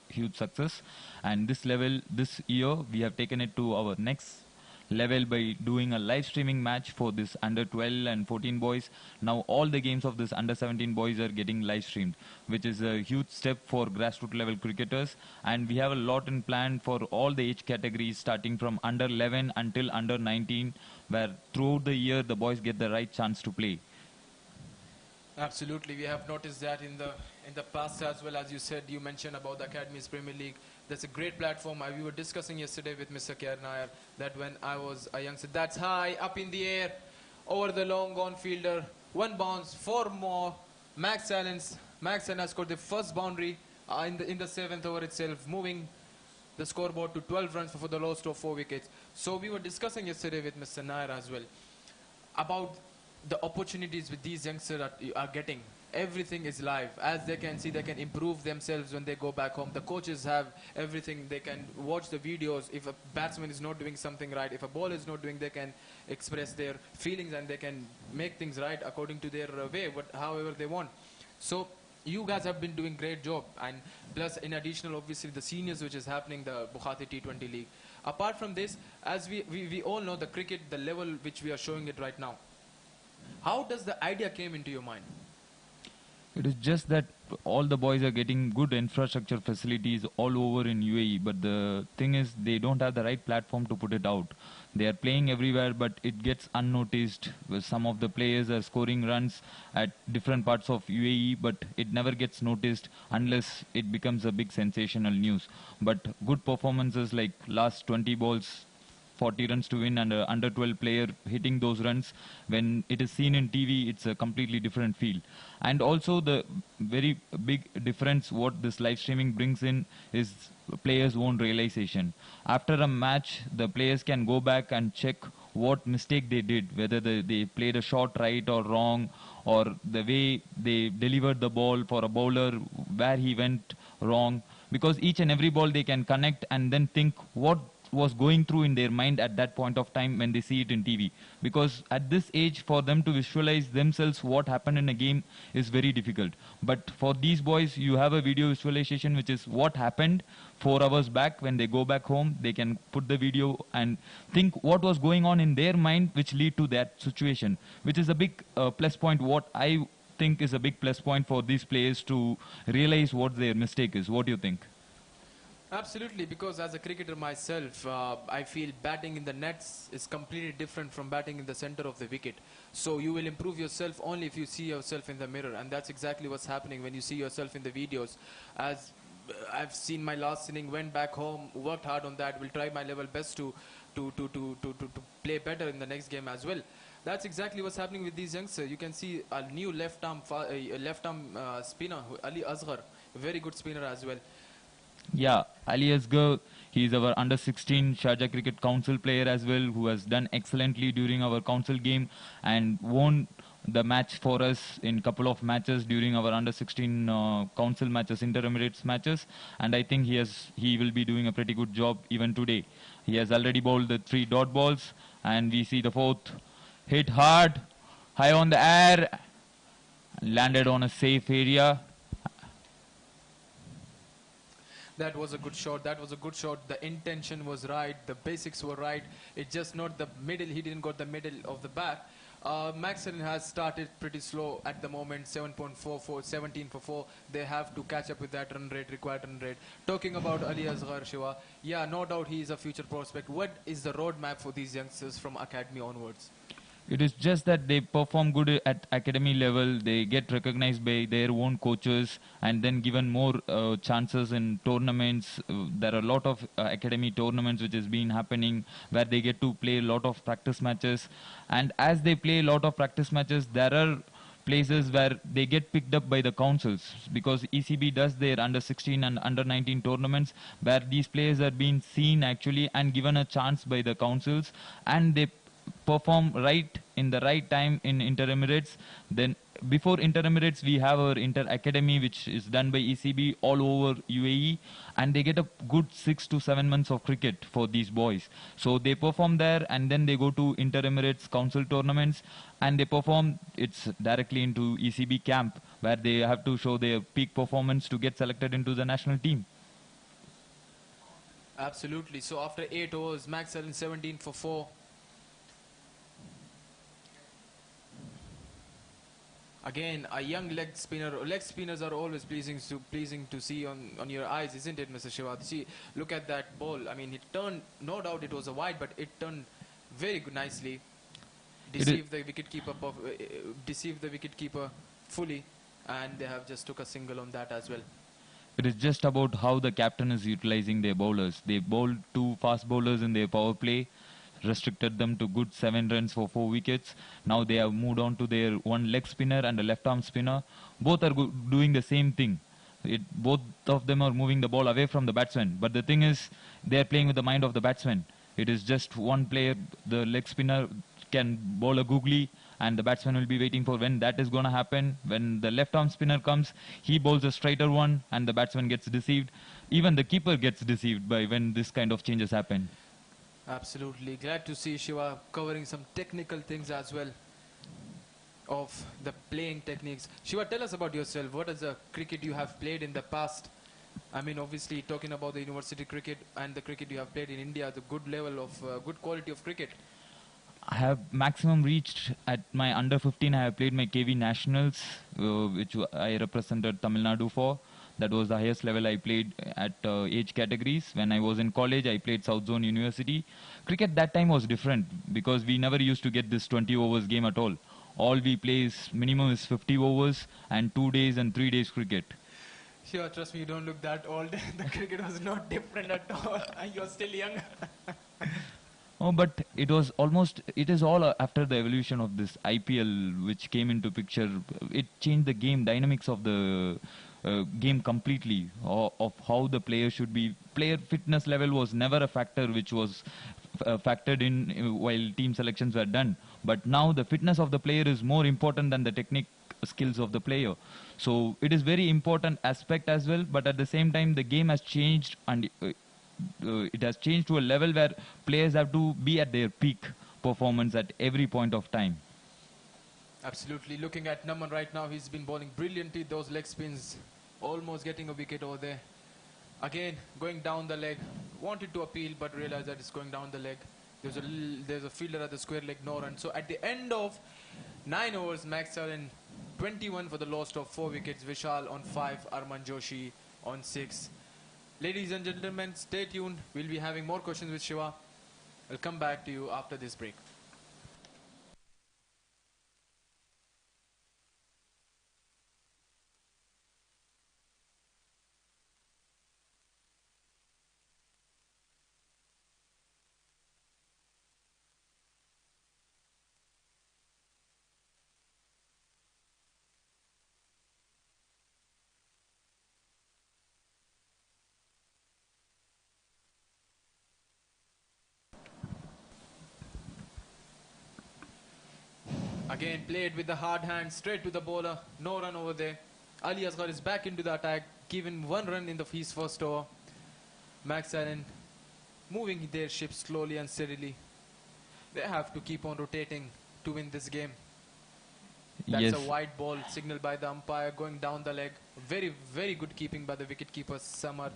Speaker 4: huge success. And this year we have taken it to our next level by doing a live streaming match for this under 12 and 14 boys. Now all the games of this under 17 boys are getting live streamed, which is a huge step for grassroots level cricketers. And we have a lot in plan for all the age categories, starting from under 11 until under 19, where throughout the year the boys get the right chance to play.
Speaker 2: Absolutely, we have noticed that in the past as well. As you said, you mentioned about the Academies Premier League. That's a great platform. We were discussing yesterday with Mr. K.R. Nair that when I was a youngster, that's high, up in the air, over the long gone fielder, 1 bounce, 4 more. Max Allen has scored the first boundary in the 7th over itself, moving the scoreboard to 12 runs for the loss of 4 wickets. So we were discussing yesterday with Mr. Nair as well about the opportunities with these youngsters are getting. Everything is live. As they can see, they can improve themselves when they go back home. The coaches have everything. They can watch the videos. If a batsman is not doing something right, if a bowler is not doing, they can express their feelings and they can make things right according to their way, however they want. So you guys have been doing great job. And plus, in additional, obviously, the seniors, which is happening, the Bukhati T20 League. Apart from this, as we all know, the cricket, the level which we are showing it right now, how does the idea came into your mind?
Speaker 4: It is just that all the boys are getting good infrastructure facilities all over in UAE, but the thing is they don't have the right platform to put it out. They are playing everywhere, but it gets unnoticed. Some of the players are scoring runs at different parts of UAE, but it never gets noticed unless it becomes a big sensational news. But good performances like last 20 balls, 40 runs to win, and an under 12 player hitting those runs, when it is seen in TV, it's a completely different feel. And also the very big difference what this live streaming brings in is players' own realization. After a match, the players can go back and check what mistake they did, whether they played a shot right or wrong, or the way they delivered the ball for a bowler, where he went wrong. Because each and every ball they can connect and then think what was going through in their mind at that point of time when they see it in TV. Because at this age, for them to visualize themselves what happened in a game is very difficult. But for these boys, you have a video visualization, which is what happened 4 hours back. When they go back home, they can put the video and think what was going on in their mind, which lead to that situation, which is a big plus point. What I think is a big plus point for these players to realize what their mistake is. What do you think?
Speaker 2: Absolutely, because as a cricketer myself, I feel batting in the nets is completely different from batting in the center of the wicket. So you will improve yourself only if you see yourself in the mirror, and that's exactly what's happening when you see yourself in the videos. As I've seen my last inning, went back home, worked hard on that, will try my level best to play better in the next game as well. That's exactly what's happening with these youngsters. You can see a new left arm spinner, Ali Asghar, a very good spinner as well.
Speaker 4: Yeah, Ali Asghar, he is our under 16 Sharjah Cricket Council player as well, who has done excellently during our council game and won the match for us in couple of matches during our under 16 council matches, inter-emirates matches, and I think he will be doing a pretty good job even today. He has already bowled the 3 dot balls, and we see the fourth hit hard, high on the air, landed on a safe area.
Speaker 2: That was a good shot. That was a good shot. The intention was right. The basics were right. It's just not the middle. He didn't got the middle of the bat. Max Allen has started pretty slow at the moment. 7.44, 17 for 4. They have to catch up with that run rate, required run rate. Talking about Ali Asghar, Shiva, yeah, no doubt he is a future prospect. What is the roadmap for these youngsters from academy onwards?
Speaker 4: It is just that they perform good at academy level. They get recognized by their own coaches and then given more chances in tournaments. There are a lot of academy tournaments which has been happening where they get to play a lot of practice matches. And as they play a lot of practice matches, there are places where they get picked up by the councils because ECB does their under 16 and under 19 tournaments where these players are being seen actually and given a chance by the councils, and they perform right in the right time in inter-emirates. Then before inter-emirates we have our inter-academy which is done by ECB all over UAE, and they get a good 6 to 7 months of cricket for these boys. So they perform there and then they go to inter-emirates council tournaments and they perform. It's directly into ECB camp where they have to show their peak performance to get selected into the national team.
Speaker 2: Absolutely. So after 8 overs, Max Allen 17 for 4. Again, a young leg spinner. Leg spinners are always pleasing to see on your eyes, isn't it, Mr. Shiva? See, look at that ball. I mean, it turned. No doubt it was a wide, but it turned very good, nicely. Deceived the wicketkeeper fully, and they have just took a single on that as well.
Speaker 4: It is just about how the captain is utilizing their bowlers. They bowled 2 fast bowlers in their power play, restricted them to good 7 runs for 4 wickets. Now they have moved on to their 1 leg spinner and a left arm spinner. Both are doing the same thing. Both of them are moving the ball away from the batsman. But the thing is, they are playing with the mind of the batsman. It is just one player, the leg spinner can bowl a googly and the batsman will be waiting for when that is going to happen. When the left arm spinner comes, he bowls a straighter one and the batsman gets deceived. Even the keeper gets deceived by when this kind of changes happen.
Speaker 2: Absolutely. Glad to see Shiva covering some technical things as well of the playing techniques. Shiva, tell us about yourself. What is the cricket you have played in the past? I mean, obviously, talking about the university cricket and the cricket you have played in India, the good level of, good quality of cricket.
Speaker 4: I have maximum reached at my under 15. I have played my KV Nationals, which I represented Tamil Nadu for. That was the highest level I played at age categories. When I was in college, I played South Zone University. Cricket that time was different because we never used to get this 20 overs game at all. All we play is minimum is 50 overs and 2 days and 3 days cricket.
Speaker 2: Sure, trust me, you don't look that old. The cricket was not different at all. You're still young.
Speaker 4: Oh, but it was almost, it is all after the evolution of this IPL which came into picture. It changed the game dynamics of the game completely, of how the player should be. Player fitness level was never a factor which was factored in while team selections were done. But now the fitness of the player is more important than the technique skills of the player. So it is very important aspect as well, but at the same time the game has changed and it has changed to a level where players have to be at their peak performance at every point of time.
Speaker 2: Absolutely. Looking at Naman right now, he's been bowling brilliantly. Those leg spins, almost getting a wicket over there. Again, going down the leg. Wanted to appeal, but realized that it's going down the leg. There's a fielder at the square leg, no run. So at the end of 9 overs, Max Allen 21 for the loss of 4 wickets. Vishal on 5, Arman Joshi on 6. Ladies and gentlemen, stay tuned. We'll be having more questions with Shiva. I'll come back to you after this break. Again, played with the hard hand, straight to the bowler. No run over there. Ali Asghar is back into the attack, given one run in his first over. Max Allen moving their ship slowly and steadily. They have to keep on rotating to win this game. That's
Speaker 4: Yes,
Speaker 2: a wide ball signaled by the umpire going down the leg. Very, very good keeping by the wicketkeeper Samar.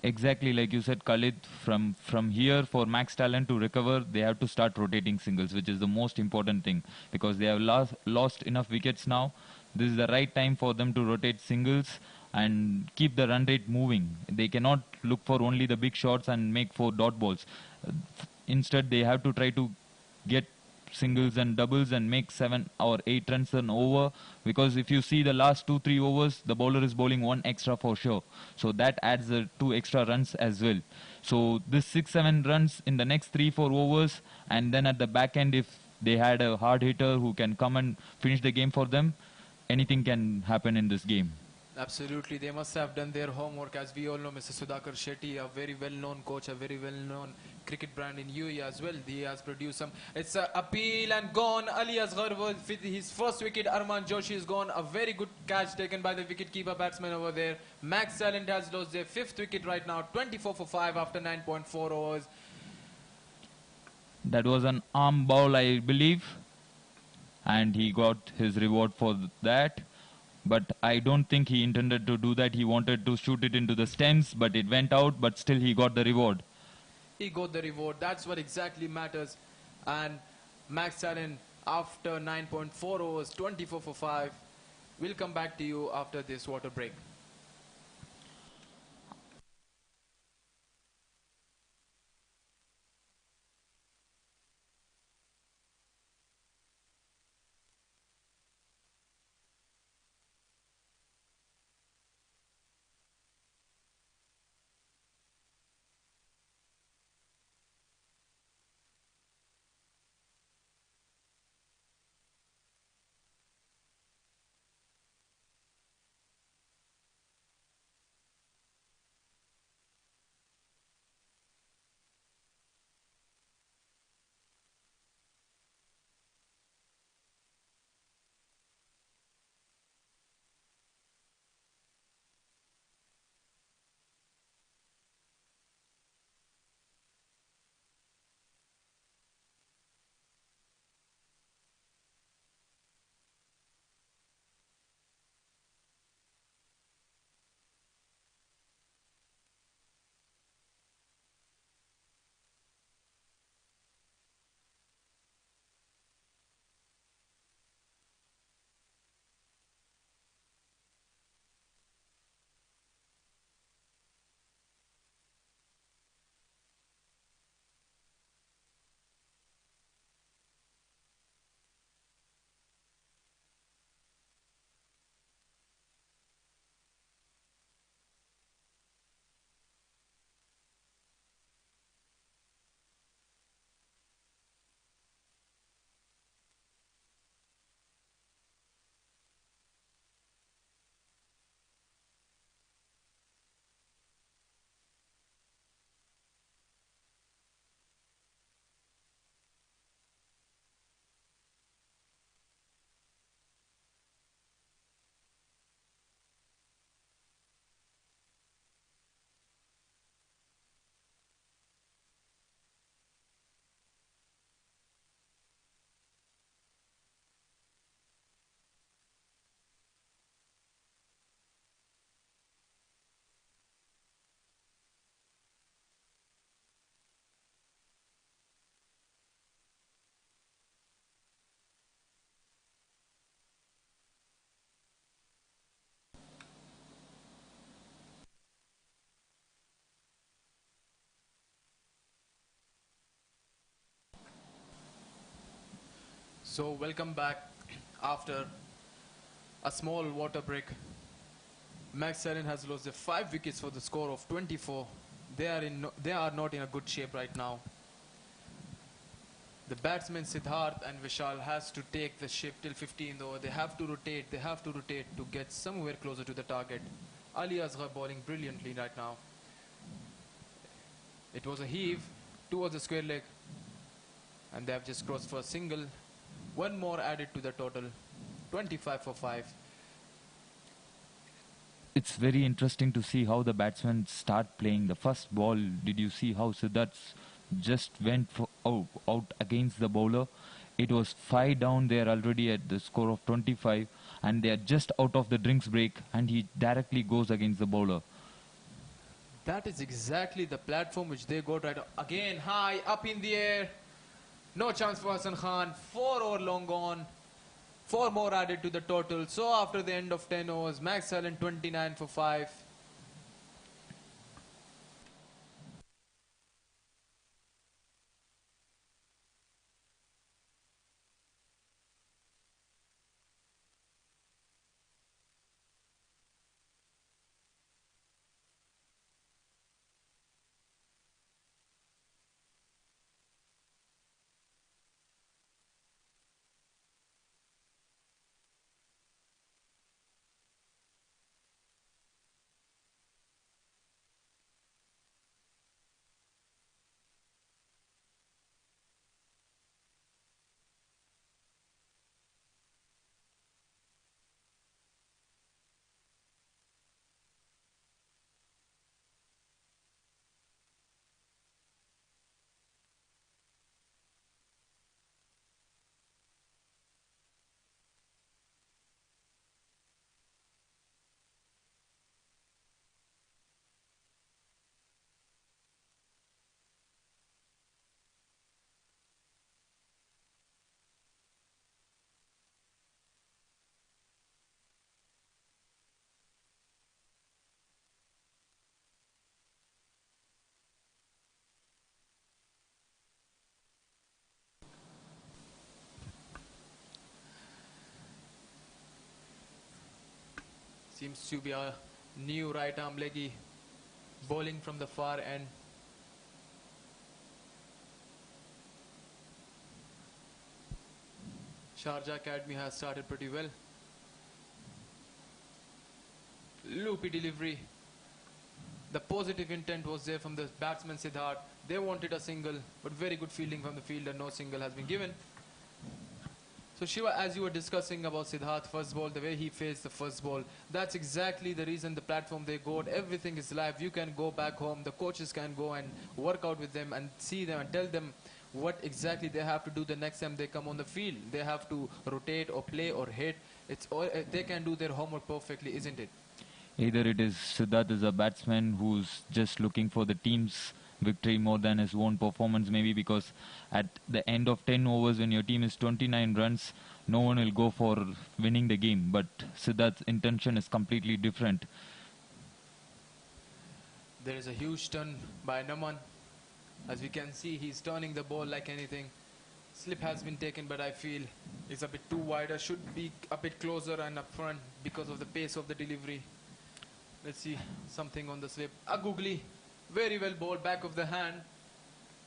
Speaker 4: exactly like you said, Khalid. From here, for Max Talent to recover, they have to start rotating singles, which is the most important thing because they have lost enough wickets now. This is the right time for them to rotate singles and keep the run rate moving. They cannot look for only the big shots and make 4 dot balls. Instead, they have to try to get singles and doubles and make 7 or 8 runs an over, because if you see the last 2-3 overs, the bowler is bowling 1 extra for sure, so that adds 2 extra runs as well. So this 6-7 runs in the next 3-4 overs, and then at the back end, if they had a hard hitter who can come and finish the game for them, anything can happen in this game.
Speaker 2: Absolutely, they must have done their homework. As we all know, Mr. Sudhakar Shetty, a very well-known coach, a very well-known cricket brand in UAE as well. He has produced some. It's a appeal and gone. Ali Asghar was with his first wicket. Arman Joshi is gone. A very good catch taken by the wicket-keeper batsman over there. Max Salent has lost their 5th wicket right now. 24 for 5 after 9.4 overs.
Speaker 4: That was an arm ball, I believe, and he got his reward for that. But I don't think he intended to do that. He wanted to shoot it into the stems, but it went out, but still he got the reward.
Speaker 2: He got the reward. That's what exactly matters. And Max Allen, after 9.4 overs, 24 for 5. We'll come back to you after this water break. So welcome back after a small water break. Max Allen has lost the 5 wickets for the score of 24. They are not in a good shape right now. The batsmen Siddharth and Vishal has to take the ship till 15th over. They have to rotate to get somewhere closer to the target. Ali Asghar bowling brilliantly right now. It was a heave towards the square leg and they have just crossed for a single. One more added to the total. 25 for 5.
Speaker 4: It's very interesting to see how the batsmen start playing. The first ball, did you see how Siddharth just went out against the bowler? It was 5 down there already at the score of 25 and they are just out of the drinks break and he directly goes against the bowler.
Speaker 2: That is exactly the platform which they got right. Again, high, up in the air. No chance for Hassan Khan. 4 over long gone. 4 more added to the total. So after the end of 10 overs, Max Allen 29 for 5. Seems to be a new right arm leggy bowling from the far end. Sharjah Academy has started pretty well. Loopy delivery. The positive intent was there from the batsman Siddharth. They wanted a single, but very good fielding from the fielder. No single has been given. So Shiva, as you were discussing about Siddharth first ball, the way he faced the first ball, that's exactly the reason the platform they got. Everything is live. You can go back home. The coaches can go and work out with them and see them and tell them what exactly they have to do the next time they come on the field. They have to rotate or play or hit. It's all, they can do their homework perfectly, isn't it?
Speaker 4: Either it is Siddharth is a batsman who's just looking for the team's victory more than his own performance, maybe because at the end of 10 overs when your team is 29 runs, no one will go for winning the game. But Siddharth's intention is completely different.
Speaker 2: There is a huge turn by Naman. As we can see, he's turning the ball like anything. Slip has been taken, but I feel it's a bit too wider. Should be a bit closer and up front because of the pace of the delivery. Let's see something on the slip. A googly, very well bowled, back of the hand.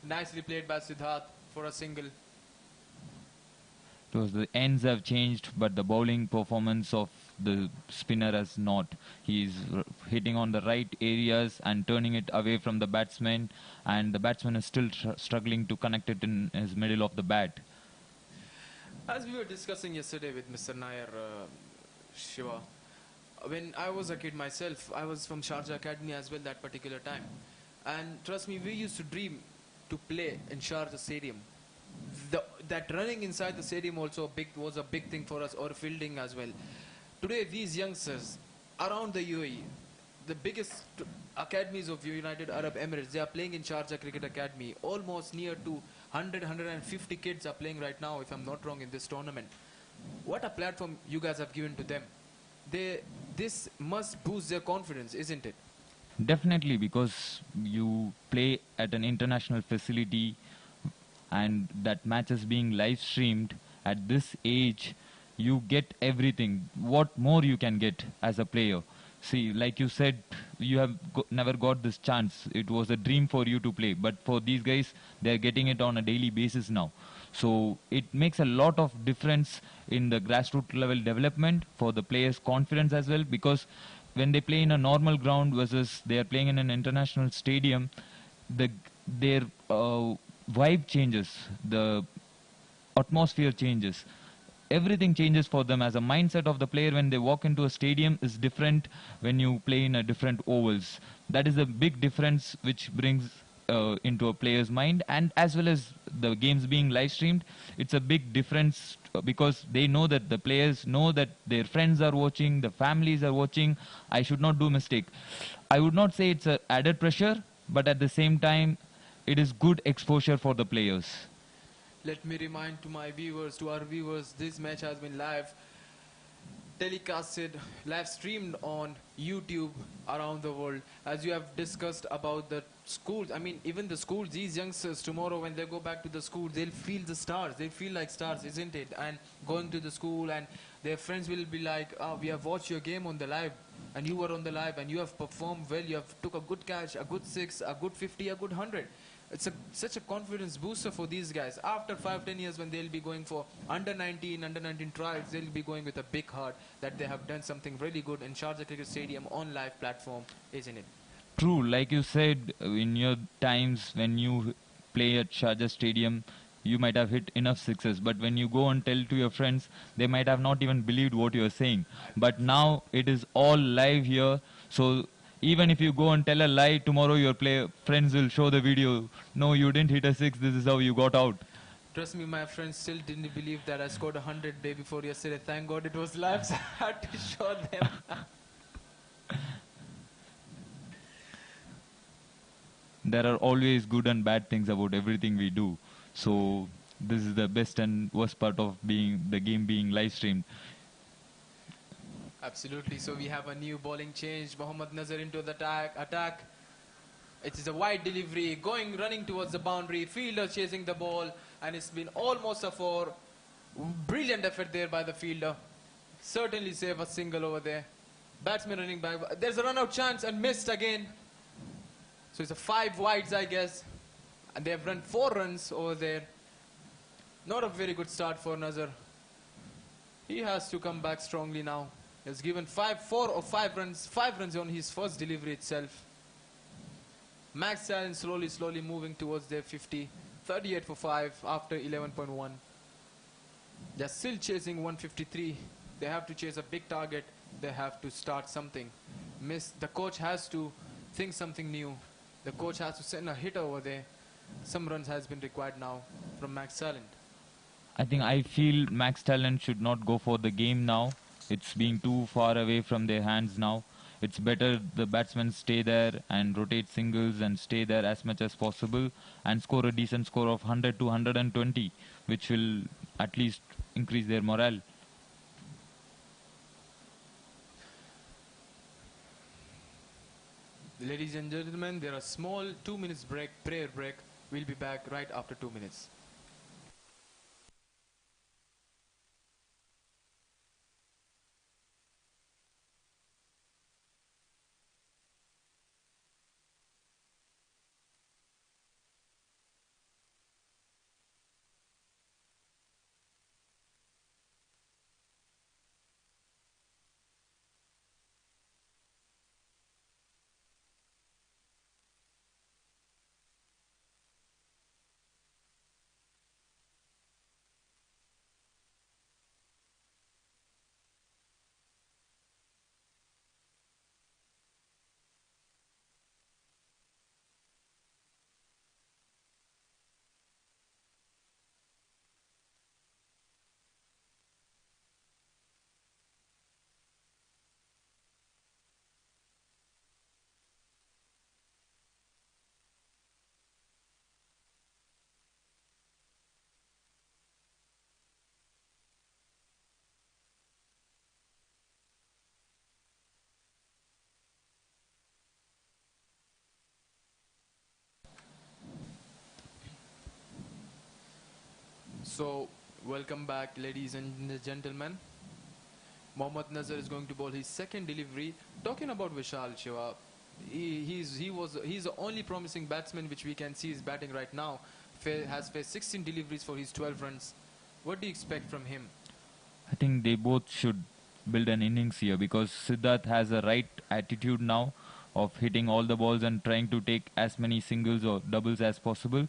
Speaker 2: Nicely played by Siddharth for a single.
Speaker 4: It was the ends have changed, but the bowling performance of the spinner has not. He's hitting on the right areas and turning it away from the batsman, and the batsman is still struggling to connect it in his middle of the bat.
Speaker 2: As we were discussing yesterday with Mr. Nair, Shiva, when I was a kid myself, I was from Sharjah Academy as well that particular time. And trust me, we used to dream to play in Sharjah Stadium. That running inside the stadium also was a big thing for us, or fielding as well. Today, these youngsters around the UAE, the biggest academies of United Arab Emirates, they are playing in Sharjah Cricket Academy. Almost near to 150 kids are playing right now, if I'm not wrong, in this tournament. What a platform you guys have given to them. This must boost their confidence, isn't it?
Speaker 4: Definitely, because you play at an international facility and that match is being live streamed At this age, you get everything. What more you can get as a player? See, like you said, you have never got this chance. It was a dream for you to play, but for these guys, they're getting it on a daily basis now. So it makes a lot of difference in the grassroots level development for the players' confidence as well, because when they play in a normal ground versus they are playing in an international stadium, the their vibe changes, the atmosphere changes, everything changes for them. As a mindset of the player when they walk into a stadium is different when you play in a different ovals. That is a big difference which brings into a player's mind, and as well as the games being live streamed, it's a big difference because they know that the players know that their friends are watching, the families are watching. I should not do mistake. I would not say it's a added pressure, but at the same time it is good exposure for the players.
Speaker 2: Let me remind to my viewers, to our viewers, this match has been live telecasted, live streamed on YouTube around the world. As you have discussed about the schools, I mean, even the schools, these youngsters tomorrow when they go back to the school, they'll feel the stars. They'll feel like stars, isn't it? And going to the school and their friends will be like, oh, we have watched your game on the live and you were on the live and you have performed well. You have took a good catch, a good 6, a good 50, a good 100. It's such a confidence booster for these guys. After 5-10 years when they'll be going for under 19 trials, they'll be going with a big heart that they have done something really good in Sharjah Cricket Stadium on live platform, isn't it?
Speaker 4: True, like you said, in your times when you play at Sharjah Stadium, you might have hit enough sixes, but when you go and tell to your friends, they might have not even believed what you are saying. But now it is all live here, so even if you go and tell a lie, tomorrow your friends will show the video. No, you didn't hit a six, this is how you got out.
Speaker 2: Trust me, my friends still didn't believe that I scored 100 day before yesterday. Thank God it was live, so I had to show them.
Speaker 4: There are always good and bad things about everything we do. So this is the best and worst part of being the game being live streamed.
Speaker 2: Absolutely. So we have a new bowling change. Mohammad Nazar into the attack. It is a wide delivery, running towards the boundary. Fielder chasing the ball, and it's been almost a 4. Brilliant effort there by the fielder. Certainly save a single over there. Batsman running back. There's a run-out chance and missed again. So it's a 5 wides, I guess. And they have run 4 runs over there. Not a very good start for Nazar. He has to come back strongly now. He's given 4 or 5 runs. 5 runs on his first delivery itself. Max Allen slowly moving towards their 50. 38 for 5 after 11.1. They're still chasing 153. They have to chase a big target. They have to start something. The coach has to think something new. The coach has to send a hit over there. Some runs has been required now from Max Talent.
Speaker 4: I feel Max Talent should not go for the game now. It's being too far away from their hands now. It's better the batsmen stay there and rotate singles and stay there as much as possible and score a decent score of 100 to 120, which will at least increase their morale.
Speaker 2: Ladies and gentlemen, there are small 2 minutes break, prayer break. We'll be back right after 2 minutes. So Welcome back, ladies and gentlemen. Mohammad Nazar is going to bowl his second delivery. Talking about Vishal Shiva, he's the only promising batsman which we can see is batting right now. Has faced 16 deliveries for his 12 runs. What do you expect from him?
Speaker 4: I think they both should build an innings here because Siddharth has a right attitude now of hitting all the balls and trying to take as many singles or doubles as possible,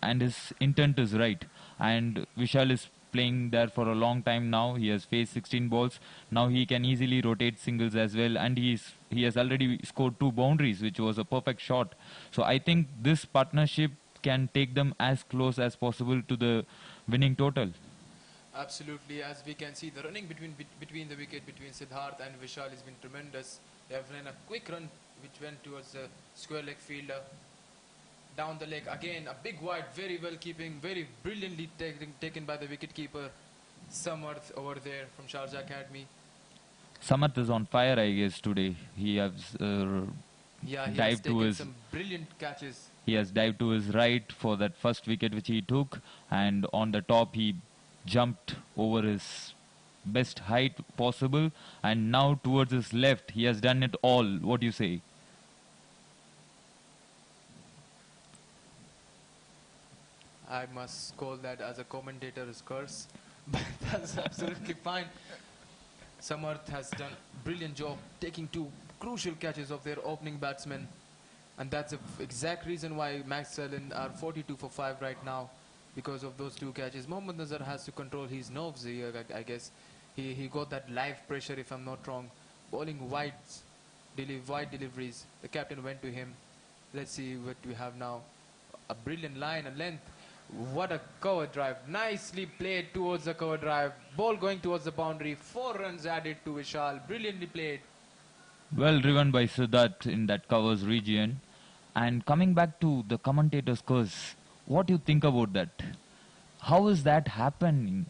Speaker 4: and his intent is right. And Vishal is playing there for a long time now. He has faced 16 balls. Now he can easily rotate singles as well, and he has already scored 2 boundaries, which was a perfect shot. So I think this partnership can take them as close as possible to the winning total.
Speaker 2: Absolutely, as we can see, the running between the wicket between Siddharth and Vishal has been tremendous. They have run a quick run which went towards the square leg fielder. Down the leg again, a big wide, very well keeping, very brilliantly taken by the wicketkeeper Samarth over there from Sharjah Academy.
Speaker 4: Samath is on fire, I guess, today.
Speaker 2: Yeah, he has
Speaker 4: Dived to
Speaker 2: taken
Speaker 4: his
Speaker 2: some brilliant catches.
Speaker 4: He has dived to his right for that first wicket which he took, and on the top he jumped over his best height possible, and now towards his left he has done it all. What do you say?
Speaker 2: I must call that as a commentator's curse, but that's absolutely fine. Samarth has done a brilliant job taking 2 crucial catches of their opening batsmen, and that's the exact reason why Max Allen are 42 for 5 right now, because of those 2 catches. Mohammad Nazar has to control his nerves here, I guess. He got that live pressure, if I'm not wrong, bowling wide deliveries. The captain went to him. Let's see what we have now. A brilliant line and length. What a cover drive. Nicely played towards the cover drive. Ball going towards the boundary. 4 runs added to Vishal. Brilliantly played.
Speaker 4: Well driven by Siddharth in that covers region. And coming back to the commentator's curse, what do you think about that? How is that happening?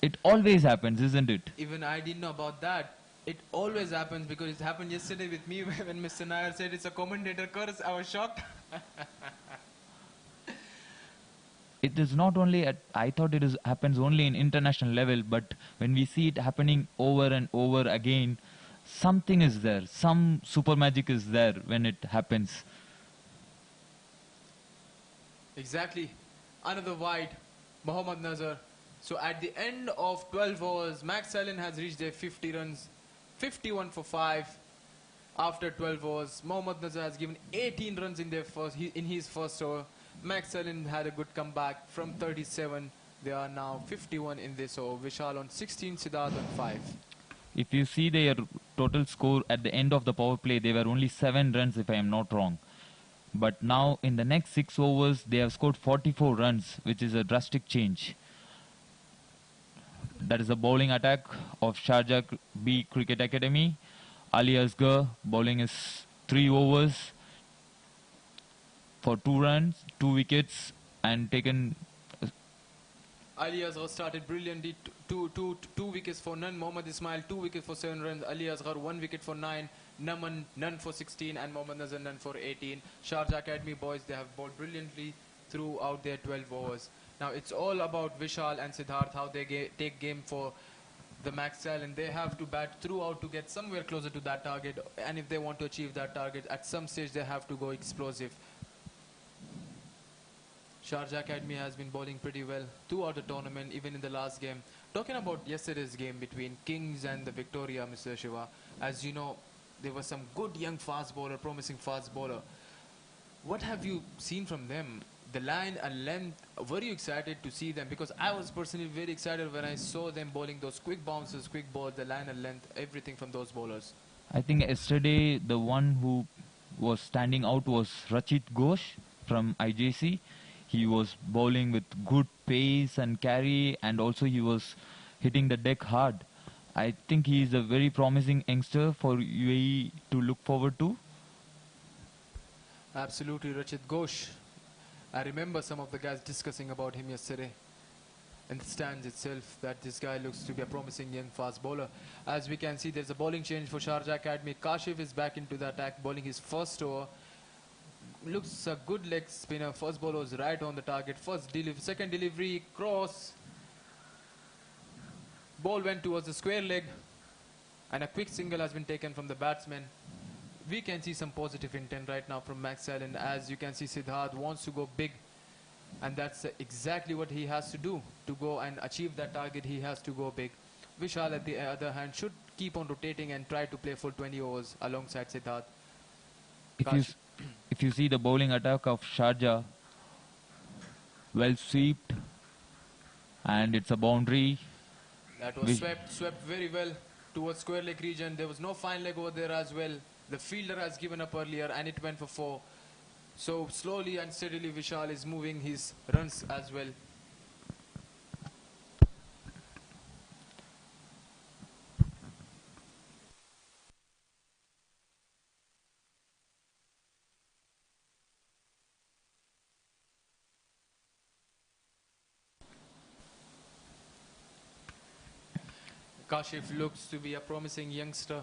Speaker 4: It always happens, isn't it?
Speaker 2: Even I didn't know about that. It always happens because it happened yesterday with me when Mr. Nair said it's a commentator curse. I was shocked.
Speaker 4: It is not only at, I thought it is happens only in international level, but when we see it happening over and over again, something is there, some super magic is there when it happens.
Speaker 2: Exactly. Another wide. Mohammad Nazar. So at the end of 12 overs, Max Allen has reached their 50 runs. 51 for 5 after 12 overs. Mohammad Nazar has given 18 runs in his first over. Max Allen had a good comeback from 37. They are now 51 in this over. Vishal on 16, Siddharth on 5.
Speaker 4: If you see their total score at the end of the power play, they were only 7 runs if I am not wrong. But now in the next 6 overs, they have scored 44 runs, which is a drastic change. That is a bowling attack of Sharjah B Cricket Academy. Ali Asghar bowling is 3 overs for 2 runs, 2 wickets, and taken.
Speaker 2: Ali Asghar started brilliantly. Two wickets for none. Mohammad Ismail 2 wickets for 7 runs. Ali Asghar 1 wicket for 9. Naman none for 16, and Mohammad Nazar none for 18. Sharjah Academy boys, they have bowled brilliantly throughout their 12 overs. Now it's all about Vishal and Siddharth, how they take game for the Max Allen. They have to bat throughout to get somewhere closer to that target, and if they want to achieve that target, at some stage they have to go explosive. Sharjah Academy has been bowling pretty well throughout the tournament, even in the last game. Talking about yesterday's game between Kings and the Victoria, Mr. Shiva, as you know, there was some good young fast bowler, promising fast bowler. What have you seen from them? The line and length, were you excited to see them? Because I was personally very excited when I saw them bowling those quick bounces, quick balls, the line and length, everything from those bowlers.
Speaker 4: I think yesterday the one who was standing out was Rachit Ghosh from IJC. He was bowling with good pace and carry, and also he was hitting the deck hard. I think he is a very promising youngster for UAE to look forward to.
Speaker 2: Absolutely, Rachit Ghosh. I remember some of the guys discussing about him yesterday in the stands itself, that this guy looks to be a promising young fast bowler. As we can see, there's a bowling change for Sharjah Academy. Kashif is back into the attack, bowling his first over. Looks a good leg spinner. First ball was right on the target. Second delivery, cross. Ball went towards the square leg, and a quick single has been taken from the batsman. We can see some positive intent right now from Max Allen. As you can see, Siddharth wants to go big, and that's exactly what he has to do. To go and achieve that target, he has to go big. Vishal, at the other hand, should keep on rotating and try to play full 20 overs alongside Siddharth.
Speaker 4: If you if you see the bowling attack of Sharjah, well swept, and it's a boundary.
Speaker 2: That was swept very well towards square leg region. There was no fine leg over there as well. The fielder has given up earlier and it went for 4. So slowly and steadily Vishal is moving his runs as well. Kashif looks to be a promising youngster.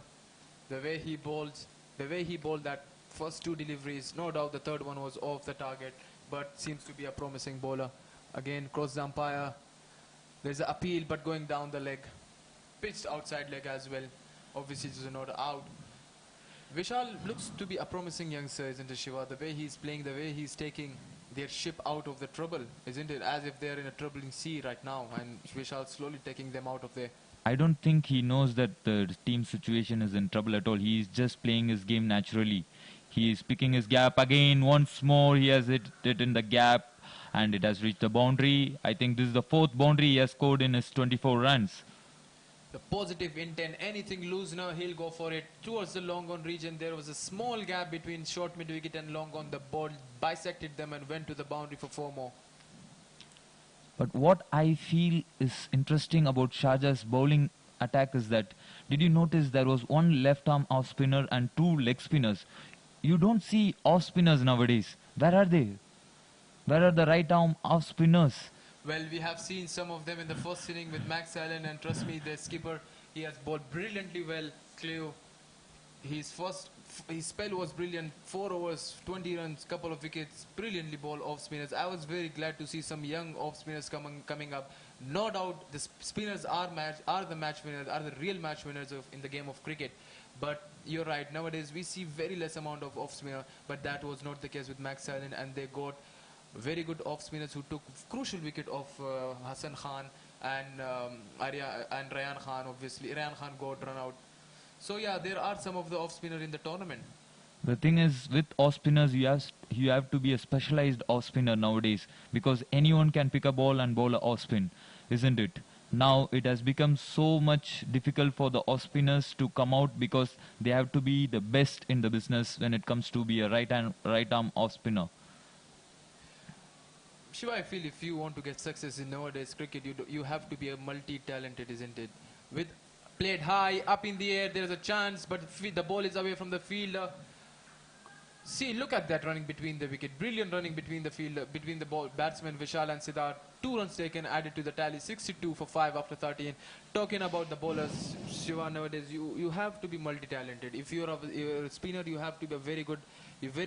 Speaker 2: The way he bowled that first 2 deliveries, no doubt the third one was off the target, but seems to be a promising bowler. Again, cross the umpire. There's an appeal, but going down the leg. Pitched outside leg as well. Obviously, it's not out. Vishal looks to be a promising youngster, isn't it, Shiva? The way he's playing, the way he's taking their ship out of the trouble, isn't it? As if they're in a troubling sea right now, and Vishal slowly taking them out of there.
Speaker 4: I don't think he knows that the team situation is in trouble at all. He is just playing his game naturally. He is picking his gap again. Once more, he has hit it in the gap, and it has reached the boundary. I think this is the 4th boundary he has scored in his 24 runs.
Speaker 2: The positive intent, anything loose now, he'll go for it. Towards the long on region, there was a small gap between short mid wicket and long on. The ball bisected them and went to the boundary for 4 more.
Speaker 4: But what I feel is interesting about Sharjah's bowling attack is that, did you notice there was 1 left arm off spinner and 2 leg spinners? You don't see off spinners nowadays. Where are they? Where are the right arm off spinners?
Speaker 2: Well, we have seen some of them in the first inning with Max Allen, and trust me, the skipper, he has bowled brilliantly well. Cleo, his spell was brilliant. 4 overs, 20 runs, couple of wickets, brilliantly bowled off spinners. I was very glad to see some young off spinners coming up. No doubt, the spinners are the match winners, are the real match winners in the game of cricket. But you're right, nowadays we see very less amount of off spinner, but that was not the case with Max Allen, and they got very good off spinners who took crucial wicket of Hassan Khan and Rayan Khan. Obviously, Rayan Khan got run out. So yeah, there are some of the off spinner in the tournament.
Speaker 4: The thing is, with off spinners, you have to be a specialized off spinner nowadays, because anyone can pick a ball and bowl a off spin, isn't it? Now it has become so much difficult for the off spinners to come out, because they have to be the best in the business when it comes to be a right arm off spinner.
Speaker 2: Shiva, I feel if you want to get success in nowadays cricket, you have to be a multi-talented, isn't it? With played high, up in the air, there is a chance, but the ball is away from the fielder. See, look at that running between the wicket. Brilliant running between the fielder, between the batsmen Vishal and Siddharth. 2 runs taken, added to the tally, 62 for 5 after 13. Talking about the bowlers, Shiva, nowadays you have to be multi-talented. If you're a spinner, you have to be a very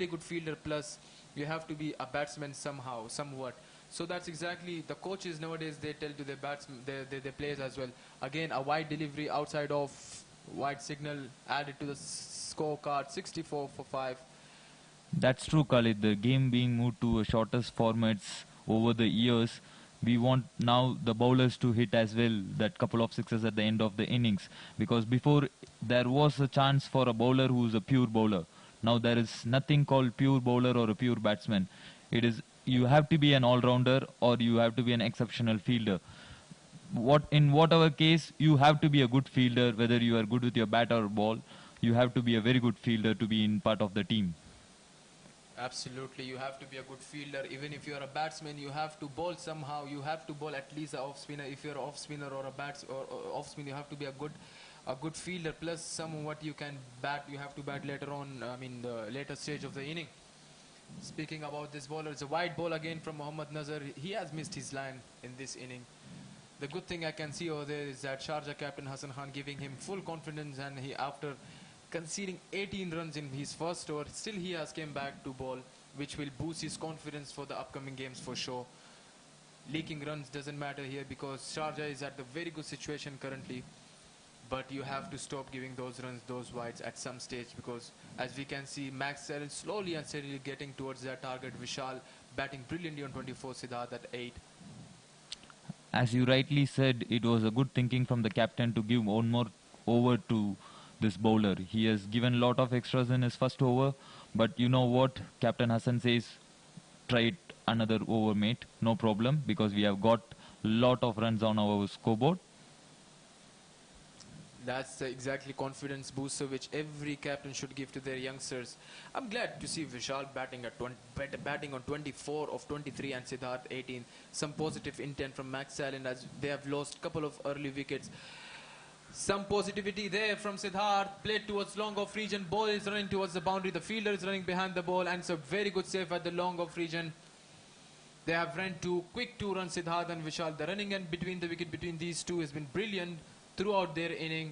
Speaker 2: good fielder, plus you have to be a batsman somewhat. So that's exactly the coaches nowadays, they tell to their batsmen, their players as well. Again, a wide delivery outside of wide signal added to the scorecard, 64 for 5.
Speaker 4: That's true, Khalid. The game being moved to shortest formats over the years, we want now the bowlers to hit as well that couple of sixes at the end of the innings. Because before, there was a chance for a bowler who's a pure bowler. Now there is nothing called pure bowler or a pure batsman. It is, you have to be an all-rounder or you have to be an exceptional fielder. In whatever case, you have to be a good fielder, whether you are good with your bat or ball. You have to be a very good fielder to be in part of the team.
Speaker 2: Absolutely, you have to be a good fielder. Even if you're a batsman, you have to bowl somehow. You have to bowl at least an off spinner. If you're an off spinner or off spinner, you have to be a good fielder. Plus, somewhat you can bat. You have to bat later on. I mean, the later stage of the inning. Speaking about this bowler, it's a wide ball again from Mohammad Nazar. He has missed his line in this inning. The good thing I can see over there is that Sharjah captain Hassan Khan giving him full confidence, and he, after conceding 18 runs in his first over, still he has came back to bowl, which will boost his confidence for the upcoming games for sure. leaking runs doesn't matter here because Sharjah is at the very good situation currently. But you have to stop giving those runs, those wides at some stage because as we can see, Max Allen slowly and steadily getting towards their target. Vishal batting brilliantly on 24, Siddharth at 8.
Speaker 4: As you rightly said, it was a good thinking from the captain to give one more over to this bowler. He has given a lot of extras in his first over, but you know what? Captain Hassan says, try it another over, mate. No problem, because we have got lot of runs on our scoreboard.
Speaker 2: That's the exactly confidence booster which every captain should give to their youngsters. I'm glad to see Vishal batting at batting on 24 of 23 and Siddharth 18. Some positive intent from Max Allen as they have lost a couple of early wickets. Some positivity there from Siddharth. Played towards long off region. Ball is running towards the boundary. The fielder is running behind the ball and it's a very good save at the long off region. They have run two quick 2 runs, Siddharth and Vishal. The running end between the wicket between these two has been brilliant throughout their inning.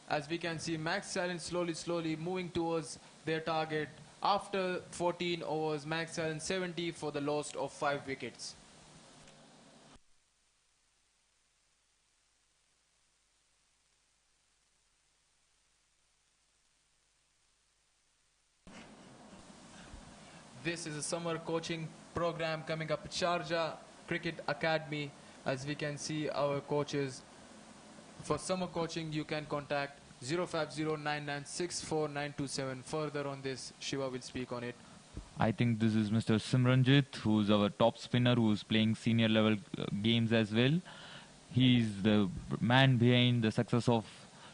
Speaker 2: As we can see, Max Allen slowly moving towards their target. After 14 overs, Max Allen 70 for the loss of 5 wickets. This is a summer coaching program coming up at Sharjah Cricket Academy. As we can see, our coaches. For summer coaching, you can contact 05099649927. Further on this, Shiva will speak on it.
Speaker 4: I think this is Mr. Simranjit, who's our top spinner, who's playing senior level games as well. He's the man behind the success of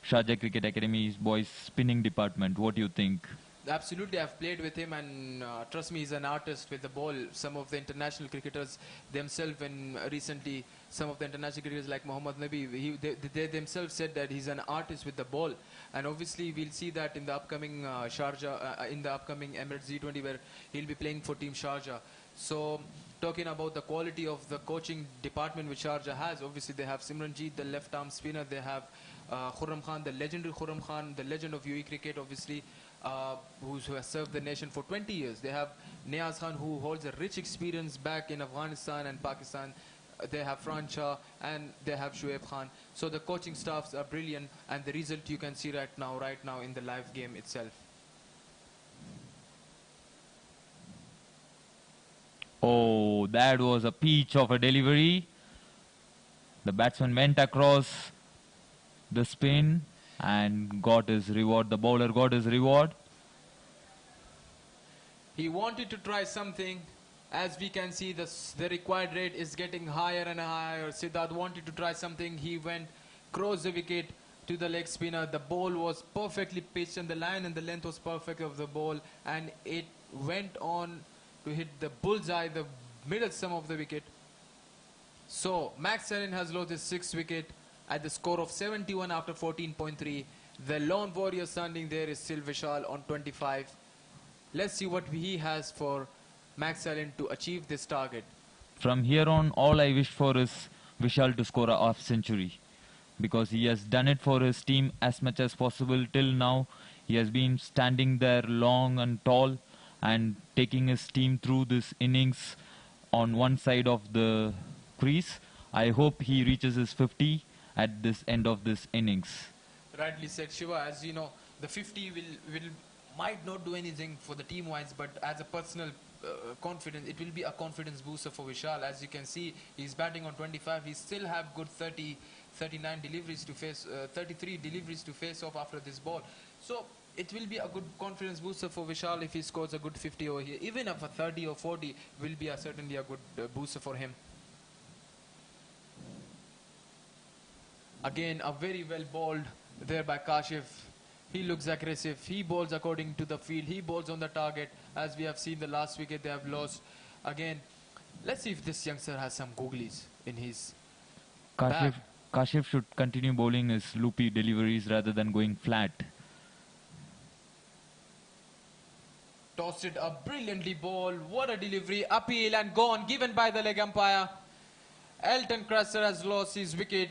Speaker 4: Sharjah Cricket Academy's boys spinning department. What do you think?
Speaker 2: Absolutely, I've played with him and trust me, he's an artist with the ball. Some of the international cricketers themselves, and recently some of the international cricketers like Mohammad Nabi, they themselves said that he's an artist with the ball. And obviously we'll see that in the upcoming Sharjah, in the upcoming Emirates G20 where he'll be playing for Team Sharjah. So talking about the quality of the coaching department which Sharjah has, obviously they have Simranjit, the left arm spinner, they have Khurram Khan, the legendary Khurram Khan, the legend of UAE cricket, obviously. Who has served the nation for 20 years. They have Niaz Khan, who holds a rich experience back in Afghanistan and Pakistan. They have Fran Shah and they have Shoaib Khan. So the coaching staffs are brilliant and the result you can see right now in the live game itself.
Speaker 4: Oh, that was a peach of a delivery. The batsman went across the spin and got his reward. The bowler got his reward.
Speaker 2: He wanted to try something. As we can see, the required rate is getting higher and higher. Siddharth wanted to try something. He went, crossed the wicket to the leg spinner. The ball was perfectly pitched and the line and the length was perfect of the ball. And it went on to hit the bullseye, the middle sum of the wicket. So Max Allen has lost his 6th wicket at the score of 71 after 14.3. The lone warrior standing there is still Vishal on 25. Let's see what he has for Max Allen to achieve this target.
Speaker 4: From here on, all I wish for is Vishal to score a half century, because he has done it for his team as much as possible till now. He has been standing there long and tall and taking his team through this innings on one side of the crease. I hope he reaches his 50 at this end of this innings.
Speaker 2: Rightly said, Shiva. As you know, the 50 might not do anything for the team wise, but as a personal confidence, it will be a confidence booster for Vishal. As you can see, he's batting on 25. He still have good 39 deliveries to face, 33 deliveries to face off after this ball. So it will be a good confidence booster for Vishal if he scores a good 50 over here. Even if a 30 or 40 will be certainly a good booster for him. Again, a very well bowled there by Kashif. He looks aggressive. He bowls according to the field. He bowls on the target. As we have seen the last wicket they have lost. Again, let's see if this youngster has some googlies in his bag.
Speaker 4: Kashif should continue bowling his loopy deliveries rather than going flat.
Speaker 2: Tossed it up brilliantly ball. What a delivery. Appeal and gone. Given by the leg umpire. Elton Crusher has lost his wicket.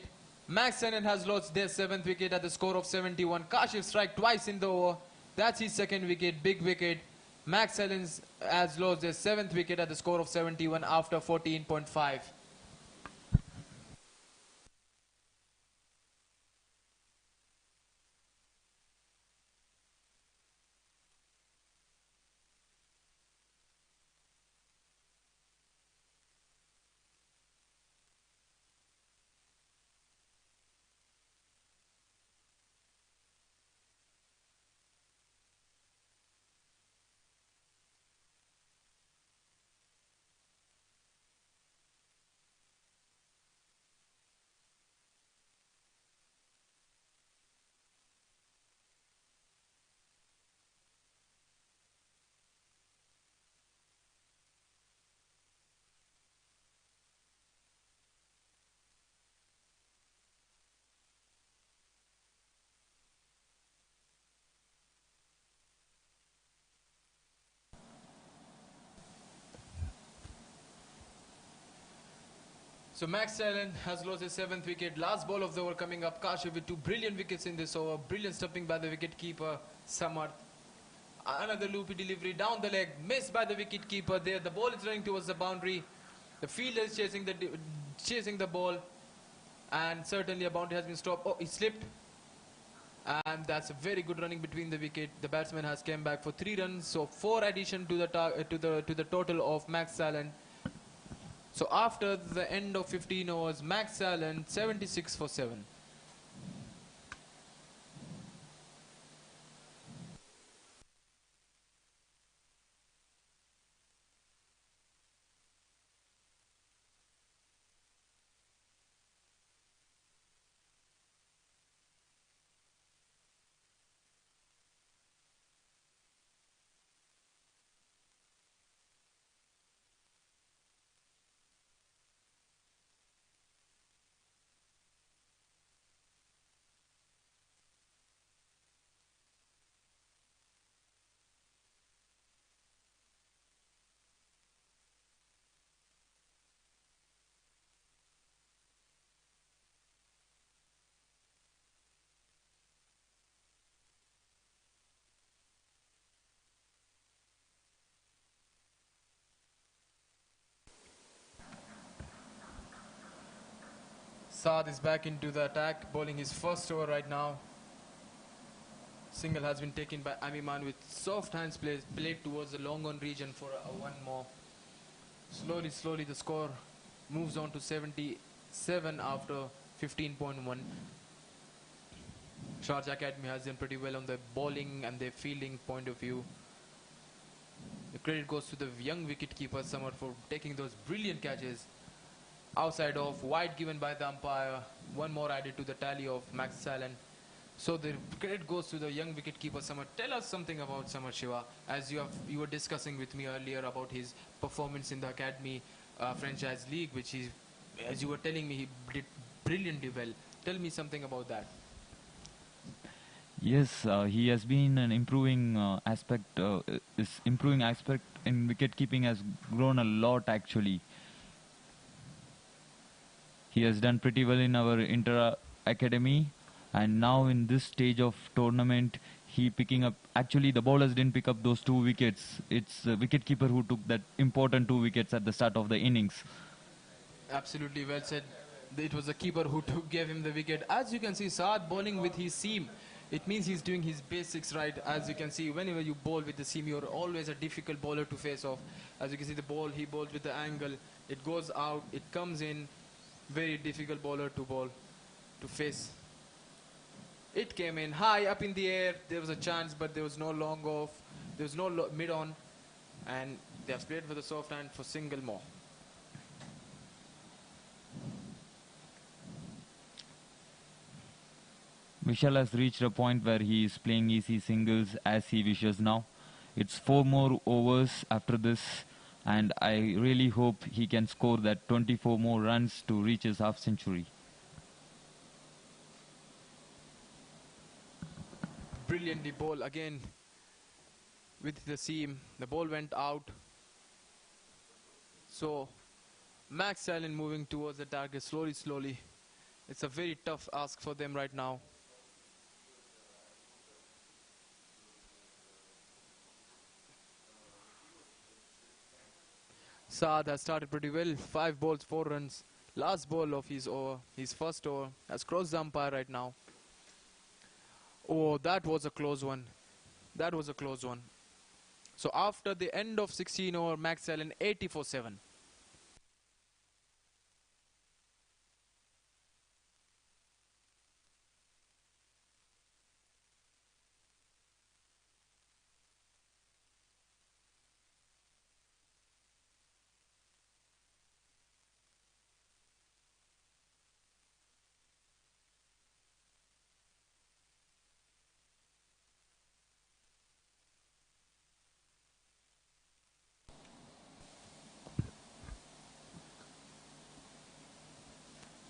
Speaker 2: Max Allen has lost their 7th wicket at the score of 71. Kashif strike twice in the over. That's his 2nd wicket, big wicket. Max Allen has lost their 7th wicket at the score of 71 after 14.5. So Max Allen has lost his 7th wicket. Last ball of the over coming up. Kashif with 2 brilliant wickets in this over. Brilliant stumping by the wicket keeper Samarth. Another loopy delivery down the leg, missed by the wicket keeper there. The ball is running towards the boundary. The fielder is chasing the ball, and certainly a boundary has been stopped. Oh, he slipped, and that's a very good running between the wicket. The batsman has come back for 3 runs, so 4 addition to the total of Max Allen. So after the end of 15 overs, Max Allen 76 for 7. Saad is back into the attack, bowling his first over right now. Single has been taken by Amiman with soft hands played towards the long on region for one more. Slowly the score moves on to 77 after 15.1. Sharjah Academy has done pretty well on the bowling and their fielding point of view. The credit goes to the young wicketkeeper Samar for taking those brilliant catches. Outside of wide given by the umpire, one more added to the tally of Max Allen. So the credit goes to the young wicketkeeper Samar. Tell us something about Samar Shiva, as you were discussing with me earlier about his performance in the Academy Franchise League, which he, as you were telling me, he did brilliantly well. Tell me something about that.
Speaker 4: Yes, he has been an improving aspect. His improving aspect in wicket keeping has grown a lot actually. He has done pretty well in our inter-academy, and now in this stage of tournament, he picking up. Actually, the bowlers didn't pick up those 2 wickets. It's the wicketkeeper who took that important 2 wickets at the start of the innings.
Speaker 2: Absolutely well said. It was the keeper who gave him the wicket. As you can see, Saad bowling with his seam. It means he's doing his basics right. As you can see, whenever you bowl with the seam, you're always a difficult bowler to face off. As you can see, the ball, he bowls with the angle. It goes out, it comes in. Very difficult bowler to bowl, to face. It came in high up in the air. There was a chance, but there was no long off. There was no mid on. And they have played for the soft hand for single more.
Speaker 4: Vishal has reached a point where he is playing easy singles as he wishes now. It's 4 more overs after this, and I really hope he can score that 24 more runs to reach his half century.
Speaker 2: Brilliantly bowled again with the seam. The ball went out. So Max Allen moving towards the target slowly. It's a very tough ask for them right now. Saad has started pretty well. 5 balls, 4 runs. Last ball of his over, his first over, has crossed the umpire right now. Oh, that was a close one. That was a close one. So after the end of 16 over, Max Allen 80 for 7.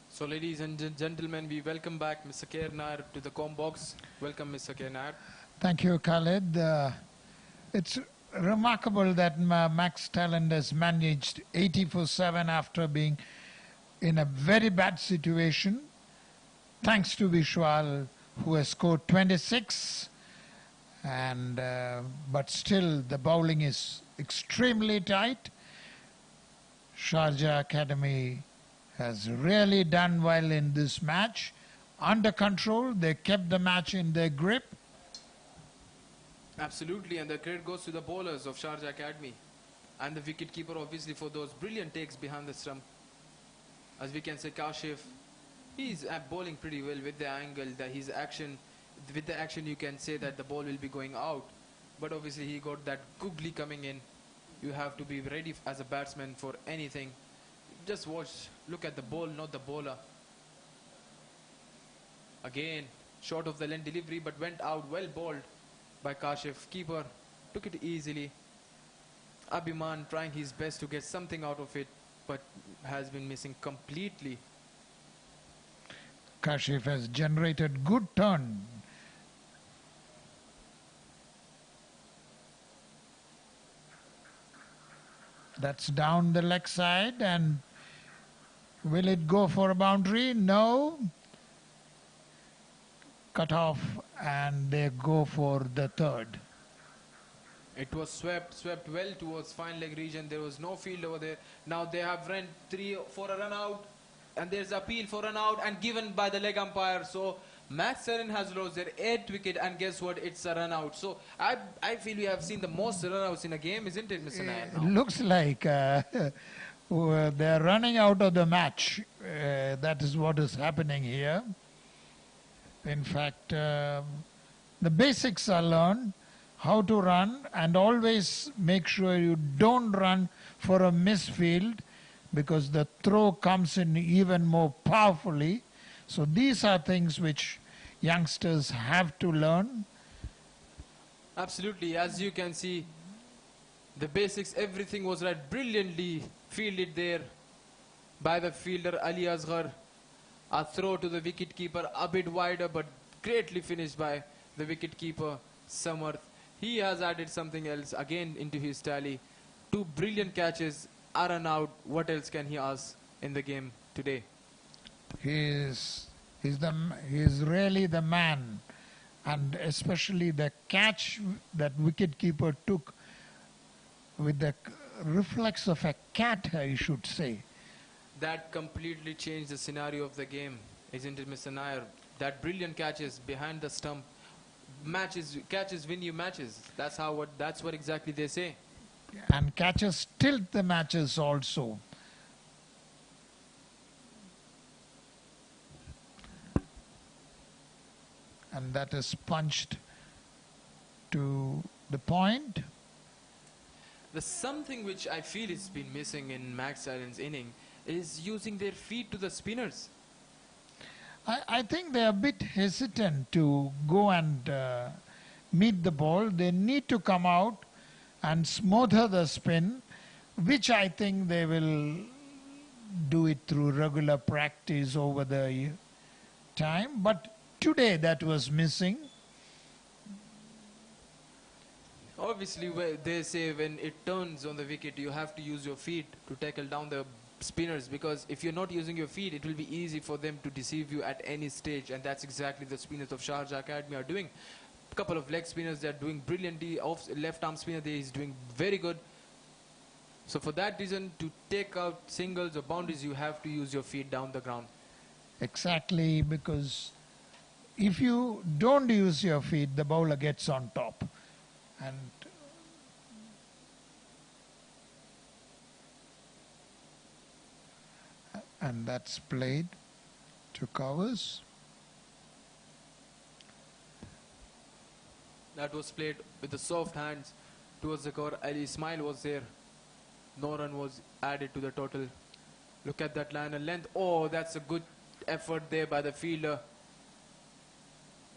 Speaker 2: So ladies and gentlemen, we welcome back Mr. K. Nair to the com box. Welcome Mr. K. Nair.
Speaker 1: Thank you, Khalid. It's remarkable that Max Talent has managed 80 for 7 after being in a very bad situation, thanks to Vishwal, who has scored 26. And but still the bowling is extremely tight. Sharjah Academy has really done well in this match. Under control, they kept the match in their grip.
Speaker 2: Absolutely, and the credit goes to the bowlers of Sharjah Academy and the wicketkeeper, obviously, for those brilliant takes behind the stump. As we can say, Kashif, he's bowling pretty well with the angle, his action. With the action, you can say that the ball will be going out, but obviously he got that googly coming in. You have to be ready as a batsman for anything. Just watch, look at the ball, not the bowler. Again, short of the length delivery, but went out, well bowled by Kashif. Keeper took it easily. Abhiman trying his best to get something out of it, but has been missing completely.
Speaker 1: Kashif has generated good turn. That's down the leg side, and will it go for a boundary? No. Cut off, and they go for the third.
Speaker 2: It was swept well towards fine leg region. There was no field over there. Now they have run 3 for a run out, and there's appeal for run out and given by the leg umpire. So Max Allen has lost their 8th wicket, and guess what? It's a run out. So I feel we have seen the most run outs in a game, isn't it, Mr. Nair?
Speaker 1: It looks like they're running out of the match. That is what is happening here. In fact, the basics are learned, how to run, and always make sure you don't run for a misfield, because the throw comes in even more powerfully. So these are things which youngsters have to learn.
Speaker 2: Absolutely. As you can see, the basics, everything was right. Brilliantly fielded there by the fielder Ali Asghar. A throw to the wicketkeeper, a bit wider, but greatly finished by the wicketkeeper Samarth. He has added something else again into his tally. 2 brilliant catches, a run out. What else can he ask in the game today?
Speaker 1: He's really the man, and especially the catch that wicketkeeper took with the reflex of a cat, I should say.
Speaker 2: That completely changed the scenario of the game, isn't it, Mr. Nair? That brilliant catches behind the stump, catches win you matches. That's what exactly they say.
Speaker 1: And catches tilt the matches also. And that is punched to the point.
Speaker 2: The something which I feel has been missing in Max Allen's inning is using their feet to the spinners.
Speaker 1: I think they are a bit hesitant to go and meet the ball. They need to come out and smother the spin, which I think they will do it through regular practice over the time. But today that was missing.
Speaker 2: Obviously, they say when it turns on the wicket, you have to use your feet to tackle down the spinners, because if you're not using your feet, it will be easy for them to deceive you at any stage, and that's exactly the spinners of Sharjah Academy are doing. A couple of leg spinners, they're doing brilliantly. Off left arm spinner, he's doing very good. So for that reason, to take out singles or boundaries, you have to use your feet down the ground.
Speaker 1: Exactly, because if you don't use your feet, the bowler gets on top. And that's played to covers.
Speaker 2: That was played with the soft hands towards the cover. Ali Ismail was there. No run was added to the total. Look at that line and length. Oh, that's a good effort there by the fielder.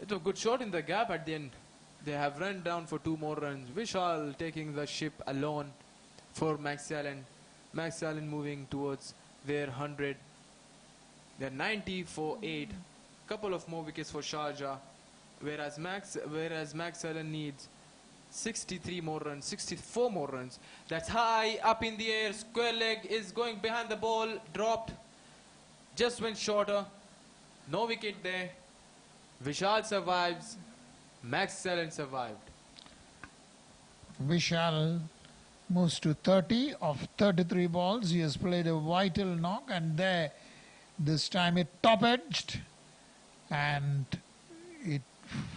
Speaker 2: It was a good shot in the gap at the end. They have run down for 2 more runs. Vishal taking the ship alone for Max Allen. Max Allen moving towards their 100. They're 90 for 8. Couple of more wickets for Sharjah. Whereas Max Allen needs 63 more runs, 64 more runs. That's high up in the air. Square leg is going behind the ball. Dropped. just went shorter. No wicket there. Vishal survives. Max Allen survived.
Speaker 1: Vishal moves to 30 of 33 balls. He has played a vital knock, and there, this time it top-edged and it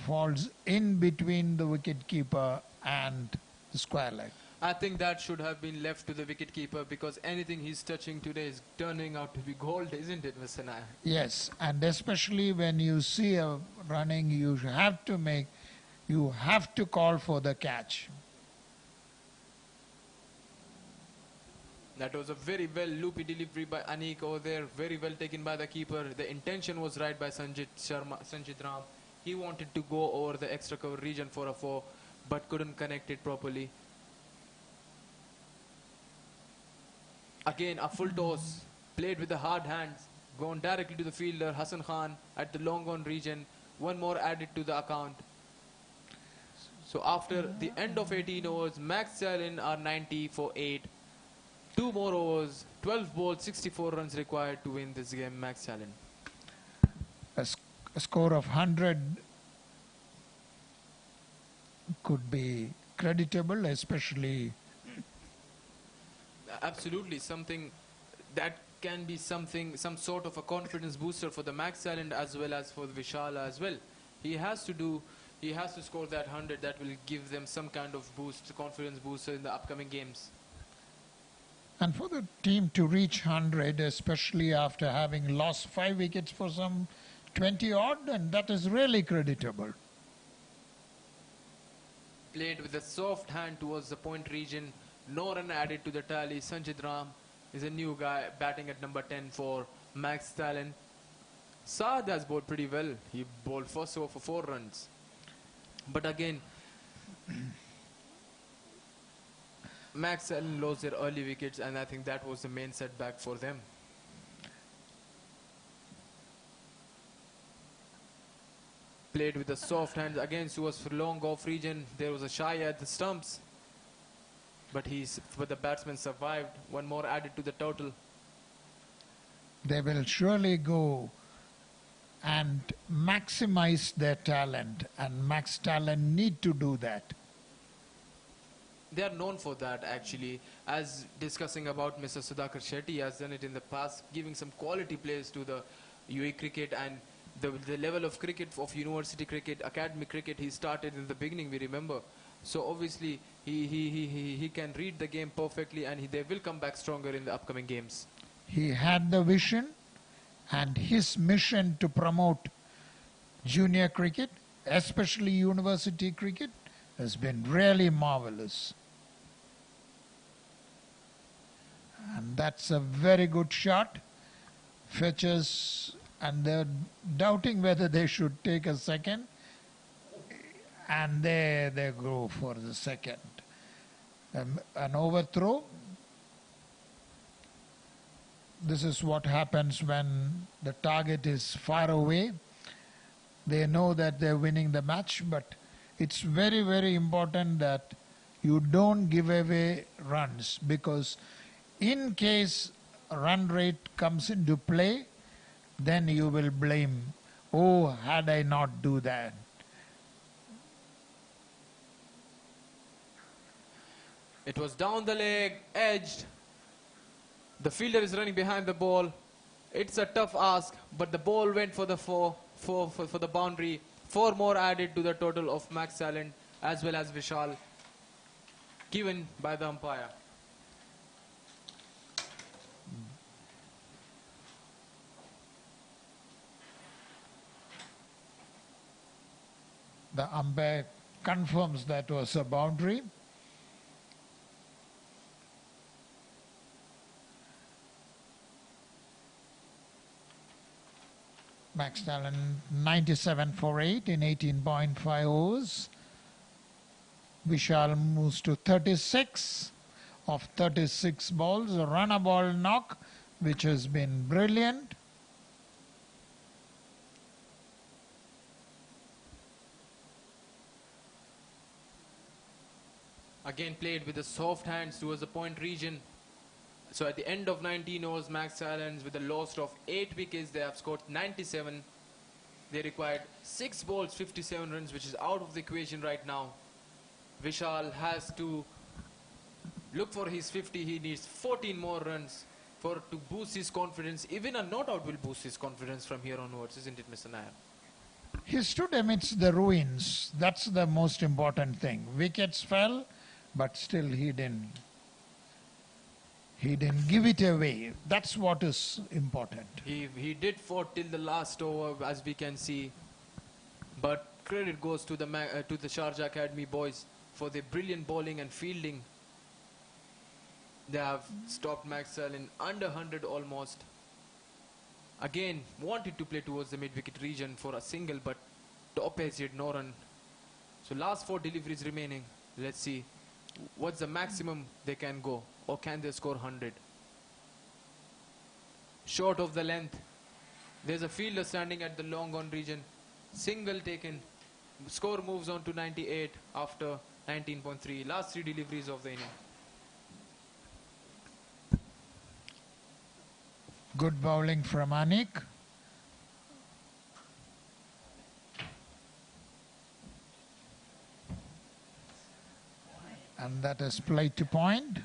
Speaker 1: falls in between the wicket-keeper and the square leg.
Speaker 2: I think that should have been left to the wicket-keeper because anything he's touching today is turning out to be gold, isn't it, Mr. Nair?
Speaker 1: Yes, and especially when you see a running, you have to call for the catch.
Speaker 2: That was a very well loopy delivery by Anik over there, very well taken by the keeper. The intention was right by Sanjit Ram. He wanted to go over the extra cover region for a 4, but couldn't connect it properly. Again, a full toss, played with the hard hands, gone directly to the fielder, Hassan Khan, at the long on region. One more added to the account. So after the end of 18 overs, Max Allen are 90 for 8. 2 more overs, 12 balls, 64 runs required to win this game, Max Allen.
Speaker 1: A score of 100 could be creditable, especially...
Speaker 2: Absolutely, something that can be some sort of a confidence booster for the Max Allen as well as for the Vishal as well. He has to score that 100 that will give them some kind of boost, confidence booster in the upcoming games.
Speaker 1: And for the team to reach 100, especially after having lost 5 wickets for some 20 odd, and that is really creditable.
Speaker 2: Played with a soft hand towards the point region. No run added to the tally. Sanjit Ram is a new guy batting at number 10 for Max Allen. Saad has bowled pretty well. He bowled first over for 4 runs. But again, Max Allen lost their early wickets, and I think that was the main setback for them. Played with the soft hands again towards for long off region. There was a shy at the stumps, but the batsman survived. One more added to the total.
Speaker 1: They will surely go and maximize their talent, and Max Talent need to do that.
Speaker 2: They are known for that, actually. As discussing about Mr. Sudhakar Shetty has done it in the past, giving some quality plays to the UAE cricket, and the level of cricket, of university cricket, academic cricket, he started in the beginning, we remember. So obviously he can read the game perfectly, and they will come back stronger in the upcoming games.
Speaker 1: He had the vision, and his mission to promote junior cricket, especially university cricket, has been really marvelous. And that's a very good shot. Fetches, and they're doubting whether they should take a second. And there they go for the second. An overthrow. This is what happens when the target is far away. They know that they're winning the match, but it's very, very important that you don't give away runs, because in case run rate comes into play, then you will blame, oh, had I not do that.
Speaker 2: It was down the leg, edged. The fielder is running behind the ball. It's a tough ask, but the ball went for the for the boundary. 4 more added to the total of Max Allen as well as Vishal, given by the umpire.
Speaker 1: The umpire confirms that was a boundary. Max Allen 97 for 8 in 18.5 overs. Vishal moves to 36 of 36 balls. A runner ball knock, which has been brilliant.
Speaker 2: Again played with the soft hands towards the point region. So at the end of 19 overs, Max Allen with a loss of 8 wickets, they have scored 97. They required 6 balls, 57 runs, which is out of the equation right now. Vishal has to look for his 50. He needs 14 more runs to boost his confidence. Even a not out will boost his confidence from here onwards, isn't it, Mr. Nair?
Speaker 1: He stood amidst the ruins. That's the most important thing. Wickets fell, but still he didn't give it away. That's what is important.
Speaker 2: He did fought till the last over, as we can see. But credit goes to the Sharjah Academy boys for their brilliant bowling and fielding. They have stopped Max Allen under 100 almost. Again, wanted to play towards the mid-wicket region for a single, but top edge hit no run. So last 4 deliveries remaining. Let's see what's the maximum they can go, or can they score 100? Short of the length. There's a fielder standing at the long on region. Single taken. Score moves on to 98 after 19.3. Last 3 deliveries of the inning.
Speaker 1: Good bowling from Anik. And that is played to point.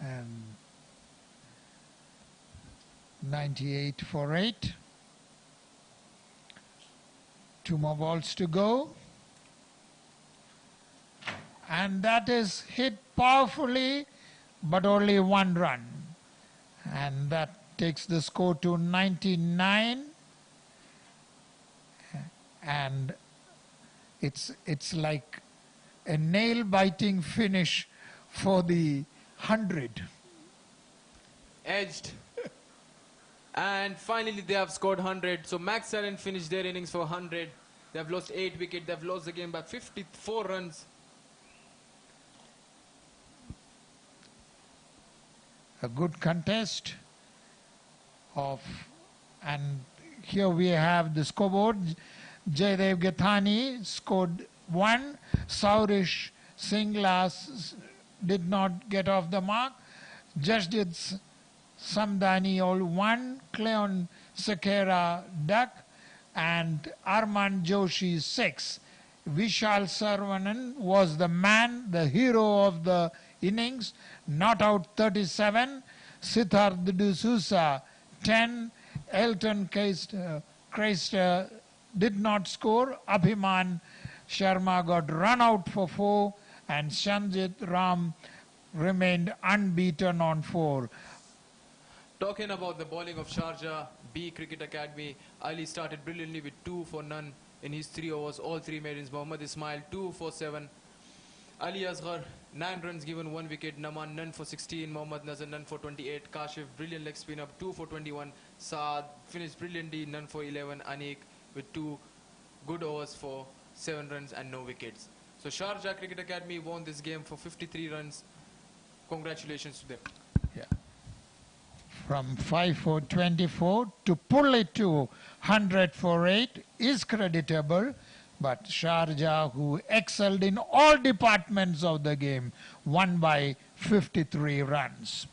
Speaker 1: And 98 for 8. 2 more balls to go. And that is hit powerfully, but only 1 run. And that takes the score to 99. And it's like a nail-biting finish for the 100.
Speaker 2: Edged. And finally they have scored 100. So Max Allen finished their innings for 100. They have lost 8 wickets. They have lost the game by 54 runs.
Speaker 1: A good contest and here we have the scoreboard. Jaydev Gathani scored 1. Saurish Singla did not get off the mark. Jasjit Samdani all 1. Cleon Sakera duck, and Arman Joshi 6. Vishal Sarvanan was the man, the hero of the innings, not out 37. Siddharth D'Souza 10. Elton Creister did not score. Abhiman Sharma got run out for 4, and Shanjit Ram remained unbeaten on 4.
Speaker 2: Talking about the bowling of Sharjah B Cricket Academy, Ali started brilliantly with 2 for none in his 3 overs, all 3 maidens. Mohammad Ismail 2 for 7. Ali Asghar 9 runs given, 1 wicket. Naman none for 16. Mohammad Nazar none for 28. Kashif brilliant leg spin up 2 for 21. Saad finished brilliantly, none for 11. Anik with 2 good overs for 7 runs and no wickets. So Sharjah Cricket Academy won this game for 53 runs. Congratulations to them.
Speaker 1: Yeah. From 5 for 24 to pull it to 100 for 8 is creditable, but Sharjah, who excelled in all departments of the game, won by 53 runs.